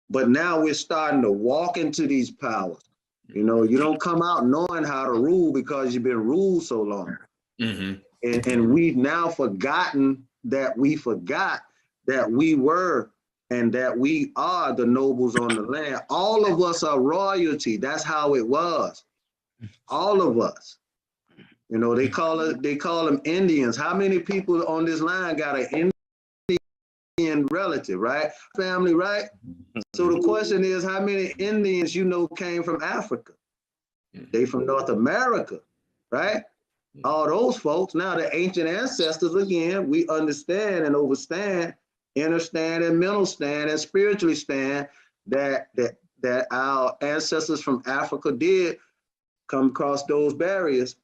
But now we're starting to walk into these powers. You know, you don't come out knowing how to rule because you've been ruled so long. And we've now forgotten that we forgot that we were and that we are the nobles on the land. All of us are royalty. That's how it was. All of us. You know, they call them Indians. How many people on this line got an Indian relative, right? Family, right? So the question is, how many Indians you know came from Africa? They from North America, right? All those folks. Now the ancient ancestors, again, we understand and understand, inner and mental stand and spiritually stand that our ancestors from Africa did come across those barriers,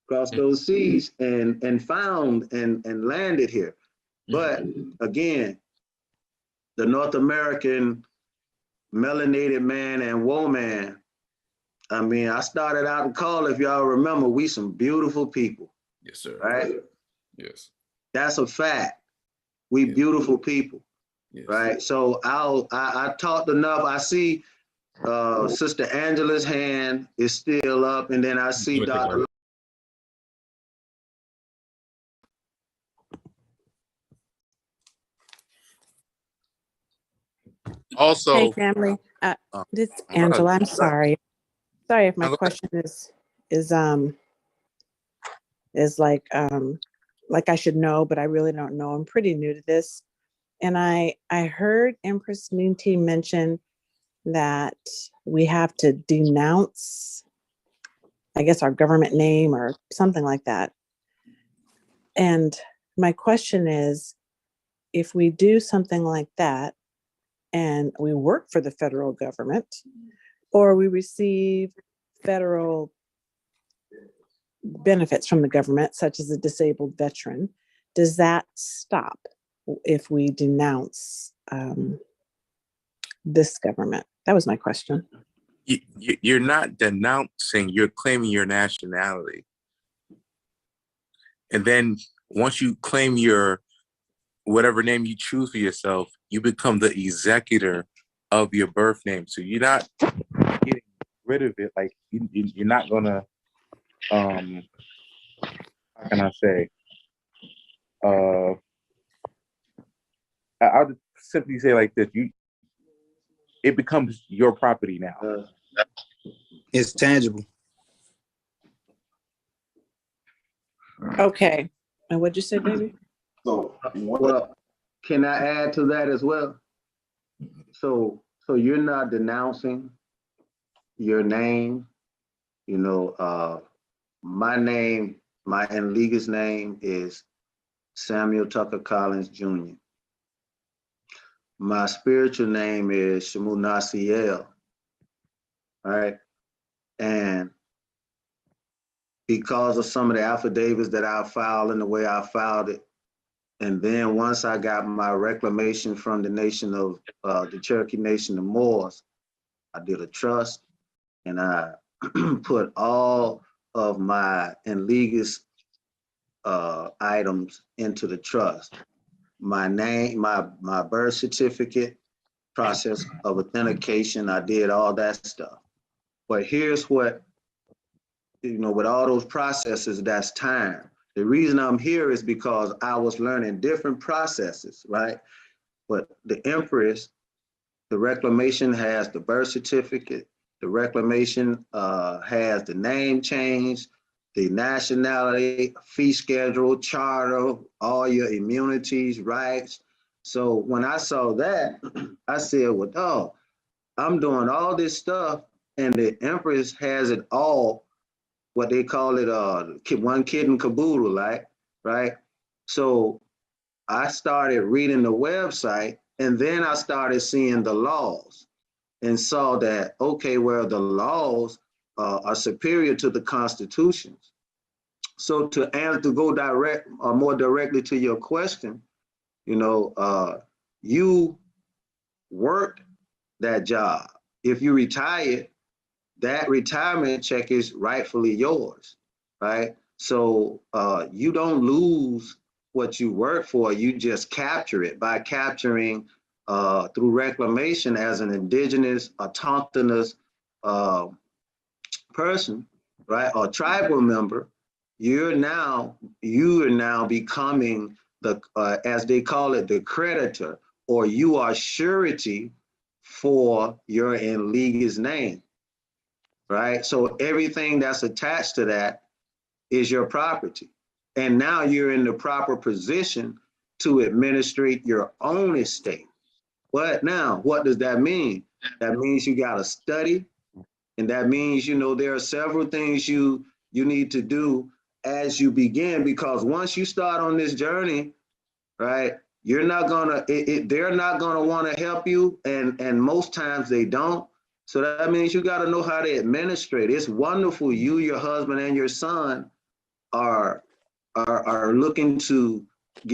across those seas and found and landed here. But again, the North American melanated man and woman, I mean, I started out in call, if y'all remember, we some beautiful people. Yes, sir. Right? Yes. That's a fact. We beautiful people. Yes. Right? So I talked enough. I see Sister Angela's hand is still up, and then I see Dr. Also, hey family, this is Angela. I'm sorry. Sorry if my question is like I should know, but I really don't know. I'm pretty new to this, and I heard Empress Ninti mention that we have to denounce, I guess, our government name or something like that. And my question is, if we do something like that, and we work for the federal government, or we receive federal benefits from the government, such as a disabled veteran, does that stop if we denounce this government? That was my question. You're not denouncing, you're claiming your nationality. And then once you claim your whatever name you choose for yourself, you become the executor of your birth name. So you're not getting rid of it. Like you're not gonna, how can I say? I'll just simply say like this: it becomes your property now. It's tangible. Okay. And what'd you say, baby? So, well, can I add to that as well? So you're not denouncing your name. You know, my name, my in-legas name is Samuel Tucker Collins Jr. My spiritual name is Shamu Nasiel. All right. And because of some of the affidavits that I filed and the way I filed it, and then once I got my reclamation from the nation of the Cherokee Nation of Moors, I did a trust and I put all of my in-legas items into the trust. My name, my birth certificate, process of authentication, I did all that stuff. But here's what, you know, with all those processes, that's time. The reason I'm here is because I was learning different processes, right? But the Empress, the reclamation has the birth certificate, the reclamation has the name change, the nationality, fee schedule, charter, all your immunities, rights. So when I saw that, I said, well, dog, I'm doing all this stuff and the Empress has it all, what they call it, one kid in caboodle, right? So I started reading the website and then I started seeing the laws and saw that, okay, well, the laws are superior to the constitutions. So to go direct or more directly to your question, you know, you worked that job. If you retired, that retirement check is rightfully yours, right? So you don't lose what you work for, you just capture it by capturing through reclamation as an indigenous, autochthonous person, right, or tribal member. You are now becoming the, as they call it, the creditor, or you are surety for your in-legas name, right? So everything that's attached to that is your property. And now you're in the proper position to administrate your own estate. But now, what does that mean? That means you got to study. And that means, you know, there are several things you need to do as you begin, because once you start on this journey, right, you're not gonna, they're not gonna want to help you. And most times they don't. So that means you got to know how to administrate. It's wonderful you, your husband, and your son are looking to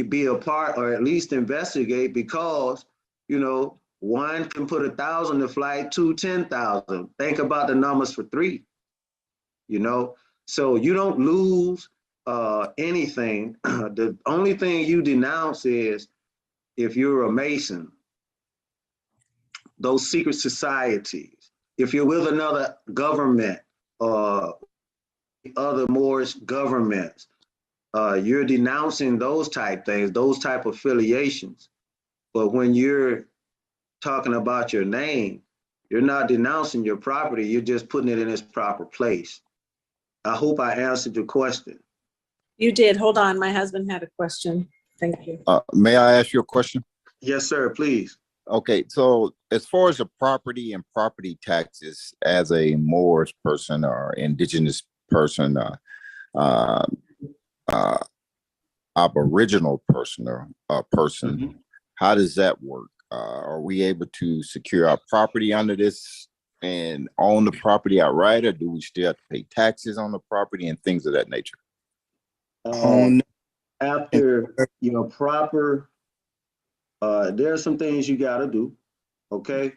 be a part or at least investigate, because, you know, one can put 1,000 to flight, two, 10,000. Think about the numbers for three, you know? So you don't lose anything. The only thing you denounce is if you're a Mason, those secret societies, if you're with another government or other Moorish governments, you're denouncing those type things, those type of affiliations. But when you're talking about your name, you're not denouncing your property, you're just putting it in its proper place. I hope I answered your question. You did. Hold on. My husband had a question. Thank you. May I ask you a question? Yes, sir, please. Okay, so as far as the property and property taxes, as a Moorish person or indigenous person, Aboriginal person or person, how does that work? Are we able to secure our property under this and own the property outright, or do we still have to pay taxes on the property and things of that nature? After your proper, there are some things you got to do, okay?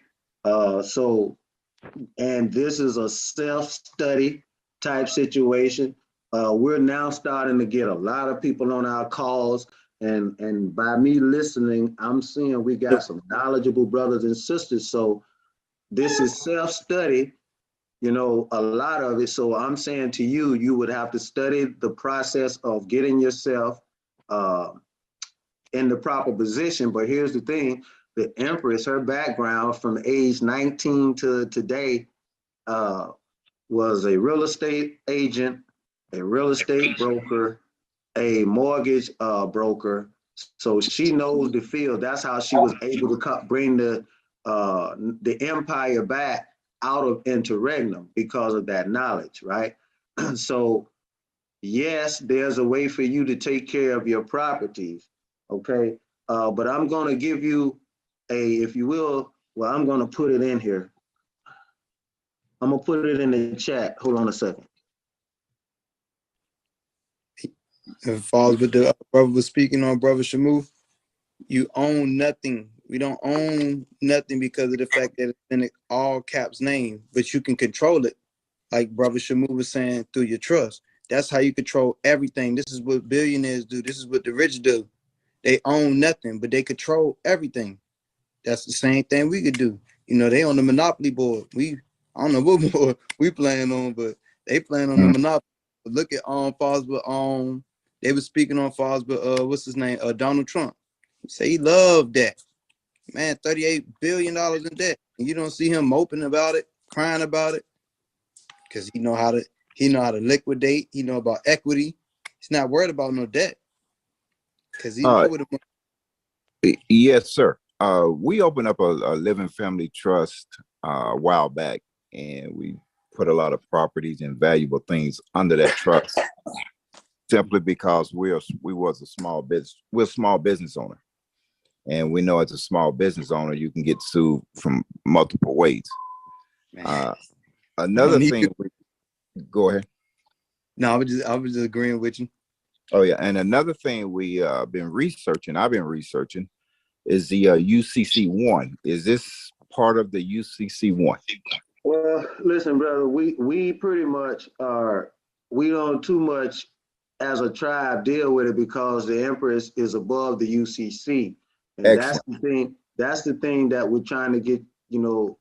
So, and this is a self-study type situation. We're now starting to get a lot of people on our calls And by me listening, I'm seeing we got some knowledgeable brothers and sisters. So this is self-study, you know, a lot of it. So I'm saying to you, you would have to study the process of getting yourself in the proper position. But here's the thing, the Empress, her background from age 19 to today was a real estate agent, a real estate broker, a mortgage broker. So she knows the field. That's how she was able to bring the empire back out of interregnum because of that knowledge, right? So yes, there's a way for you to take care of your properties, okay? But I'm gonna give you if you will, well, I'm gonna put it in here. I'm gonna put it in the chat. Hold on a second. If it falls with the brother was speaking on, Brother Shamu, you own nothing. We don't own nothing because of the fact that it's in all caps name, but you can control it. Like Brother Shamu was saying, through your trust. That's how you control everything. This is what billionaires do. This is what the rich do. They own nothing, but they control everything. That's the same thing we could do. You know, they on the Monopoly board. I don't know what board we playing on, but they playing on the Monopoly. But look at Fosbury, they were speaking on Fosbury, what's his name? Donald Trump. He say he loved that. Man, $38 billion in debt. And you don't see him moping about it, crying about it. Because he know how to liquidate, he know about equity. He's not worried about no debt. Because he know what it. Yes, sir. We opened up a living family trust a while back, and we put a lot of properties and valuable things under that trust simply because we're a small business owner. And we know as a small business owner, you can get sued from multiple ways. Another thing, go ahead. No, I was just agreeing with you. Oh yeah, and another thing I've been researching is the UCC1. Is this part of the UCC1? Well, listen, brother, we pretty much we don't too much as a tribe deal with it because the Empress is above the UCC. And Excellent. That's the thing that we're trying to get, you know,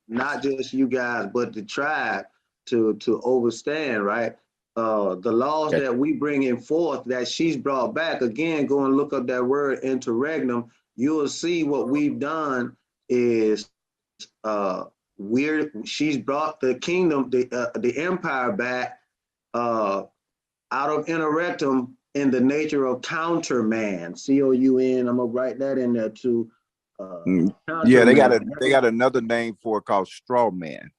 not just you guys, but the tribe to overstand, right? The laws that we bring in forth that she's brought back, again, go and look up that word interregnum. You'll see what we've done is she's brought the kingdom, the empire back out of interregnum in the nature of counterman, C-O-U-N. I'm gonna write that in there too. Yeah, they got another name for it called straw man.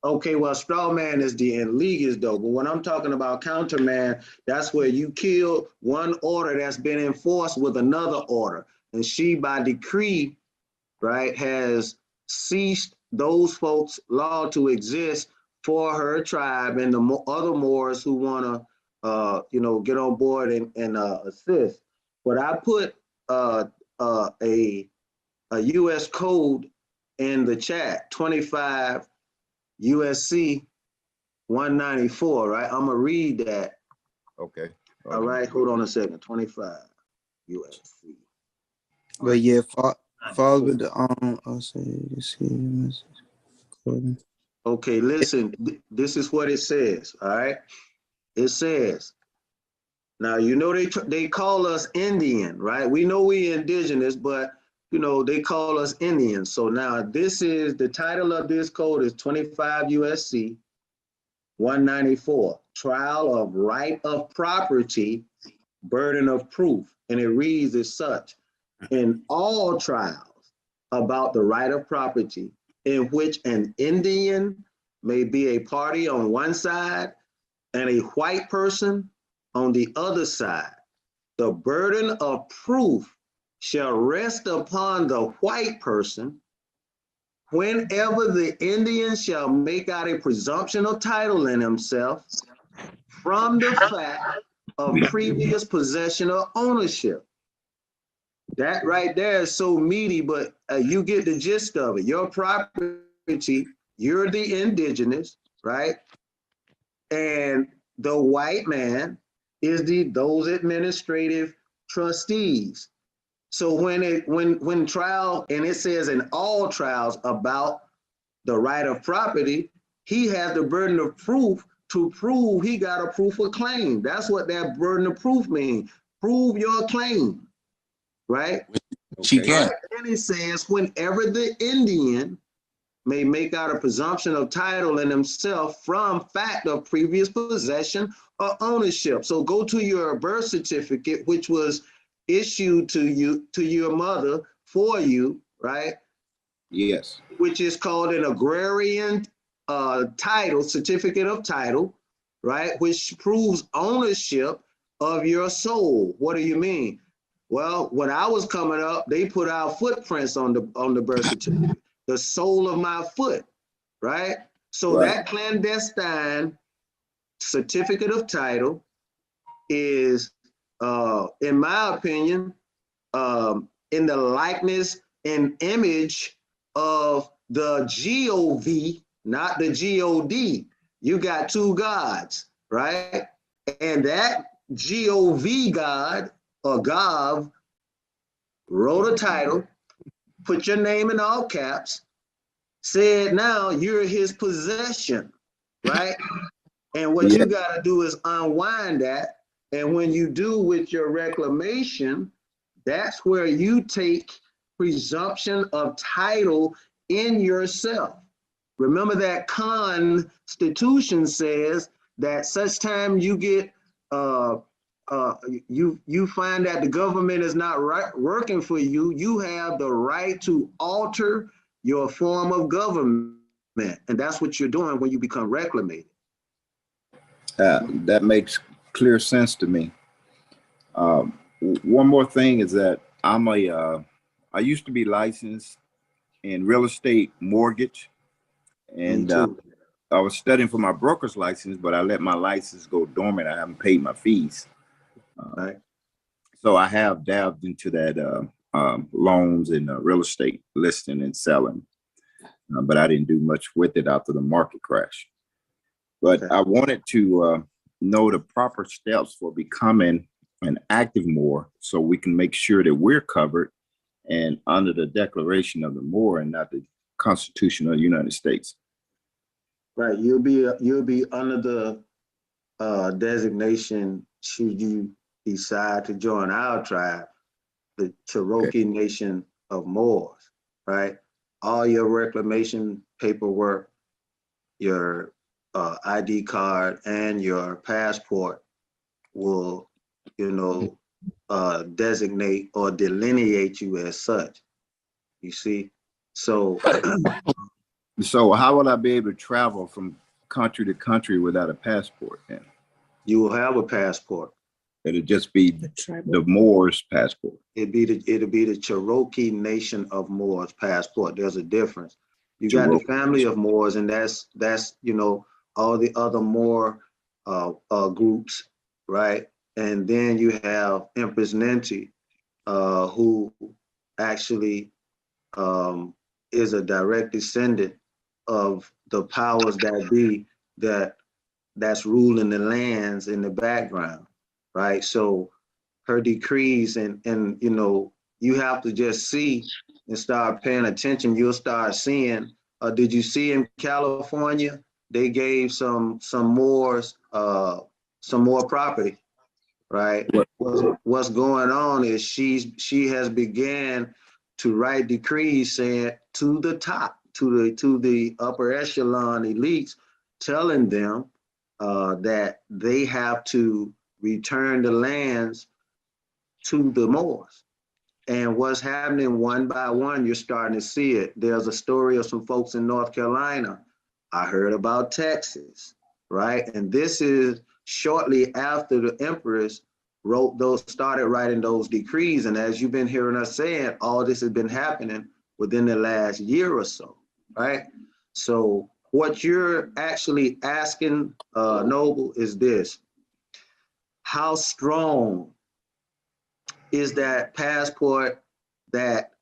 Okay, well, straw man is the in leaguers though, but when I'm talking about counterman, that's where you kill one order that's been enforced with another order, and she by decree, right, has ceased those folks' law to exist for her tribe and the other Moors who want to, you know, get on board and assist. But I put a U.S. code in the chat, 25 USC 194, right? I'm gonna read that. Okay. All right, hold on a second. 25 USC. But yeah, follow with the I'll say this here message. Okay, listen, this is what it says, all right? It says, now, you know, they call us Indian, right? We know we indigenous, but, you know, they call us Indians. So now this is, the title of this code is 25 USC 194, trial of right of property, burden of proof. And it reads as such, in all trials about the right of property in which an Indian may be a party on one side and a white person on the other side, the burden of proof shall rest upon the white person whenever the Indian shall make out a presumption of title in himself from the fact of previous possession or ownership. That right there is so meaty, but you get the gist of it. Your property, you're the indigenous, right? And the white man is those administrative trustees. So when trial, and it says in all trials about the right of property, he has the burden of proof to prove he got a proof of claim. That's what that burden of proof means. Prove your claim, right? She Okay. can. Right? And it says whenever the Indian may make out a presumption of title in himself from fact of previous possession or ownership. So go to your birth certificate, which was issued to you, to your mother for you, right? Yes. Which is called an agrarian title, certificate of title, right? Which proves ownership of your soul. What do you mean? Well, when I was coming up, they put our footprints on the birth certificate, the sole of my foot, right? So Right. that clandestine certificate of title is, in my opinion, in the likeness and image of the GOV, not the God. You got two gods, right? And that GOV God or Gov wrote a title, put your name in all caps, said now you're his possession, right? And what Yeah. you got to do is unwind that. And when you do with your reclamation, that's where you take presumption of title in yourself. Remember that Constitution says that such time you get you find that the government is not working for you, you have the right to alter your form of government, and that's what you're doing when you become reclamated. That makes clear sense to me. One more thing is that I used to be licensed in real estate mortgage, and Me too. I was studying for my broker's license, but I let my license go dormant. I haven't paid my fees. Right. So I have dabbled into that loans and real estate listing and selling, but I didn't do much with it after the market crash. But Okay. I wanted to know the proper steps for becoming an active Moor so we can make sure that we're covered and under the Declaration of the Moor and not the Constitution of the United States. Right. You'll be under the designation should you decide to join our tribe, the Cherokee Nation of Moors, right? All your reclamation paperwork, your ID card, and your passport will, designate or delineate you as such. You see, so So how will I be able to travel from country to country without a passport then? you will have a passport. It'll just be the Moor's passport. It'll be the Cherokee Nation of Moors passport. There's a difference. You got the Cherokee. family of Moors, and that's all the other Moor groups, right? And then you have Empress Ninti, who actually is a direct descendant of the powers that be that's ruling the lands in the background, right? So her decrees and you have to just see and start paying attention. You'll start seeing. Did you see in California they gave some Moors some more property, right? What's going on is she has began to write decrees saying to the top, to the upper echelon elites, telling them that they have to return the lands to the Moors. And what's happening one by one, you're starting to see it. There's a story of some folks in North Carolina. I heard about Texas, right? And this is shortly after the Empress started writing those decrees. And as you've been hearing us saying, all this has been happening within the last year or so, right? So what you're actually asking, Noble, is this: how strong is that passport, that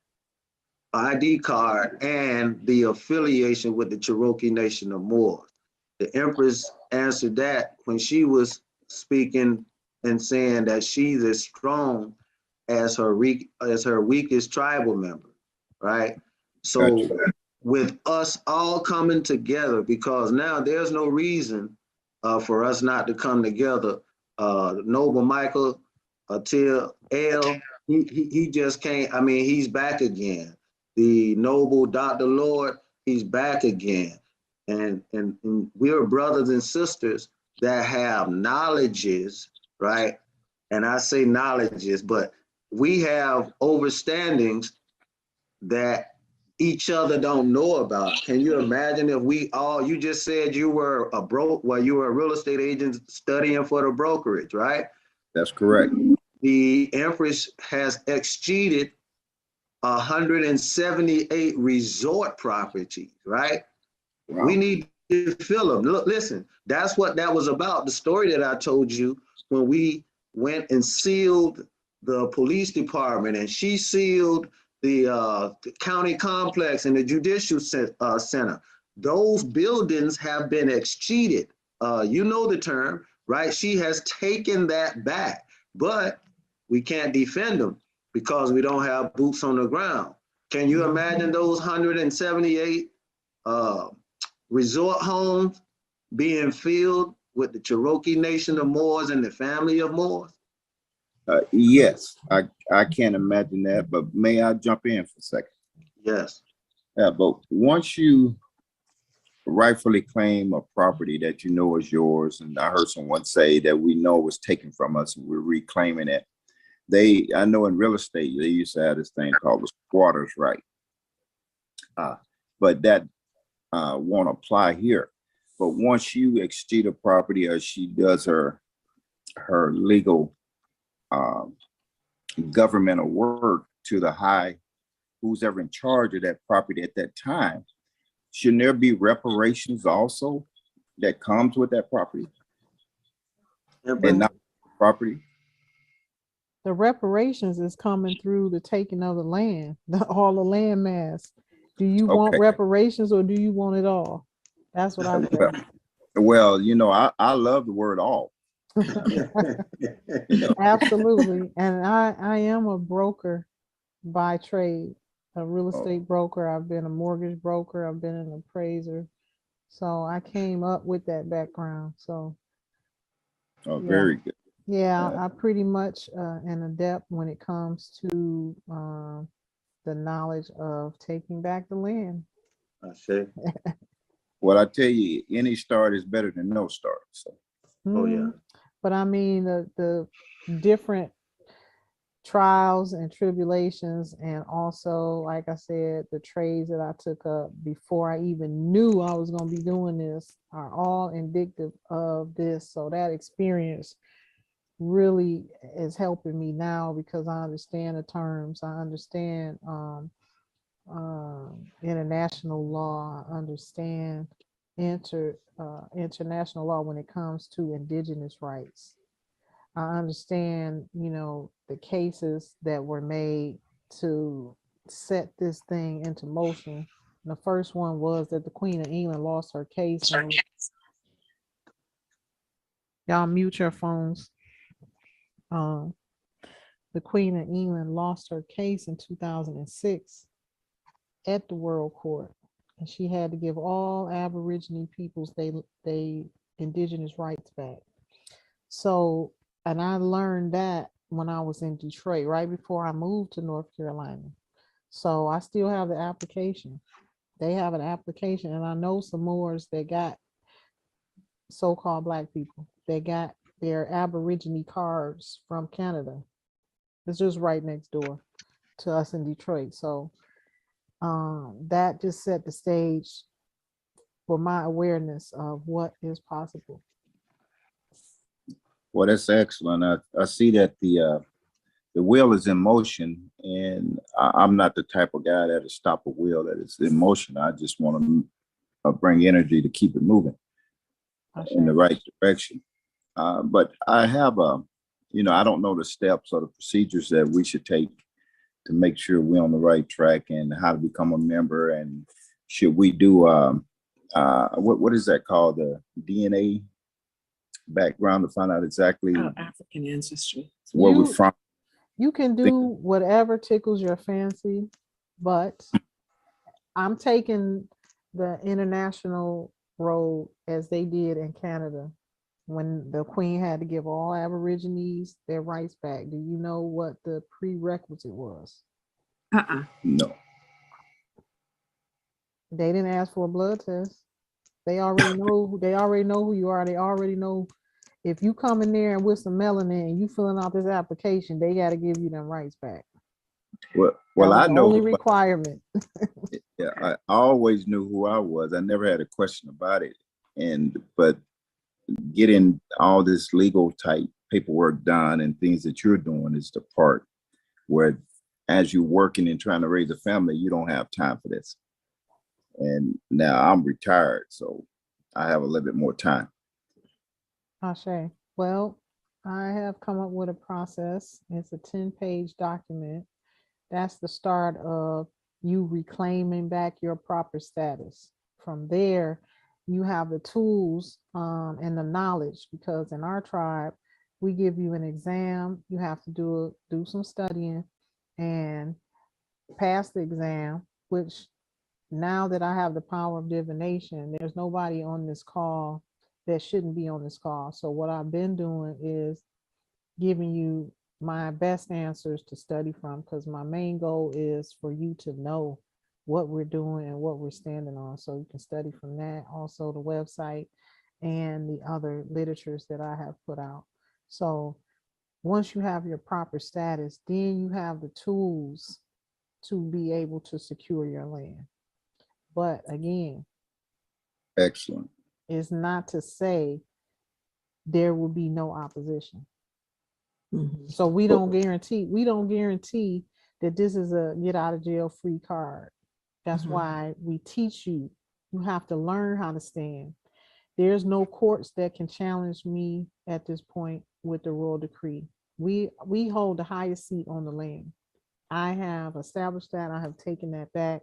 ID card, and the affiliation with the Cherokee Nation of Moors? The Empress answered that when she was speaking and saying that she's as strong as her weakest tribal member, right? So Gotcha. with us all coming together, because now there's no reason for us not to come together. Noble Michael, Till L, he just can't. I mean, he's back again. The noble Dr. Lord, he's back again. And we're brothers and sisters that have knowledges, right? And I say knowledges, but we have overstandings that each other don't know about. Can you imagine if we all, you just said you were you were a real estate agent studying for the brokerage, right? That's correct. The Empress has exceeded 178 resort properties, right? Wow. We need to fill them. Look, listen, that's what that was about. The story that I told you when we went and sealed the police department and she sealed the county complex and the judicial center. Those buildings have been exceeded. You know the term, right? She has taken that back, but we can't defend them because we don't have boots on the ground. Can you imagine those 178 resort homes being filled with the Cherokee Nation of Moors and the family of Moors? Yes, I can't imagine that, but may I jump in for a second? Yes. Yeah, but once you rightfully claim a property that you know is yours, and I heard someone say that we know was taken from us and we're reclaiming it. I know in real estate, they used to have this thing called the squatter's right. But that won't apply here. But once you exceed a property or she does her legal governmental work to the high, who's ever in charge of that property at that time, shouldn't there be reparations also that comes with that property? And not property? The reparations is coming through the taking of the land, all the land mass. Do you want reparations or do you want it all? That's what I say. Well, you know, I love the word all. Absolutely. And I am a broker by trade, a real estate broker. I've been a mortgage broker. I've been an appraiser. So I came up with that background. So very good. Yeah, I pretty much an adept when it comes to the knowledge of taking back the land. I see. Well, I tell you, any start is better than no start. So. Oh yeah. But I mean the different trials and tribulations, and also, like I said, the trades that I took up before I even knew I was going to be doing this are all indicative of this. So that experience really is helping me now because I understand the terms. I understand international law. I understand international law when it comes to indigenous rights. I understand, you know, the cases that were made to set this thing into motion. And the first one was that the Queen of England lost her case. Y'all mute your phones. The Queen of England lost her case in 2006 at the World Court, and she had to give all Aborigine peoples they indigenous rights back. So, and I learned that when I was in Detroit, right before I moved to North Carolina. So I still have the application. They have an application, and I know some Moors that got so-called Black people. They got their Aborigine cards from Canada. It's just right next door to us in Detroit. So that just set the stage for my awareness of what is possible. Well, that's excellent. I see that the wheel is in motion, and I'm not the type of guy that'll stop a wheel that is in motion. I just want to bring energy to keep it moving in the right direction. But I have I don't know the steps or the procedures that we should take to make sure we're on the right track and how to become a member. And should we do what is that called, the DNA background, to find out exactly African ancestry, where we're from? You can do whatever tickles your fancy, but I'm taking the international road as they did in Canada when the Queen had to give all Aborigines their rights back. Do you know what the prerequisite was? No. They didn't ask for a blood test. They already know. They already know who you are. They already know if you come in there and with some melanin and you filling out this application, they got to give you them rights back. Well, That was I the know. only requirement. Yeah, I always knew who I was. I never had a question about it. But getting all this legal type paperwork done and things that you're doing is the part where, as you're working and trying to raise a family, you don't have time for this. And now I'm retired, so I have a little bit more time. Ashe. Well, I have come up with a process. It's a 10-page document. That's the start of you reclaiming back your proper status. From there, you have the tools and the knowledge, because in our tribe, we give you an exam. You have to do some studying and pass the exam, which now that I have the power of divination, there's nobody on this call that shouldn't be on this call. So what I've been doing is giving you my best answers to study from, because my main goal is for you to know what we're doing and what we're standing on, so you can study from that. Also the website and the other literatures that I have put out. So once you have your proper status, then you have the tools to be able to secure your land. But again, Excellent. it's not to say there will be no opposition. So we don't guarantee that this is a get out of jail free card. That's why we teach you. You have to learn how to stand. There's no courts that can challenge me at this point with the royal decree. We hold the highest seat on the land. I have established that. I have taken that back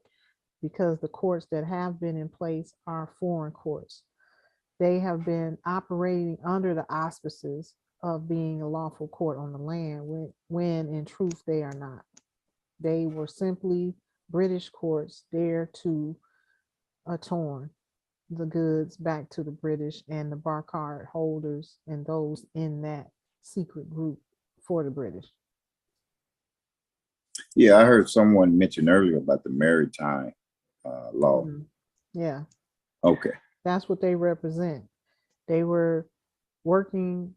because the courts that have been in place are foreign courts. They have been operating under the auspices of being a lawful court on the land when in truth they are not. They were simply British courts there to attorn the goods back to the British and the bar card holders and those in that secret group for the British. Yeah, I heard someone mention earlier about the maritime law. Yeah. Okay. That's what they represent. They were working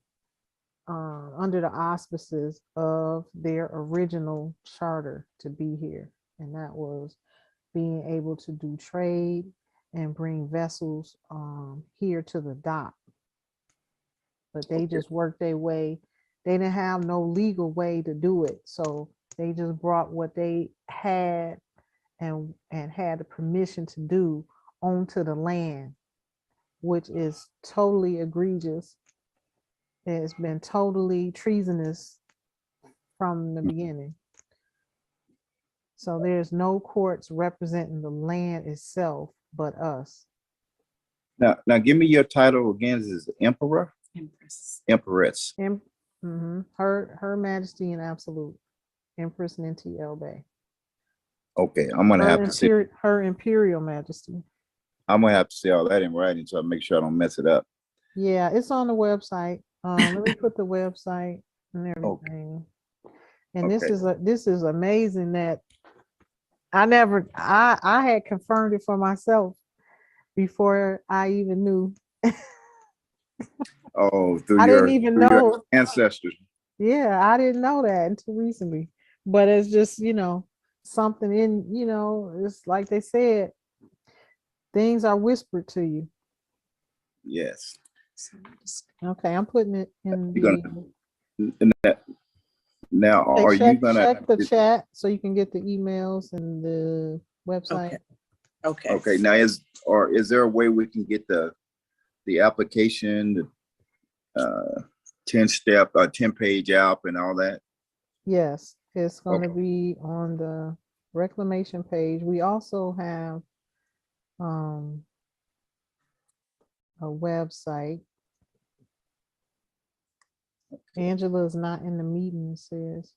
under the auspices of their original charter to be here. And that was being able to do trade and bring vessels here to the dock. But they just worked their way. They didn't have no legal way to do it. So they just brought what they had and had the permission to do onto the land, which is totally egregious. It's been totally treasonous from the beginning. So there's no courts representing the land itself but us. Now give me your title again. This is Emperor? Empress. Her Majesty in Absolute, Empress Ninti Bay. Okay, I'm gonna have to say her Imperial Majesty. I'm gonna have to say all that in writing so I make sure I don't mess it up. Yeah, it's on the website. Let me put the website and everything. And this is amazing that I had confirmed it for myself before I even knew. Oh, I didn't even know your ancestors. Yeah, I didn't know that until recently. But it's just, something in, it's like they said, things are whispered to you. Yes. Okay, I'm putting it in now are you gonna check the chat so you can get the emails and the website? Okay. Now is there a way we can get the application, the 10-step 10-page app and all that? Yes, it's going to be on the reclamation page. We also have a website. Angela is not in the meeting, it says.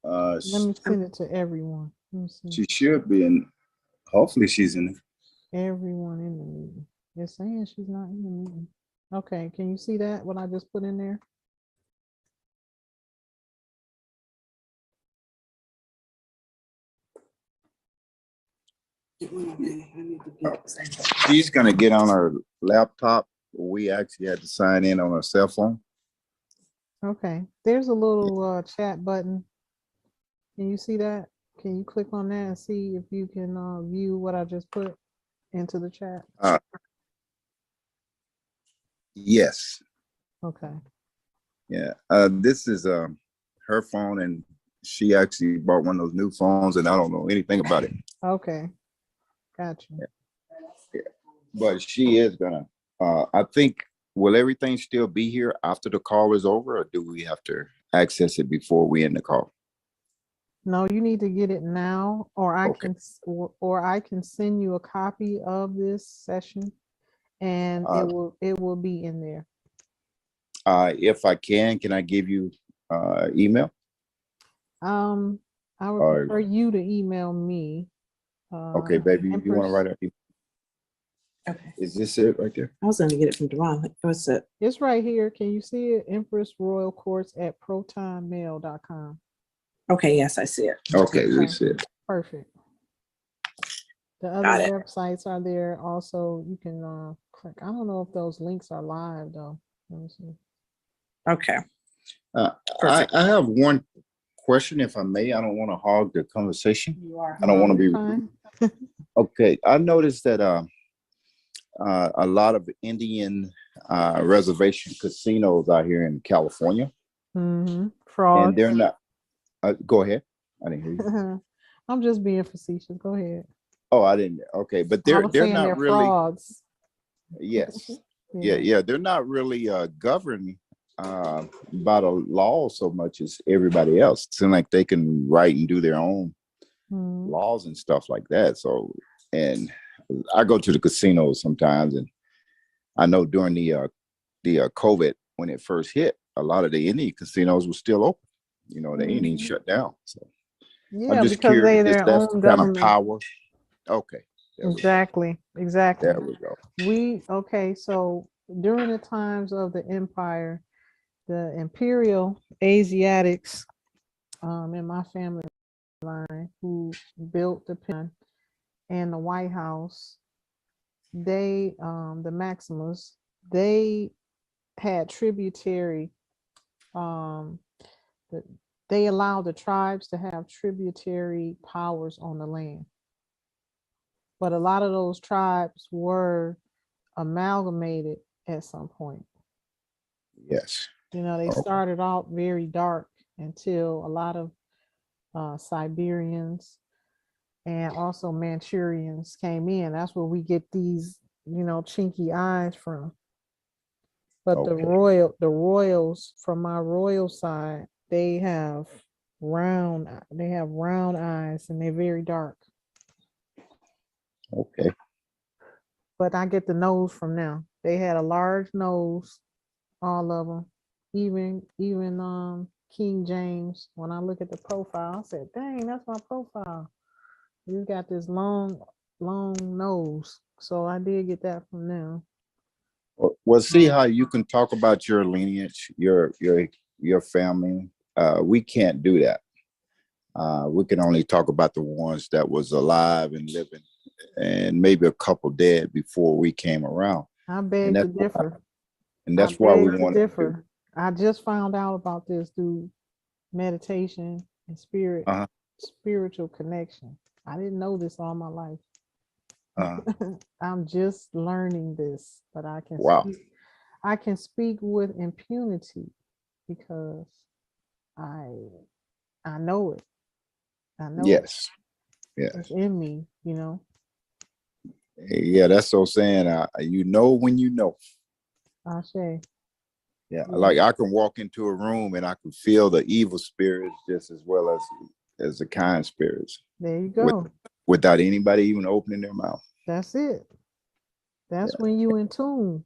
Let me send it to everyone. Let me see. She should be in. Hopefully, she's in. Everyone in the meeting. It's saying she's not in the meeting. Okay, can you see that, what I just put in there? She's gonna get on her laptop. We actually had to sign in on her cell phone. Okay, there's a little chat button. Can you see that? Can you click on that and see if you can view what I just put into the chat? Yes. Okay. Yeah. This is her phone, and she actually bought one of those new phones, and I don't know anything about it. Okay. Gotcha. Yeah. But she is gonna. I think, will everything still be here after the call is over, or do we have to access it before we end the call? No, you need to get it now, or I Okay. I can send you a copy of this session, and it will be in there. If I can I give you email? I would prefer you to email me. Okay, baby, you want to write it? Okay. Is this it right there? I was going to get it from Devon. What's it? It's right here. Can you see it? Empress Royal Courts at protonmail.com. Okay, yes, I see it. Okay, we see it. Perfect. The Got other it. websites are there. Also, you can click. I don't know if those links are live though. Let me see. Okay. I have one question, if I may. I don't want to hog the conversation. You are. I don't want to be Fine. okay. I noticed that a lot of Indian reservation casinos out here in California, Fraud. and they're not. Go ahead. I didn't hear you. I'm just being facetious. Go ahead. Oh, I didn't. Okay, but I they're was saying not they're really. frauds. Yes. Yeah. They're not really governed by the law so much as everybody else. It seems like they can write and do their own laws and stuff like that. So, and I go to the casinos sometimes, and I know during the COVID, when it first hit, a lot of the Indian casinos were still open. You know, they ain't even shut down. So Yeah, I'm just because curious they if their that's own the kind of government. power. Okay. Exactly. There we go. Okay, so during the times of the empire, the imperial Asiatics in my family line who built the pen and the White House, they the Maximus, they had tributary they allowed the tribes to have tributary powers on the land. But a lot of those tribes were amalgamated at some point. Yes. You know, they started out very dark until a lot of Siberians and also Manchurians came in. That's where we get these, chinky eyes from. But the royals from my royal side, they have round eyes and they're very dark. Okay. But I get the nose from them. They had a large nose, all of them. Even King James. When I look at the profile, I said, "Dang, that's my profile." You got this long nose. So I did get that from them. Well, see how you can talk about your lineage, your family. We can't do that. We can only talk about the ones that was alive and living, and maybe a couple dead before we came around. I beg to differ. And that's why we want to differ. I just found out about this through meditation and spiritual connection. I didn't know this all my life. I'm just learning this, but I can speak with impunity because I know it. I know yes. it's in me, Yeah, that's so saying. You know when you know. I say. Yeah, like I can walk into a room and I can feel the evil spirits just as well as the kind spirits. There you go. Without anybody even opening their mouth. That's it. That's when you in tune.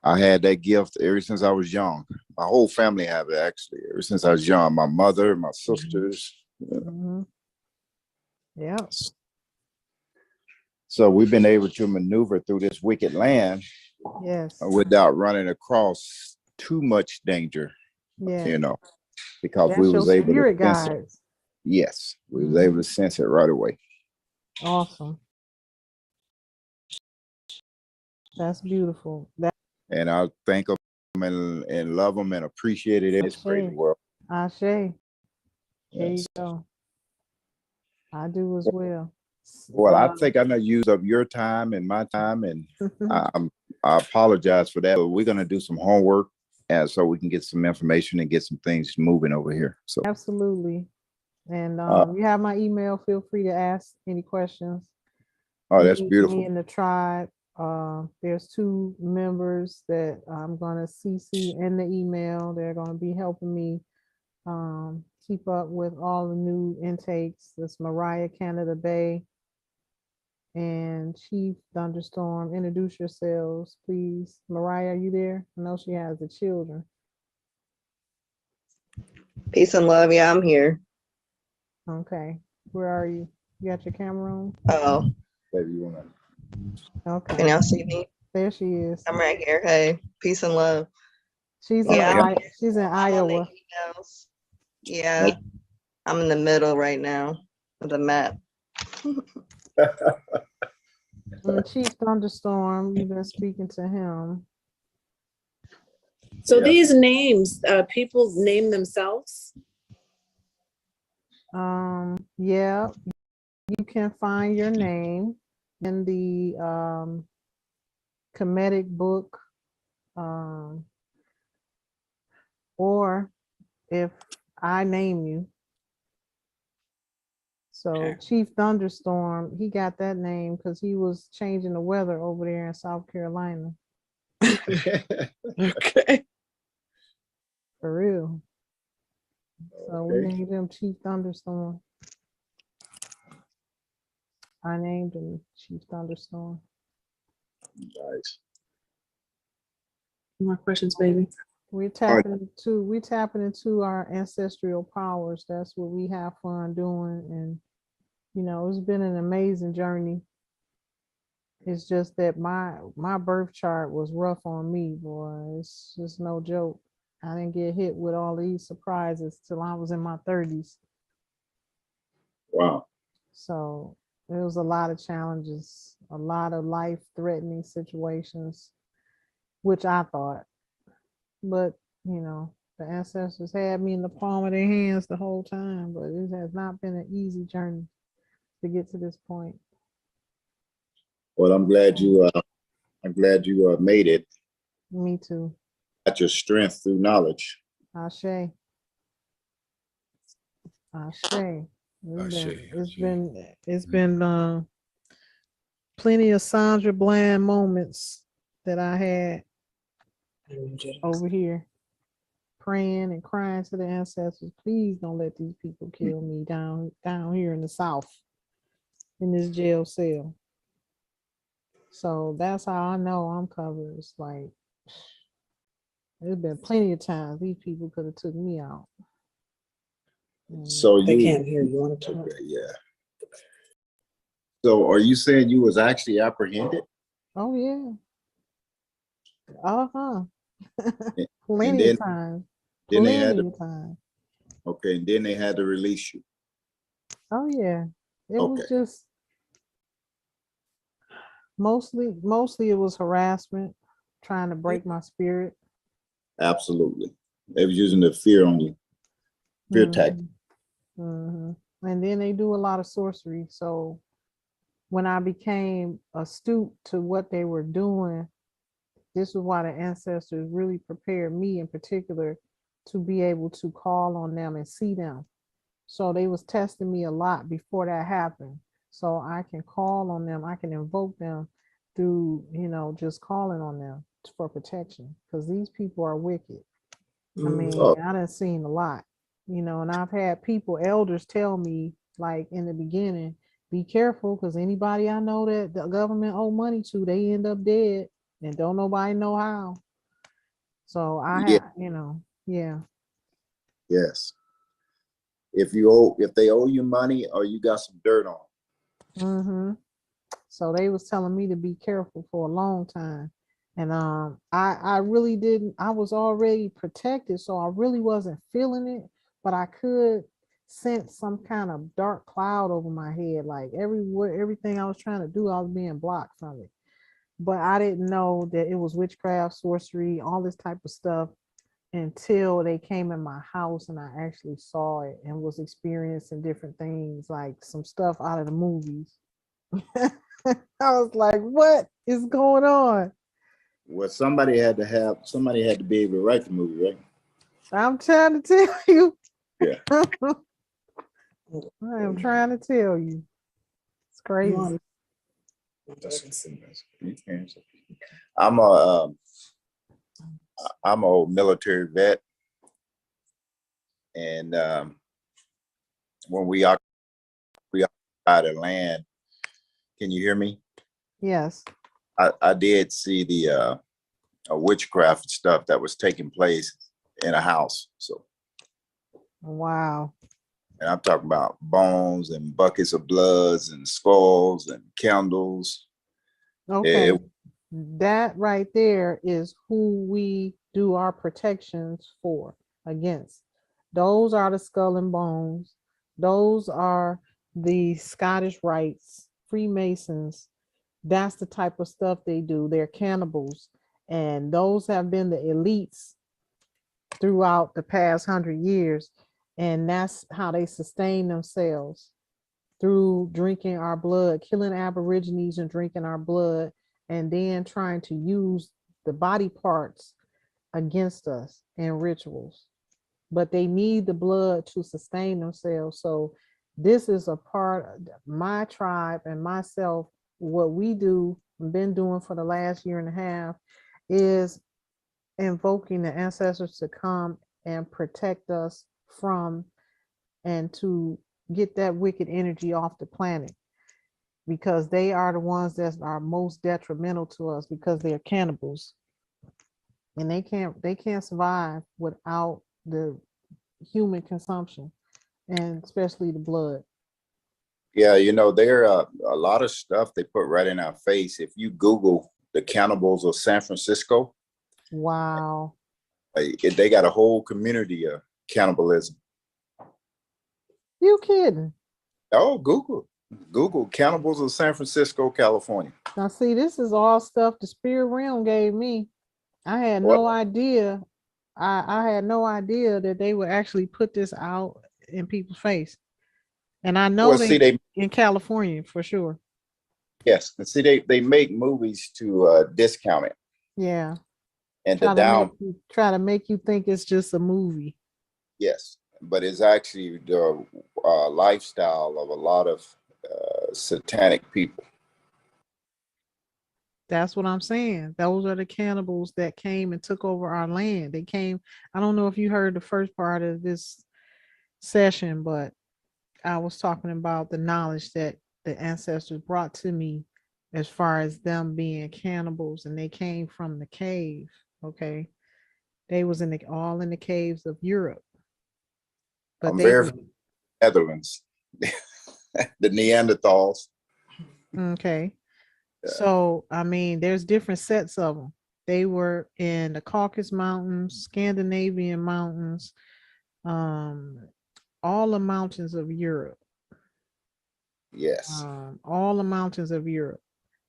I had that gift ever since I was young. My whole family have it actually. Ever since I was young, my mother, my sisters, Mhm. Yeah. So we've been able to maneuver through this wicked land Yes. without running across too much danger, Yeah. you know, because we That's your was able to spirit sense it. guides. Yes, we was able to sense it right away. Awesome. That's beautiful. And I thank them and love them and appreciate it in this crazy world. Ashe. There you Yes. go. I do as well. Well, I think I know use up your time and my time, and I apologize for that. But we're gonna do some homework, and so we can get some information and get some things moving over here. So absolutely. And you have my email. Feel free to ask any questions. oh, that's Me beautiful. in the tribe. There's 2 members that I'm gonna CC in the email. They're gonna be helping me keep up with all the new intakes. This Mariah Canada Bay and Chief Thunderstorm. Introduce yourselves, please. Mariah, are you there? I know she has the children. Peace and love. Yeah, I'm here. Okay. Where are you? You got your camera on? Oh, Baby, you wanna? Okay. can y'all see me? There she is. I'm right here. Hey, peace and love. She's Yeah, in I'm on the Iowa. emails. Yeah, I'm in the middle right now of the map. Chief Thunderstorm, you've been speaking to him. So these names, people name themselves? Yeah, you can find your name in the Kemetic book, or if I name you. So Chief Thunderstorm, he got that name because he was changing the weather over there in South Carolina. Okay. For real. So we named him Chief Thunderstorm. I named him Chief Thunderstorm. Nice. More questions, baby. We're tapping into our ancestral powers. That's what we have fun doing. And you know, it's been an amazing journey. It's just that my birth chart was rough on me, boy. It's just no joke. I didn't get hit with all these surprises till I was in my 30s. Wow. So there was a lot of challenges, a lot of life-threatening situations, which I thought. But, you know, the ancestors had me in the palm of their hands the whole time, but it has not been an easy journey to get to this point. Well, I'm glad you made it. Me too. Got your strength through knowledge. Ashe. Ashe. It's been plenty of Sandra Bland moments that I had over here praying and crying to the ancestors. Please don't let these people kill me down here in the South in this jail cell. So that's how I know I'm covered. It's like there's been plenty of times these people could have took me out. So They can't hear you on the okay, yeah. So are you saying you was actually apprehended? Oh yeah. Uh-huh. And Plenty of times. Then they had Plenty of times. okay, and then they had to release you. Oh yeah. It Okay. was just mostly it was harassment, trying to break my spirit. Absolutely. They was using the fear on you. Fear tactic. And then they do a lot of sorcery. So when I became astute to what they were doing, this is why the ancestors really prepared me in particular to be able to call on them and see them. So they was testing me a lot before that happened. So I can call on them, I can invoke them through, you know, just calling on them for protection, because these people are wicked. I mean, I done seen a lot, you know, and I've had people, elders tell me, like in the beginning, be careful, because anybody I know that the government owe money to, they end up dead and don't nobody know how. So I have, you know, yeah. Yes. if they owe you money or you got some dirt on. Mm-hmm. So they was telling me to be careful for a long time. And I really didn't, I was already protected, so I really wasn't feeling it, but I could sense some kind of dark cloud over my head. Like everything I was trying to do, I was being blocked from it. But I didn't know that it was witchcraft, sorcery, all this type of stuff until they came in my house and I actually saw it and was experiencing different things, like some stuff out of the movies. I was like, what is going on? Well, somebody had to be able to write the movie, right? I'm trying to tell you. Yeah. I am trying to tell you. It's crazy. I'm a old military vet, and when we occupied the land, can you hear me? Yes. I did see the witchcraft stuff that was taking place in a house. So, Wow. and I'm talking about bones and buckets of bloods and skulls and candles. Okay. That right there is who we do our protections for, against. Those are the skull and bones. Those are the Scottish Rites, Freemasons. That's the type of stuff they do. They're cannibals. And those have been the elites throughout the past 100 years. And that's how they sustain themselves, through drinking our blood, killing Aborigines and drinking our blood, and then trying to use the body parts against us in rituals. But they need the blood to sustain themselves. So this is a part of my tribe and myself. What we do, been doing for the last year and a half, is invoking the ancestors to come and protect us from, and to get that wicked energy off the planet, because they are the ones that are most detrimental to us, because they're cannibals and they can't survive without the human consumption, and especially the blood. Yeah, there are a lot of stuff they put right in our face. If you Google the cannibals of San Francisco, wow, they got a whole community of cannibalism. You kidding? Oh, Google cannibals of San Francisco, California. Now see, this is all stuff the spirit realm gave me. I had no idea. I had no idea that they would actually put this out in people's face. And I know they in California for sure. Yes, and see, they make movies to discount it. Yeah. And try to make you think it's just a movie. Yes, but it's actually the lifestyle of a lot of satanic people. That's what I'm saying. Those are the cannibals that came and took over our land. They came. I don't know if you heard the first part of this session, but I was talking about the knowledge that the ancestors brought to me as far as them being cannibals, and they came from the cave. Okay. They was all in the caves of Europe. But I'm very Netherlands, the Neanderthals. Okay. Yeah. So, I mean, there's different sets of them. They were in the Caucasus Mountains, Scandinavian mountains, all the mountains of Europe. Yes. All the mountains of Europe.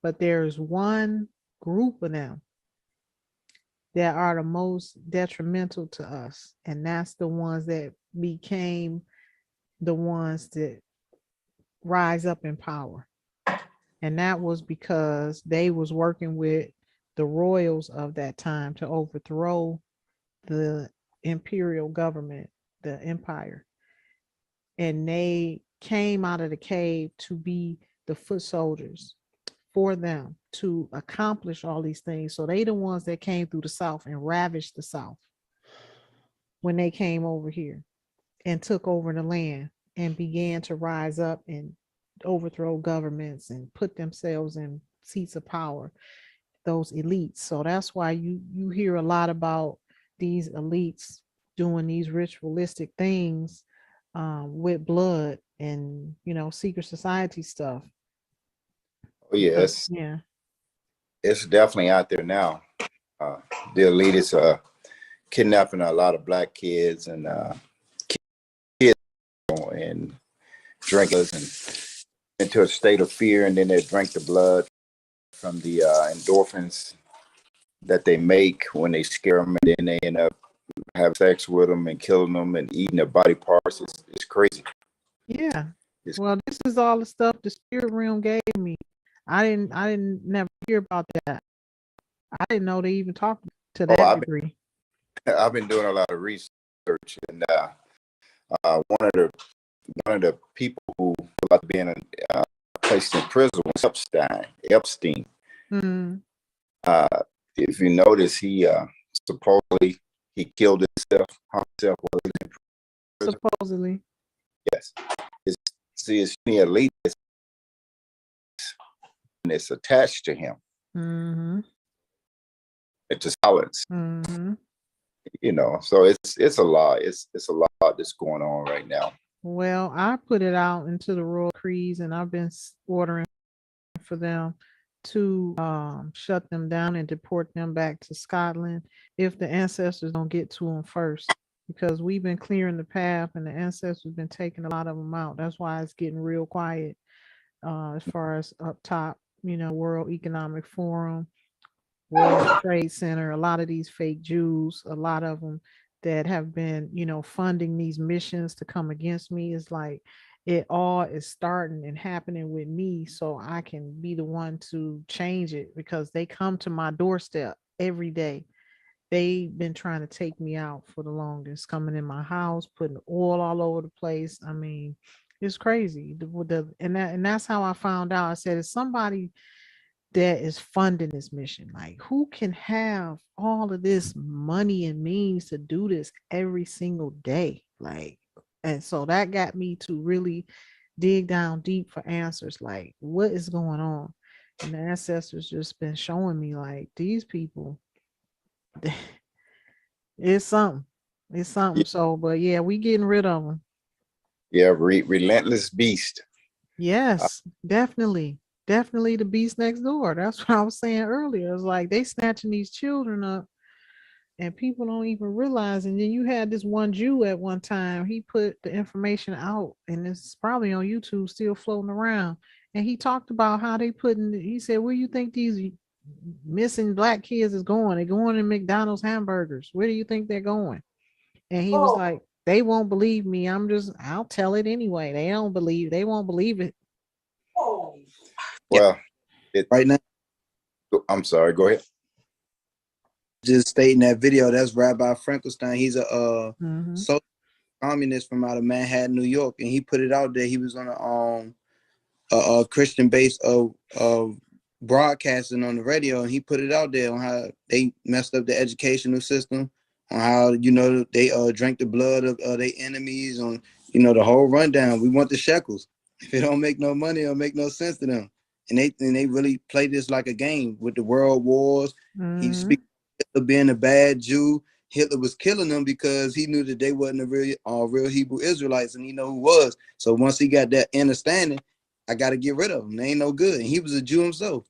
But there's one group of them that are the most detrimental to us. And that's the ones that became the ones that rise up in power. And that was because they was working with the royals of that time to overthrow the imperial government, the empire. And they came out of the cave to be the foot soldiers for them to accomplish all these things. So they the ones that came through the South and ravaged the South when they came over here and took over the land and began to rise up and overthrow governments and put themselves in seats of power, those elites. So that's why you hear a lot about these elites doing these ritualistic things with blood and, you know, secret society stuff. Oh yes, Yeah. it's definitely out there now. The elitists are kidnapping a lot of black kids and kids and drinkers and into a state of fear, and then they drink the blood from the endorphins that they make when they scare them, and then they end up having sex with them and killing them and eating their body parts. It's crazy. Yeah. Well, this is all the stuff the spirit realm gave me. I didn't never hear about that. I didn't know they even talked to that degree. I've been doing a lot of research, and one of the people who about to be placed in prison was Epstein. Mm-hmm. If you notice, he supposedly he killed himself while he was in prison. Supposedly. Yes. It's the elite that's attached to him. Mm-hmm. It's a silence. Mm-hmm. You know, so it's a lot. It's a lot that's going on right now. Well, I put it out into the Royal Crees, and I've been ordering for them to shut them down and deport them back to Scotland if the ancestors don't get to them first, because we've been clearing the path and the ancestors been taking a lot of them out. That's why it's getting real quiet as far as up top, you know, World Economic Forum, World Trade Center, a lot of these fake Jews, a lot of them that have been, you know, funding these missions to come against me. Is like it all is starting and happening with me, so I can be the one to change it, because they come to my doorstep every day. They've been trying to take me out for the longest, coming in my house, putting oil all over the place. I mean, it's crazy. And that's how I found out. I said, it's somebody that is funding this mission. Like, who can have all of this money and means to do this every single day? Like, and so that got me to really dig down deep for answers. Like, what is going on? And the ancestors just been showing me, like, these people, it's something. It's something. Yeah. So, but yeah, we getting rid of them. Yeah, relentless beast. Yes, definitely. Definitely the beast next door. That's what I was saying earlier. It's like they snatching these children up and people don't even realize. And then you had this one Jew at one time. He put the information out, and it's probably on YouTube still floating around. And he talked about how they he said, where you think these missing black kids is going? They're going to McDonald's hamburgers. Where do you think they're going? And he was like, they won't believe me. I'll tell it anyway. They won't believe it. Well, right now, I'm sorry, go ahead. Just stating that video, that's Rabbi Frankenstein. He's a social communist from out of Manhattan, New York, and he put it out there. He was on a Christian base of broadcasting on the radio, and he put it out there on how they messed up the educational system, on how, you know, they drank the blood of their enemies, on, you know, the whole rundown. We want the shekels. If it don't make no money, it'll make no sense to them. And they really play this like a game with the world wars. He speaks Hitler being a bad Jew. Hitler was killing them because he knew that they wasn't a real Hebrew Israelites, and he know who was. So once he got that understanding, I got to get rid of them. They ain't no good. And he was a Jew himself.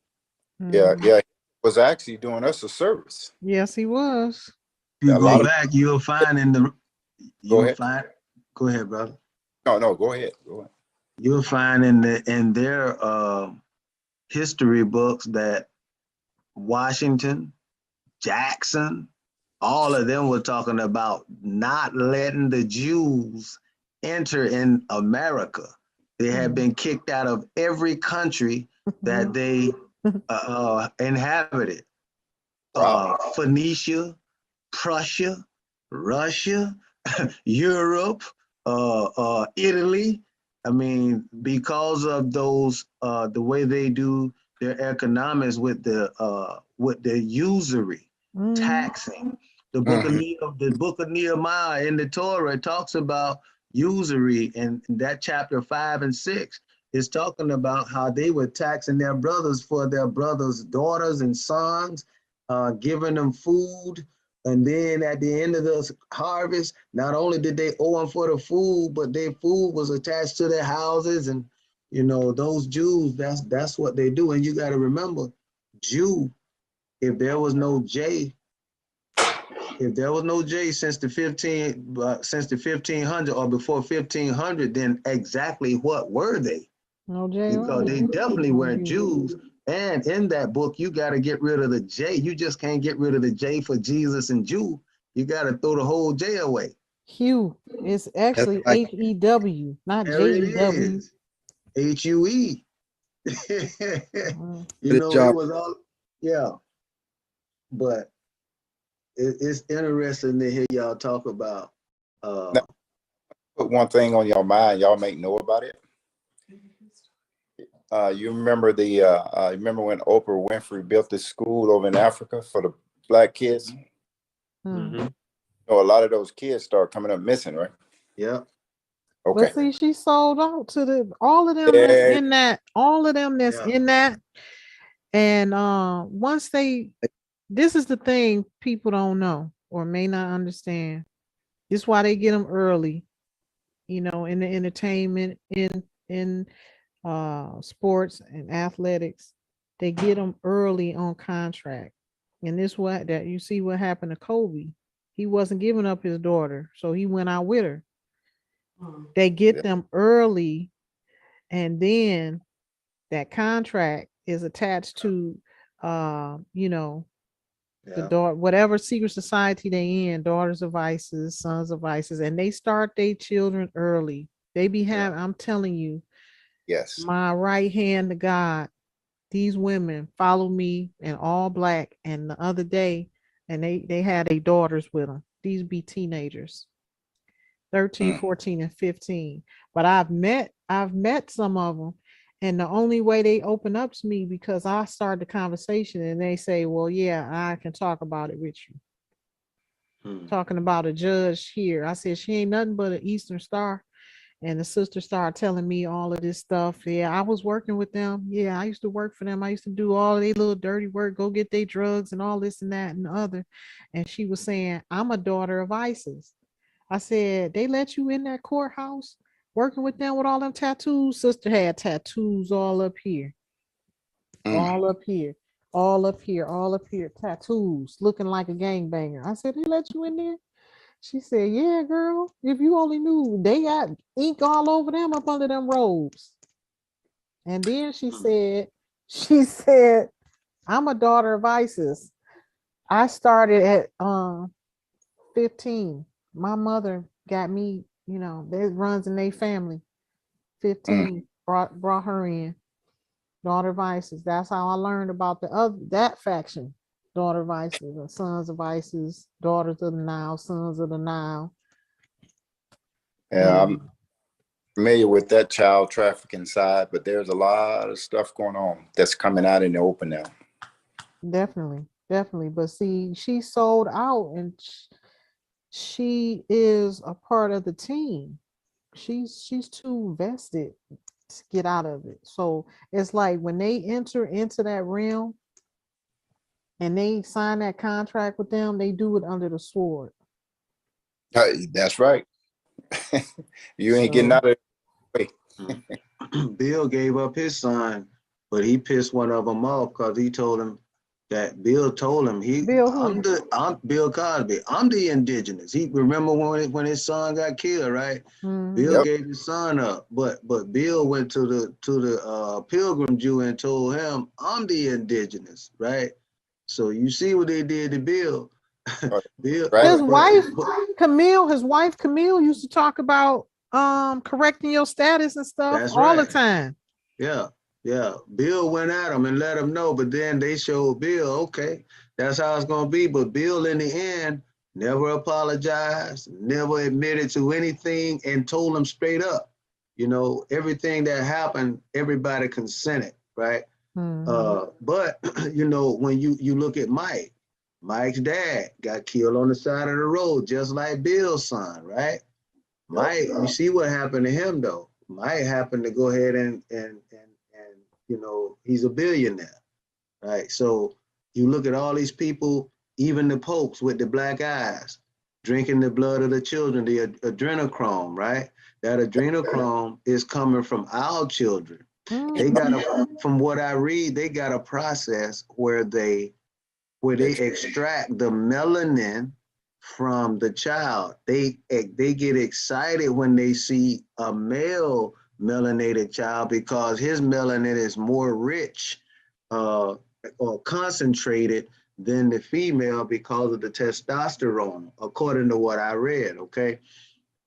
Yeah, he was actually doing us a service. Yes, he was. If you go back, you'll find in the. Go ahead, brother. No, go ahead. Go ahead. You'll find in their history books that Washington, Jackson, all of them were talking about not letting the Jews enter in America. They had been kicked out of every country that they inhabited. Phoenicia, Prussia, Russia, Europe, Italy. I mean, because of those, the way they do their economics with the usury, taxing. The book of Nehemiah in the Torah talks about usury, and that chapter 5 and 6 is talking about how they were taxing their brothers for their brothers' daughters and sons, giving them food, And then at the end of the harvest, not only did they owe them for the food, but their food was attached to their houses. And, you know, those Jews, that's what they do. And you got to remember, Jew, if there was no J, since the 1500 or before 1500, then exactly what were they? No J. Because they definitely weren't Jews. And in that book, you got to get rid of the J. You just can't get rid of the J for Jesus and Jew. You got to throw the whole J away. Hugh. It's actually like- H-E-W, not There it J-E-W. is. H-U-E. You Good know, it job. was all, yeah. But it's interesting to hear y'all talk about. Put one thing on your mind, y'all may know about it. You remember remember when Oprah Winfrey built this school over in Africa for the black kids? Hmm. So a lot of those kids start coming up missing, right? Yeah. Okay. But see, she sold out to all of them Yeah. that's in that, all of them that's Yeah. in that. And once this is the thing people don't know or may not understand. This is why they get them early, you know, in the entertainment, in sports and athletics. They get them early on contract. And this what that you see what happened to Kobe. He wasn't giving up his daughter, so he went out with her. They get them early, and then that contract is attached to you know, the Yeah. daughter, whatever secret society they in, daughters of vices, sons of vices, and they start their children early. They be having, I'm telling you, Yes. my right hand to God, these women follow me in all black, and the other day, and they had their daughters with them. These be teenagers, 13, 14, and 15. But I've met some of them, and the only way they open up to me because I start the conversation and they say, well, yeah, I can talk about it with you. Talking about a judge here. I said, she ain't nothing but an Eastern Star. And the sister started telling me all of this stuff. Yeah, I was working with them. Yeah, I used to work for them. I used to do all their little dirty work, go get their drugs and all this and that and the other. And she was saying, I'm a daughter of ISIS. I said, they let you in that courthouse working with them with all them tattoos? Sister had tattoos all up here, all up here, all up here, all up here, tattoos, looking like a gangbanger. I said, they let you in there? She said, yeah, girl, if you only knew, they got ink all over them up under them robes. And then she said, I'm a daughter of ISIS. I started at 15. My mother got me, you know, that runs in their family. 15 brought her in. Daughter of ISIS. That's how I learned about that faction. Daughter of ISIS, or sons of ISIS, daughters of the Nile, sons of the Nile. Yeah, I'm familiar with that child trafficking side, but there's a lot of stuff going on that's coming out in the open now. Definitely. But see, she sold out, and she is a part of the team. She's too vested to get out of it. So it's like when they enter into that realm and they sign that contract with them, they do it under the sword. That's right. You ain't getting out of it. Bill gave up his son, but he pissed one of them off because he told him that Bill told him I'm Bill Cosby. I'm the indigenous. He remember when his son got killed, right? Bill gave his son up, but Bill went to the Pilgrim Jew and told him I'm the indigenous, right? So you see what they did to Bill. Bill, his wife Camille used to talk about correcting your status and stuff all the time. Yeah. Bill went at him and let him know, but then they showed Bill, okay, that's how it's gonna be. But Bill in the end never apologized, never admitted to anything, and told him straight up, you know, everything that happened, everybody consented, right? But you know, when you look at Mike's dad got killed on the side of the road, just like Bill's son, right? Mike, you see what happened to him though. Mike happened to go ahead and you know, he's a billionaire, right? So you look at all these people even the popes with the black eyes, drinking the blood of the children, the adrenochrome, right? That adrenochrome is coming from our children. They got a, from what I read, they got a process where they extract the melanin from the child. They get excited when they see a male melanated child because his melanin is more rich or concentrated than the female because of the testosterone, according to what I read. Okay,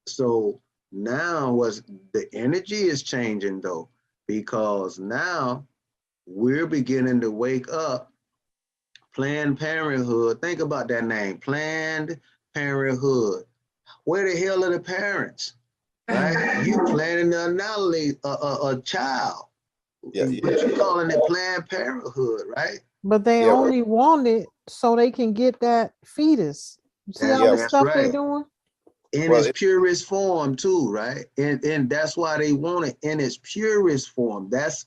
so now the energy is changing though, because now we're beginning to wake up. Planned Parenthood, think about that name, Planned Parenthood. Where the hell are the parents, right? You planning to annihilate a child, but you calling it Planned Parenthood, right? But they only want it so they can get that fetus. You see all the stuff they're doing? In its purest form too, right? And that's why they want it in its purest form. That's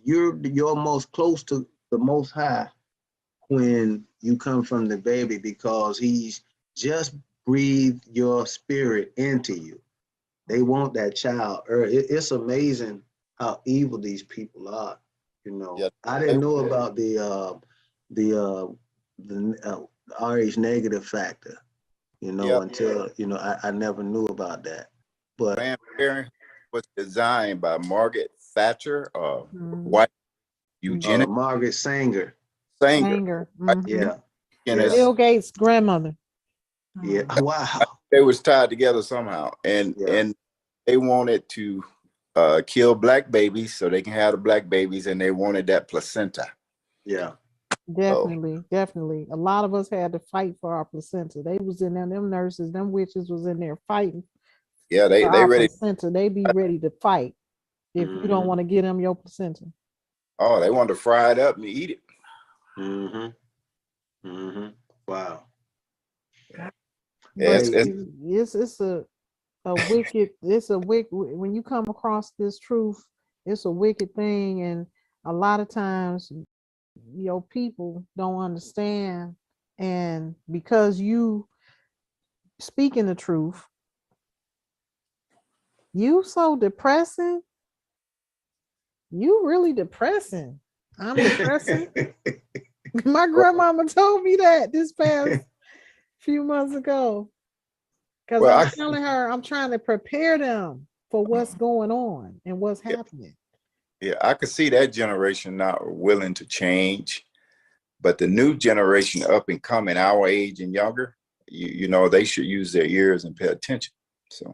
you're most close to the Most High when you come from the baby, because he's just breathed your spirit into you. They want that child. It's amazing how evil these people are. You know, I didn't know about the RH negative factor, you know, until, you know, I never knew about that. But Planned Parenthood was designed by Margaret Thatcher, white eugenics. Margaret Sanger. Sanger. Yeah. Bill Gates' grandmother. Yeah. Wow. They was tied together somehow, and they wanted to kill black babies so they can have the black babies, and they wanted that placenta. Yeah. Definitely, definitely. A lot of us had to fight for our placenta. They was in there, them nurses, them witches was in there fighting. Yeah, they ready. Placenta. They be ready to fight if you don't want to get them your placenta. Oh, they wanted to fry it up and eat it. Wow. It's a wicked, when you come across this truth, it's a wicked thing. And a lot of times your people don't understand. And because you speaking the truth, you so depressing. You really depressing. I'm depressing. My grandmama told me that this past few months ago. Because I'm telling her I'm trying to prepare them for what's going on and what's happening. Yeah, I could see that generation not willing to change, but the new generation up and coming, our age and younger, you know, they should use their ears and pay attention. So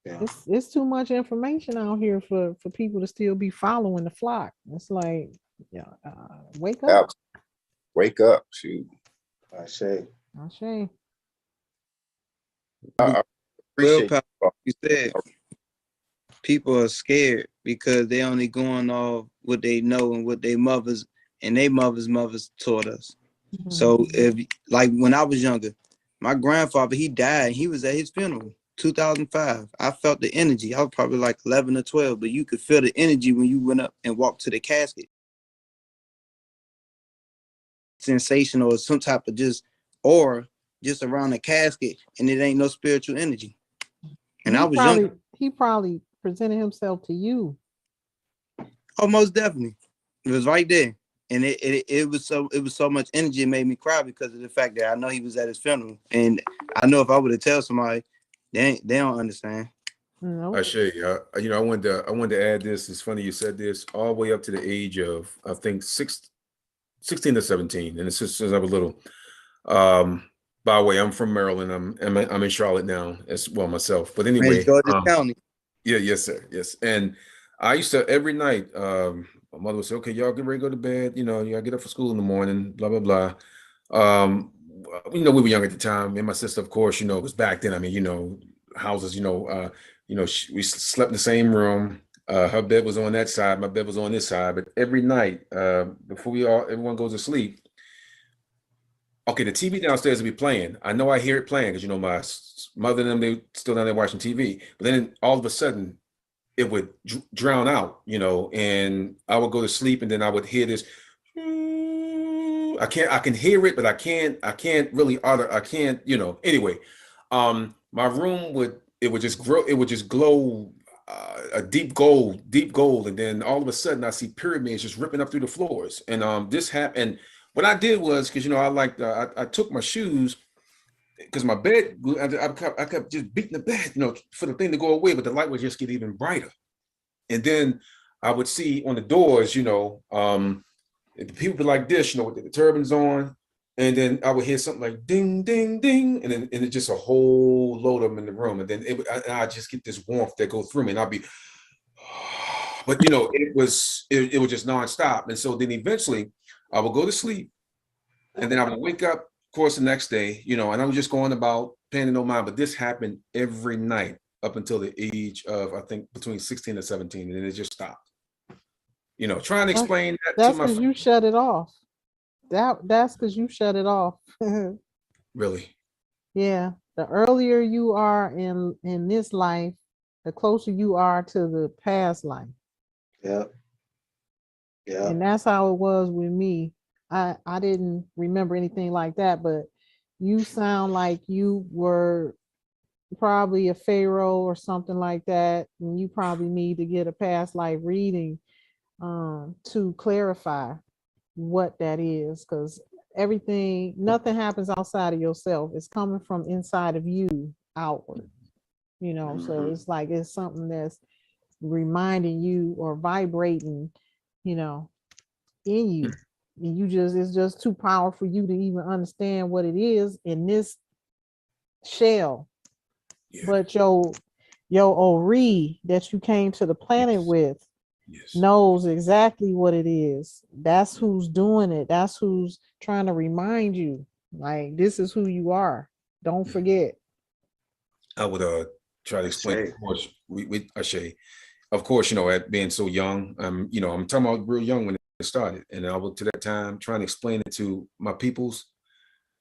it's too much information out here for people to still be following the flock. It's like, wake up. Wake up, shoot. I say. I appreciate you said. People are scared because they only going off what they know and what their mothers and their mothers taught us. So if, like, when I was younger, my grandfather, he died. He was at his funeral, 2005. I felt the energy. I was probably like 11 or 12, but you could feel the energy when you went up and walked to the casket. Sensation or some type of just around the casket, and it ain't no spiritual energy. And I was young. He probably presented himself to you. Oh, most definitely. It was right there. And it was so much energy, it made me cry because of the fact that I know he was at his funeral. And I know if I would have tell somebody, they don't understand. I say, you know, I wanted to add this. It's funny you said this, all the way up to the age of, I think, 16 to 17. And it's just since I was little. By the way, I'm from Maryland. I'm in Charlotte now as well myself. But anyway, County. Yeah, yes, sir. Yes. And I used to every night, my mother would say, okay, y'all get ready to go to bed. You know, you gotta get up for school in the morning, blah, blah, blah. You know, we were young at the time. And my sister, of course, you know, it was back then. I mean, you know, houses, we slept in the same room. Her bed was on that side, my bed was on this side. But every night, before everyone goes to sleep, okay, the TV downstairs will be playing. I know I hear it playing because, you know, my mother and them, they still down there watching TV. But then all of a sudden, it would drown out, you know, and I would go to sleep and then I would hear this, and I can hear it, but I can't really utter, I can't, anyway. My room would just glow a deep gold, and then all of a sudden I see pyramids just ripping up through the floors. And this happened. And what I did was, because I took my shoes, because my bed, I kept just beating the bed, for the thing to go away, but the light would just get even brighter. And then I would see on the doors, the people be like this, with the turbans on, and then I would hear something like ding, ding, ding, and it's just a whole load of them in the room, and then I just get this warmth that go through me, and I'll be, but it was just nonstop, and so then eventually I would go to sleep, and then I would wake up, of course, the next day, and I was just going about paying no mind, but this happened every night up until the age of, I think, between 16 and 17, and then it just stopped. Trying to explain that that's to my because you shut it off. That's because you shut it off. really. Yeah. The earlier you are in this life, the closer you are to the past life. Yeah. Yeah. And that's how it was with me. I didn't remember anything like that, but you sound like you were probably a pharaoh or something like that, and you probably need to get a past life reading to clarify what that is, because nothing happens outside of yourself. It's coming from inside of you outward, so it's like it's something that's reminding you or vibrating, in you. And it's just too powerful for you to even understand what it is in this shell. Yeah. But your Ori that you came to the planet with knows exactly what it is. That's who's doing it. That's who's trying to remind you, like, this is who you are. Don't forget. I would try to explain. Of course, we Ashay, of course, at being so young, I'm talking about real young when it started, and I would, to that time, trying to explain it to my peoples.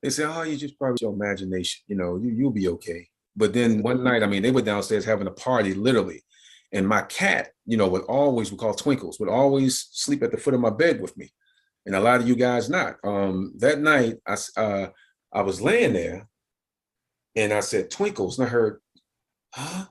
They say, "Oh, you just probably your imagination. You'll be okay." But then one night, they were downstairs having a party, literally, and my cat, we call Twinkles, would always sleep at the foot of my bed with me, and a lot of you guys not. That night, I was laying there, and I said, "Twinkles," and I heard, "Huh?"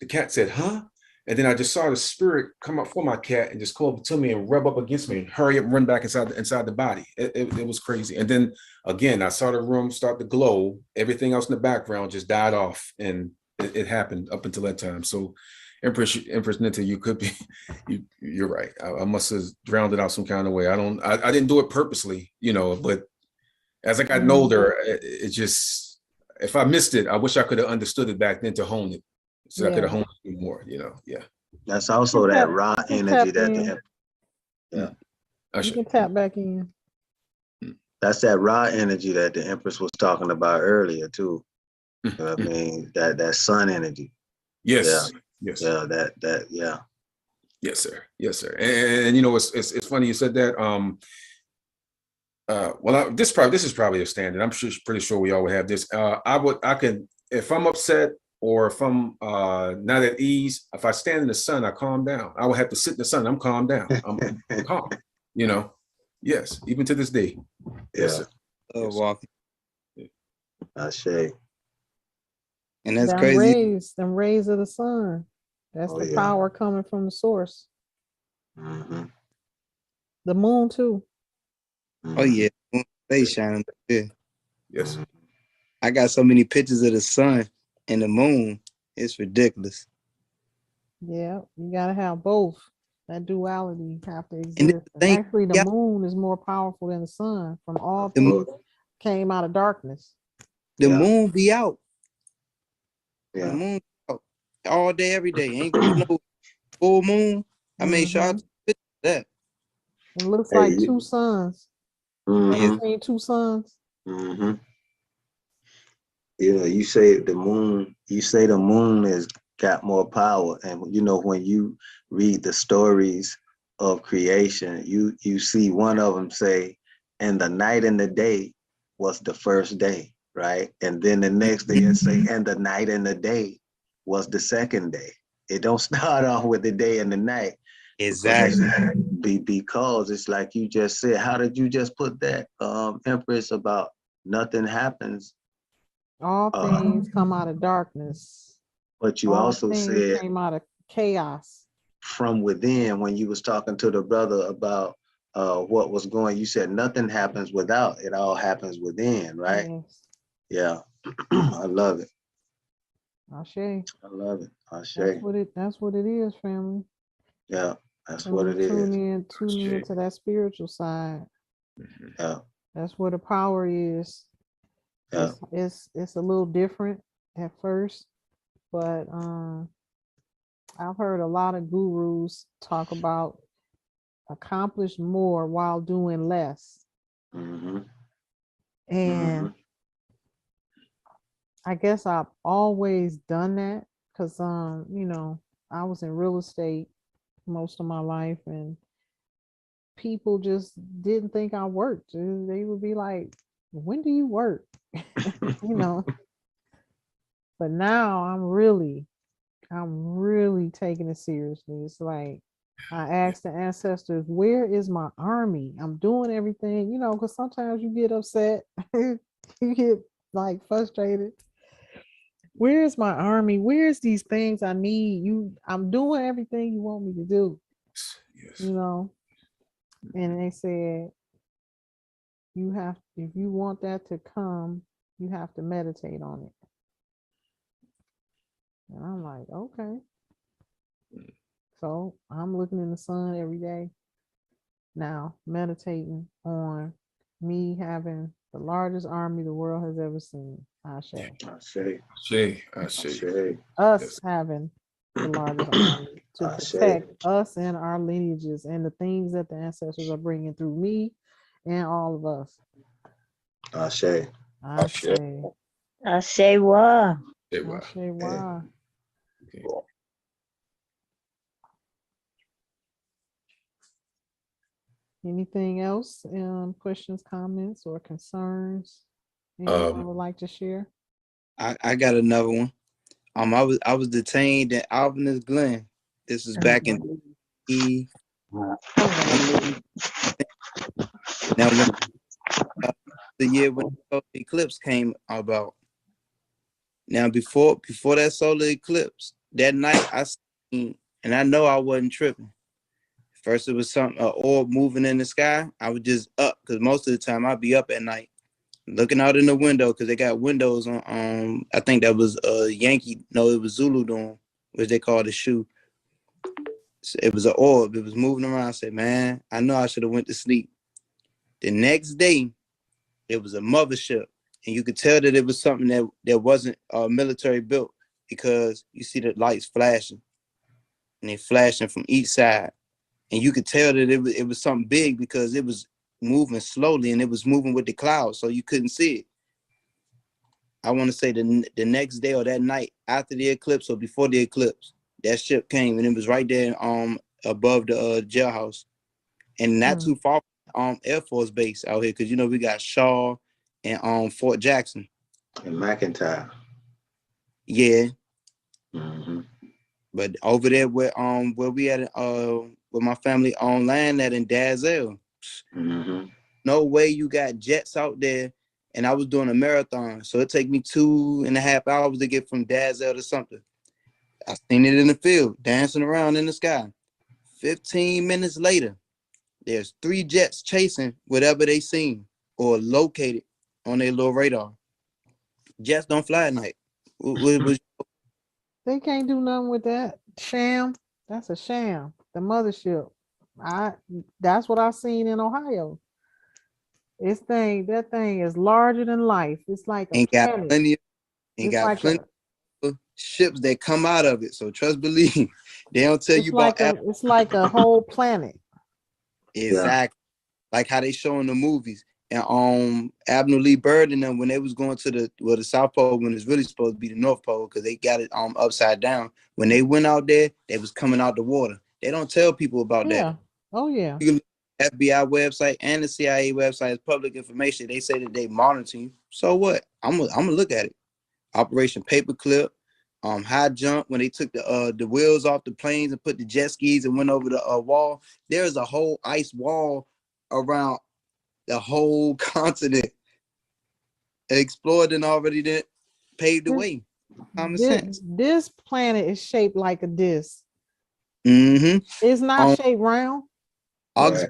The cat said, "Huh?" And then I just saw the spirit come up for my cat and just go up to me and rub up against me and hurry up and run back inside the body. It was crazy. And then again, I saw the room start to glow. Everything else in the background just died off, and it happened up until that time. So Empress Ninti, you could be, you're right. I must have drowned it out some kind of way. I didn't do it purposely, but as I got older, it just, if I missed it, I wish I could have understood it back then to hone it. So I could have honed it more, yeah. That's also that raw energy that you can tap back in. That's that raw energy that the Empress was talking about earlier too. You know what I mean? That sun energy. Yes. Yeah. Yeah. Yeah. Yes, sir. Yes, sir. And it's funny you said that. This is probably a standard. I'm pretty sure we all would have this. I can, if I'm upset or if I'm not at ease, if I stand in the sun, I calm down. I would have to sit in the sun. I'm calmed down. I'm calm. Yes, even to this day. Yes, sir. Walking. I say. And that's crazy. Them rays of the sun. That's the power coming from the source. Mm-hmm. The moon too. Oh yeah, they shining there. Yes. I got so many pictures of the sun and the moon. It's ridiculous. Yeah, you gotta have both. That duality have to exist. And actually, the moon is more powerful than the sun. From all things came out of darkness. The moon be out. Yeah. The moon be out all day, every day. Ain't gonna be no full moon. I made sure I took pictures of that. It looks like two suns. Mm-hmm. Have you seen two suns? Mm-hmm. You say the moon has got more power, and when you read the stories of creation, you see one of them say, and the night and the day was the first day, right? And then the next day it say, and the night and the day was the second day. It don't start off with the day and the night. Exactly. Because it's like you just said, how did you just put that, Empress, about nothing happens? All things come out of darkness. But you All also things said came out of chaos. from within when you was talking to the brother about what was going, you said nothing happens without, it all happens within, right? Yes. Yeah. I love it. Ashe. I love it. That's what it is, family. Yeah, that's And what we it is. tune in to that spiritual side. Yeah. That's where the power is. Yeah. It's a little different at first, but I've heard a lot of gurus talk about accomplish more while doing less. Mm-hmm. And Mm-hmm. I guess I've always done that because you know, I was in real estate most of my life, and people just didn't think I worked. They would be like, when do you work? You know, but now I'm really taking it seriously. It's like I asked the ancestors, where is my army? I'm doing everything, you know, because sometimes you get upset, you get like frustrated. Where's my army? Where's these things I need? I'm doing everything you want me to do, you know. And they said, if you want that to come, you have to meditate on it. And I'm like, okay. So I'm looking in the sun every day now, meditating on me having the largest army the world has ever seen. Ashe. Us having the largest army to protect us and our lineages and the things that the ancestors are bringing through me and all of us. Ashe. Ashe. Ashe wa. Ashe wa. Anything else? Questions, comments, or concerns anyone would like to share? I got another one. I was detained in Alvinus Glen. This is back in now when the year when the solar eclipse came about. Now before that solar eclipse, that night I seen, and I know I wasn't tripping. First it was something, an orb moving in the sky. I was just up because most of the time I'd be up at night, looking out in the window because they got windows on. I think that was Yankee. No, it was Zulu Dome, which they call the shoe. So it was an orb. It was moving around. I said, man, I know I should have went to sleep. The next day, it was a mothership, and you could tell that it was something that wasn't military built because you see the lights flashing, and they flashing from each side. And you could tell that it was something big because it was moving slowly and it was moving with the clouds, so you couldn't see it. I want to say the next day or that night after the eclipse or before the eclipse, that ship came and it was right there above the jailhouse, and not too far from Air Force Base out here, because you know we got Shaw and Fort Jackson and McIntyre. Yeah. Mm-hmm. But over there where we had where my family owned land at in Dazzle, no way you got jets out there. And I was doing a marathon, so it take me 2.5 hours to get from Dazzle to something. I seen it in the field, dancing around in the sky. 15 minutes later, there's 3 jets chasing whatever they seen or located on their little radar. Jets don't fly at night. They can't do nothing with that. Sham. That's a sham. The mothership. That's what I've seen in Ohio. That thing is larger than life. It's like a planet. Plenty of ships that come out of it. So trust believe. They don't tell you about it's like a whole planet. Exactly. Yeah. Like how they show in the movies. And Abner Lee Bird and them, when they was going to the South Pole, when it's really supposed to be the North Pole, because they got it upside down. When they went out there, they was coming out the water. They don't tell people about that. Oh yeah. You can look at the FBI website and the CIA website is public information. They say that they monitor you. So what? I'm gonna look at it. Operation Paperclip, high jump when they took the wheels off the planes and put the jet skis and went over the wall. There's a whole ice wall around the whole continent, explored and already did paved the way. Common sense. This planet is shaped like a disc. Mm-hmm. It's not shaped round. August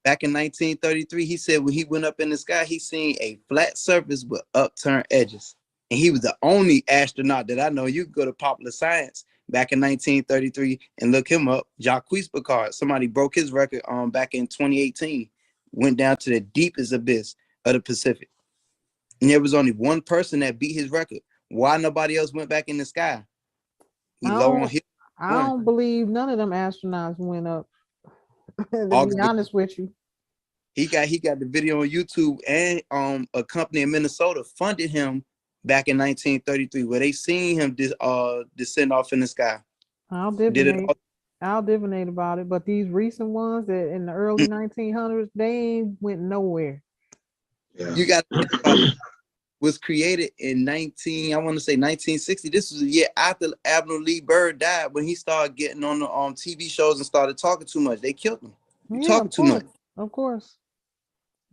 back in 1933, he said when he went up in the sky, he seen a flat surface with upturned edges. And he was the only astronaut that I know. You could go to Popular Science back in 1933 and look him up. Jacques Picard. Somebody broke his record back in 2018. Went down to the deepest abyss of the Pacific. And there was only one person that beat his record. Why nobody else went back in the sky? We low on his I don't believe none of them astronauts went up. To be honest with you. He got the video on YouTube, and a company in Minnesota funded him back in 1933, where they seen him descend off in the sky. I'll divinate about it, but these recent ones that in the early 1900s, they went nowhere. Yeah. You got was created in 1960. This was a year after Admiral Lee Byrd died, when he started getting on the TV shows and started talking too much. They killed him. Talking too much. Of course.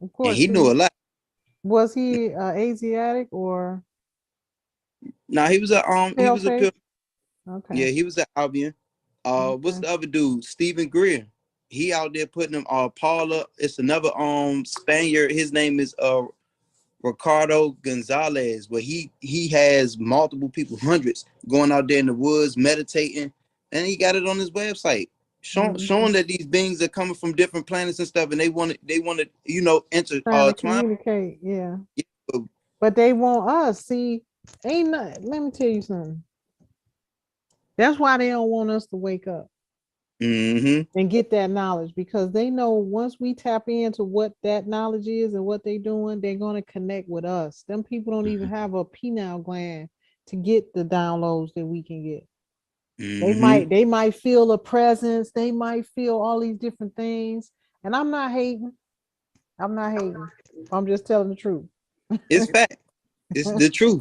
And he knew a lot. Was he Asiatic or? No, he was a pure. Okay. Yeah, he was an Albion. What's the other dude? Stephen Greer. He out there putting them. Paula. It's another Spaniard. His name is Ricardo Gonzalez. Where he has multiple people, hundreds, going out there in the woods meditating, and he got it on his website, showing that these beings are coming from different planets and stuff, and they want to enter trying to communicate. Yeah. But they want us. See, ain't nothing. Let me tell you something. That's why they don't want us to wake up and get that knowledge, because they know once we tap into what that knowledge is and what they're doing, they're going to connect with us. Them people don't even have a pineal gland to get the downloads that we can get. They might feel a presence. They might feel all these different things. And I'm not hating. I'm just telling the truth. It's fact. It's the truth.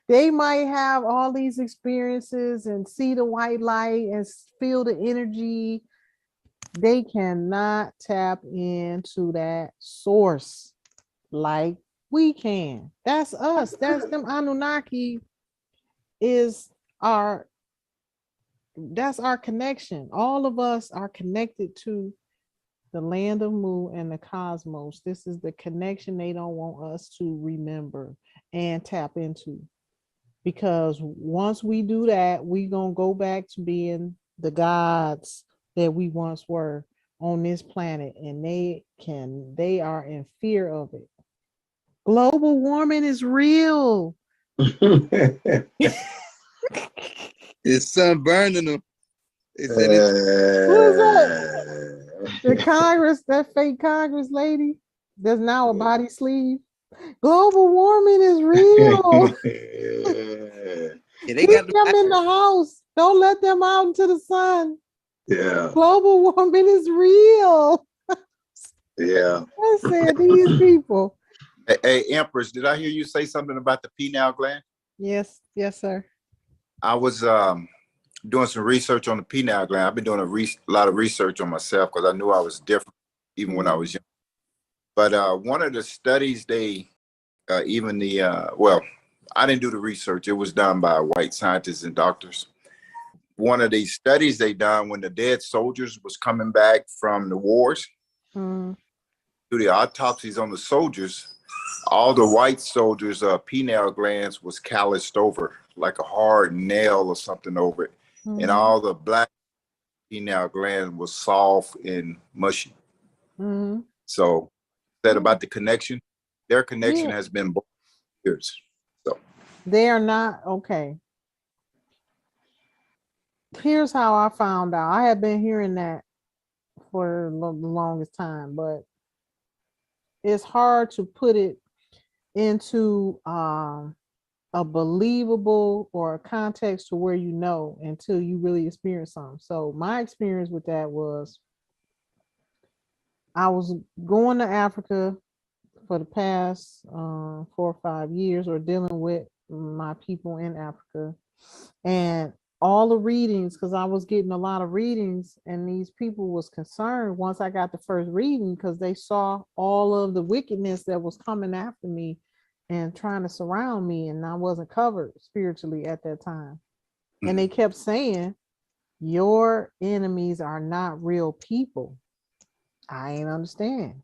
They might have all these experiences and see the white light and feel the energy. They cannot tap into that source like we can. That's us. That's them. Anunnaki that's our connection. All of us are connected to the land of Mu and the cosmos. This is the connection they don't want us to remember and tap into. Because once we do that, we're going to go back to being the gods that we once were on this planet. And they are in fear of it. Global warming is real. It's sun burning them. Who is that? The Congress, that fake Congress lady that's now a body sleeve. Global warming is real. Keep them in the house. Don't let them out into the sun. Yeah. Global warming is real. Yeah. I said these people. Hey, Empress, did I hear you say something about the pineal gland? Yes, sir. I was doing some research on the pineal gland. I've been doing a lot of research on myself because I knew I was different even when I was young. But one of the studies I didn't do the research. It was done by white scientists and doctors. One of these studies they done when the dead soldiers was coming back from the wars, do the autopsies on the soldiers, all the white soldiers' pineal glands was calloused over, like a hard nail or something over it. And all the black pineal gland was soft and mushy. So that about the connection, their connection has been years. So they are not okay. Here's how I found out. I had been hearing that for the longest time, but it's hard to put it into a believable or a context to where you know until you really experience something. So my experience with that was I was going to Africa for the past 4 or 5 years, or dealing with my people in Africa. And all the readings, because I was getting a lot of readings, and these people was concerned once I got the first reading, because they saw all of the wickedness that was coming after me and trying to surround me, and I wasn't covered spiritually at that time. And they kept saying, your enemies are not real people. I ain't understand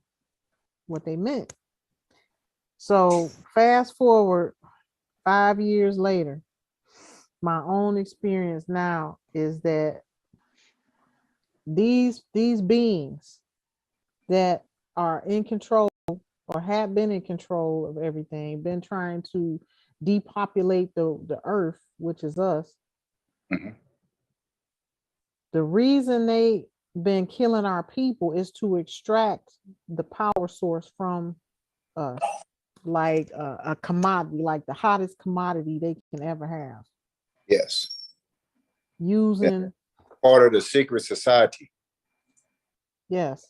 what they meant. So fast forward 5 years later, my own experience now is that these beings that are in control or have been in control of everything, been trying to depopulate the earth, which is us. The reason they been killing our people is to extract the power source from us, like a commodity, like the hottest commodity they can ever have. Yes. Using part of the secret society. Yes.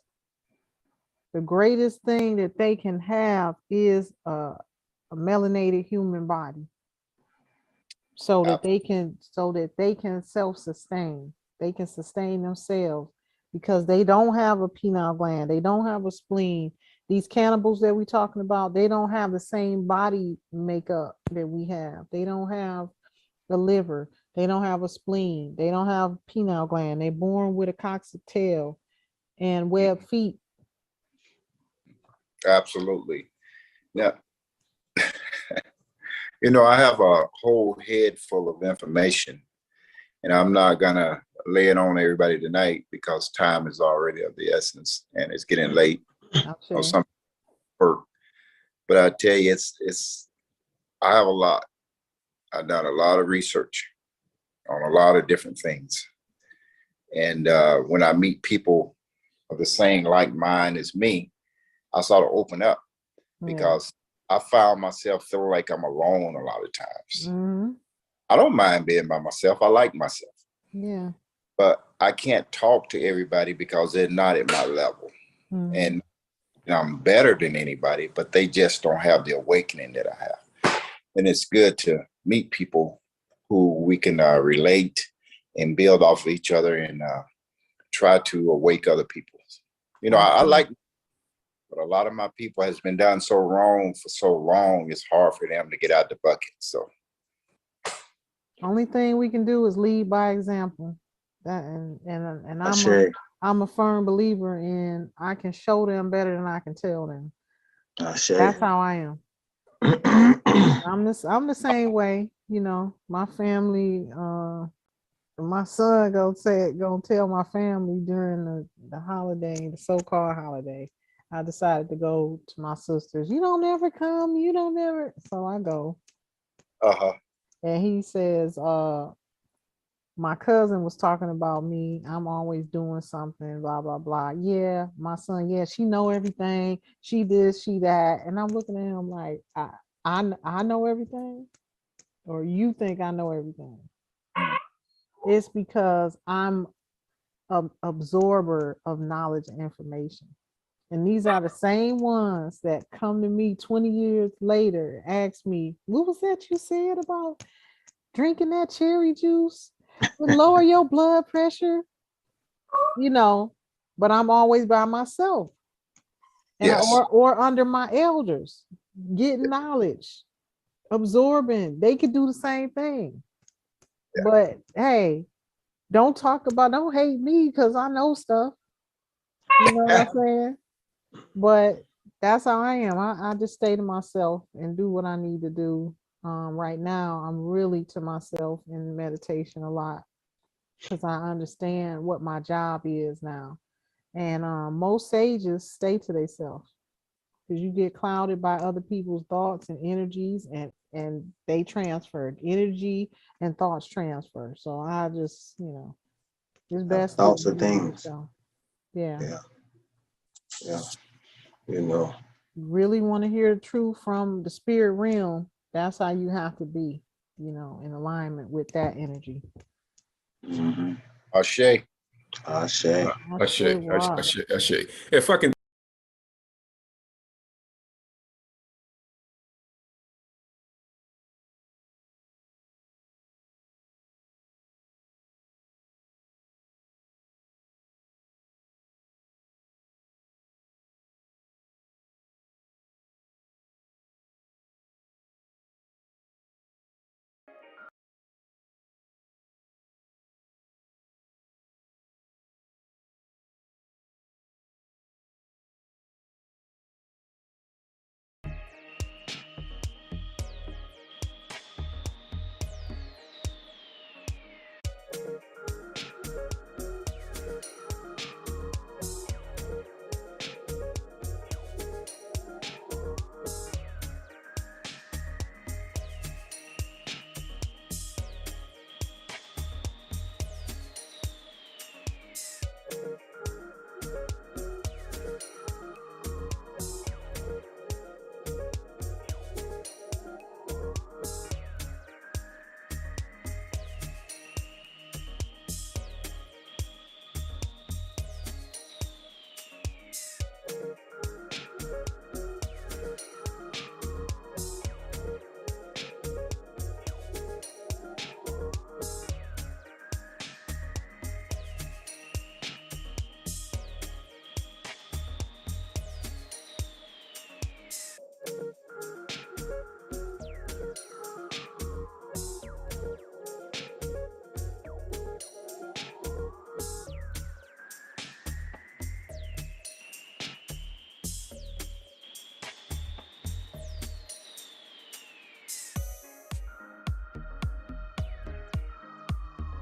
The greatest thing that they can have is a melanated human body, so that they can self-sustain. They can sustain themselves because they don't have a pineal gland. They don't have a spleen. These cannibals that we're talking about, they don't have the same body makeup that we have. They don't have the liver. They don't have a spleen. They don't have pineal gland. They're born with a coccyx tail and webbed feet. Absolutely. Now, you know, I have a whole head full of information, and I'm not gonna lay it on everybody tonight because time is already of the essence and it's getting late. Or some work. But I tell you, I have a lot. I've done a lot of research on a lot of different things. And when I meet people of the same like mind as me, I sort of open up because I found myself feeling like I'm alone a lot of times. I don't mind being by myself. I like myself. Yeah. But I can't talk to everybody because they're not at my level. And I'm better than anybody, but they just don't have the awakening that I have. And it's good to meet people who we can relate and build off of each other and try to awake other people. You know, I like, but a lot of my people has been done so wrong for so long, it's hard for them to get out the bucket. So only thing we can do is lead by example. That and I'm a firm believer in I can show them better than I can tell them. That's how I am. I'm the same way, you know. My family, my son gonna tell my family during the holiday, the so-called holiday. I decided to go to my sisters. You don't ever come, you don't ever. So I go. And he says, my cousin was talking about me. I'm always doing something, blah, blah, blah. Yeah, my son, yeah, she know everything. She this, she that. And I'm looking at him like, I know everything? Or you think I know everything? It's because I'm an absorber of knowledge and information. And these are the same ones that come to me 20 years later, ask me, what was that you said about drinking that cherry juice? Would lower your blood pressure, you know, but I'm always by myself. And or under my elders, getting knowledge, absorbing. They could do the same thing. But hey, don't hate me because I know stuff. You know what I'm saying? But that's how I am. I just stay to myself and do what I need to do. Right now, I'm really to myself in meditation a lot because I understand what my job is now. And most sages stay to themselves because you get clouded by other people's thoughts and energies, and they transfer energy and thoughts transfer. So I just, you know, it's best thoughts to of be with things. yourself. Yeah. You know, Really want to hear the truth from the spirit realm, that's how you have to be, you know, in alignment with that energy. Ashe. Ashe. Ashe. If I can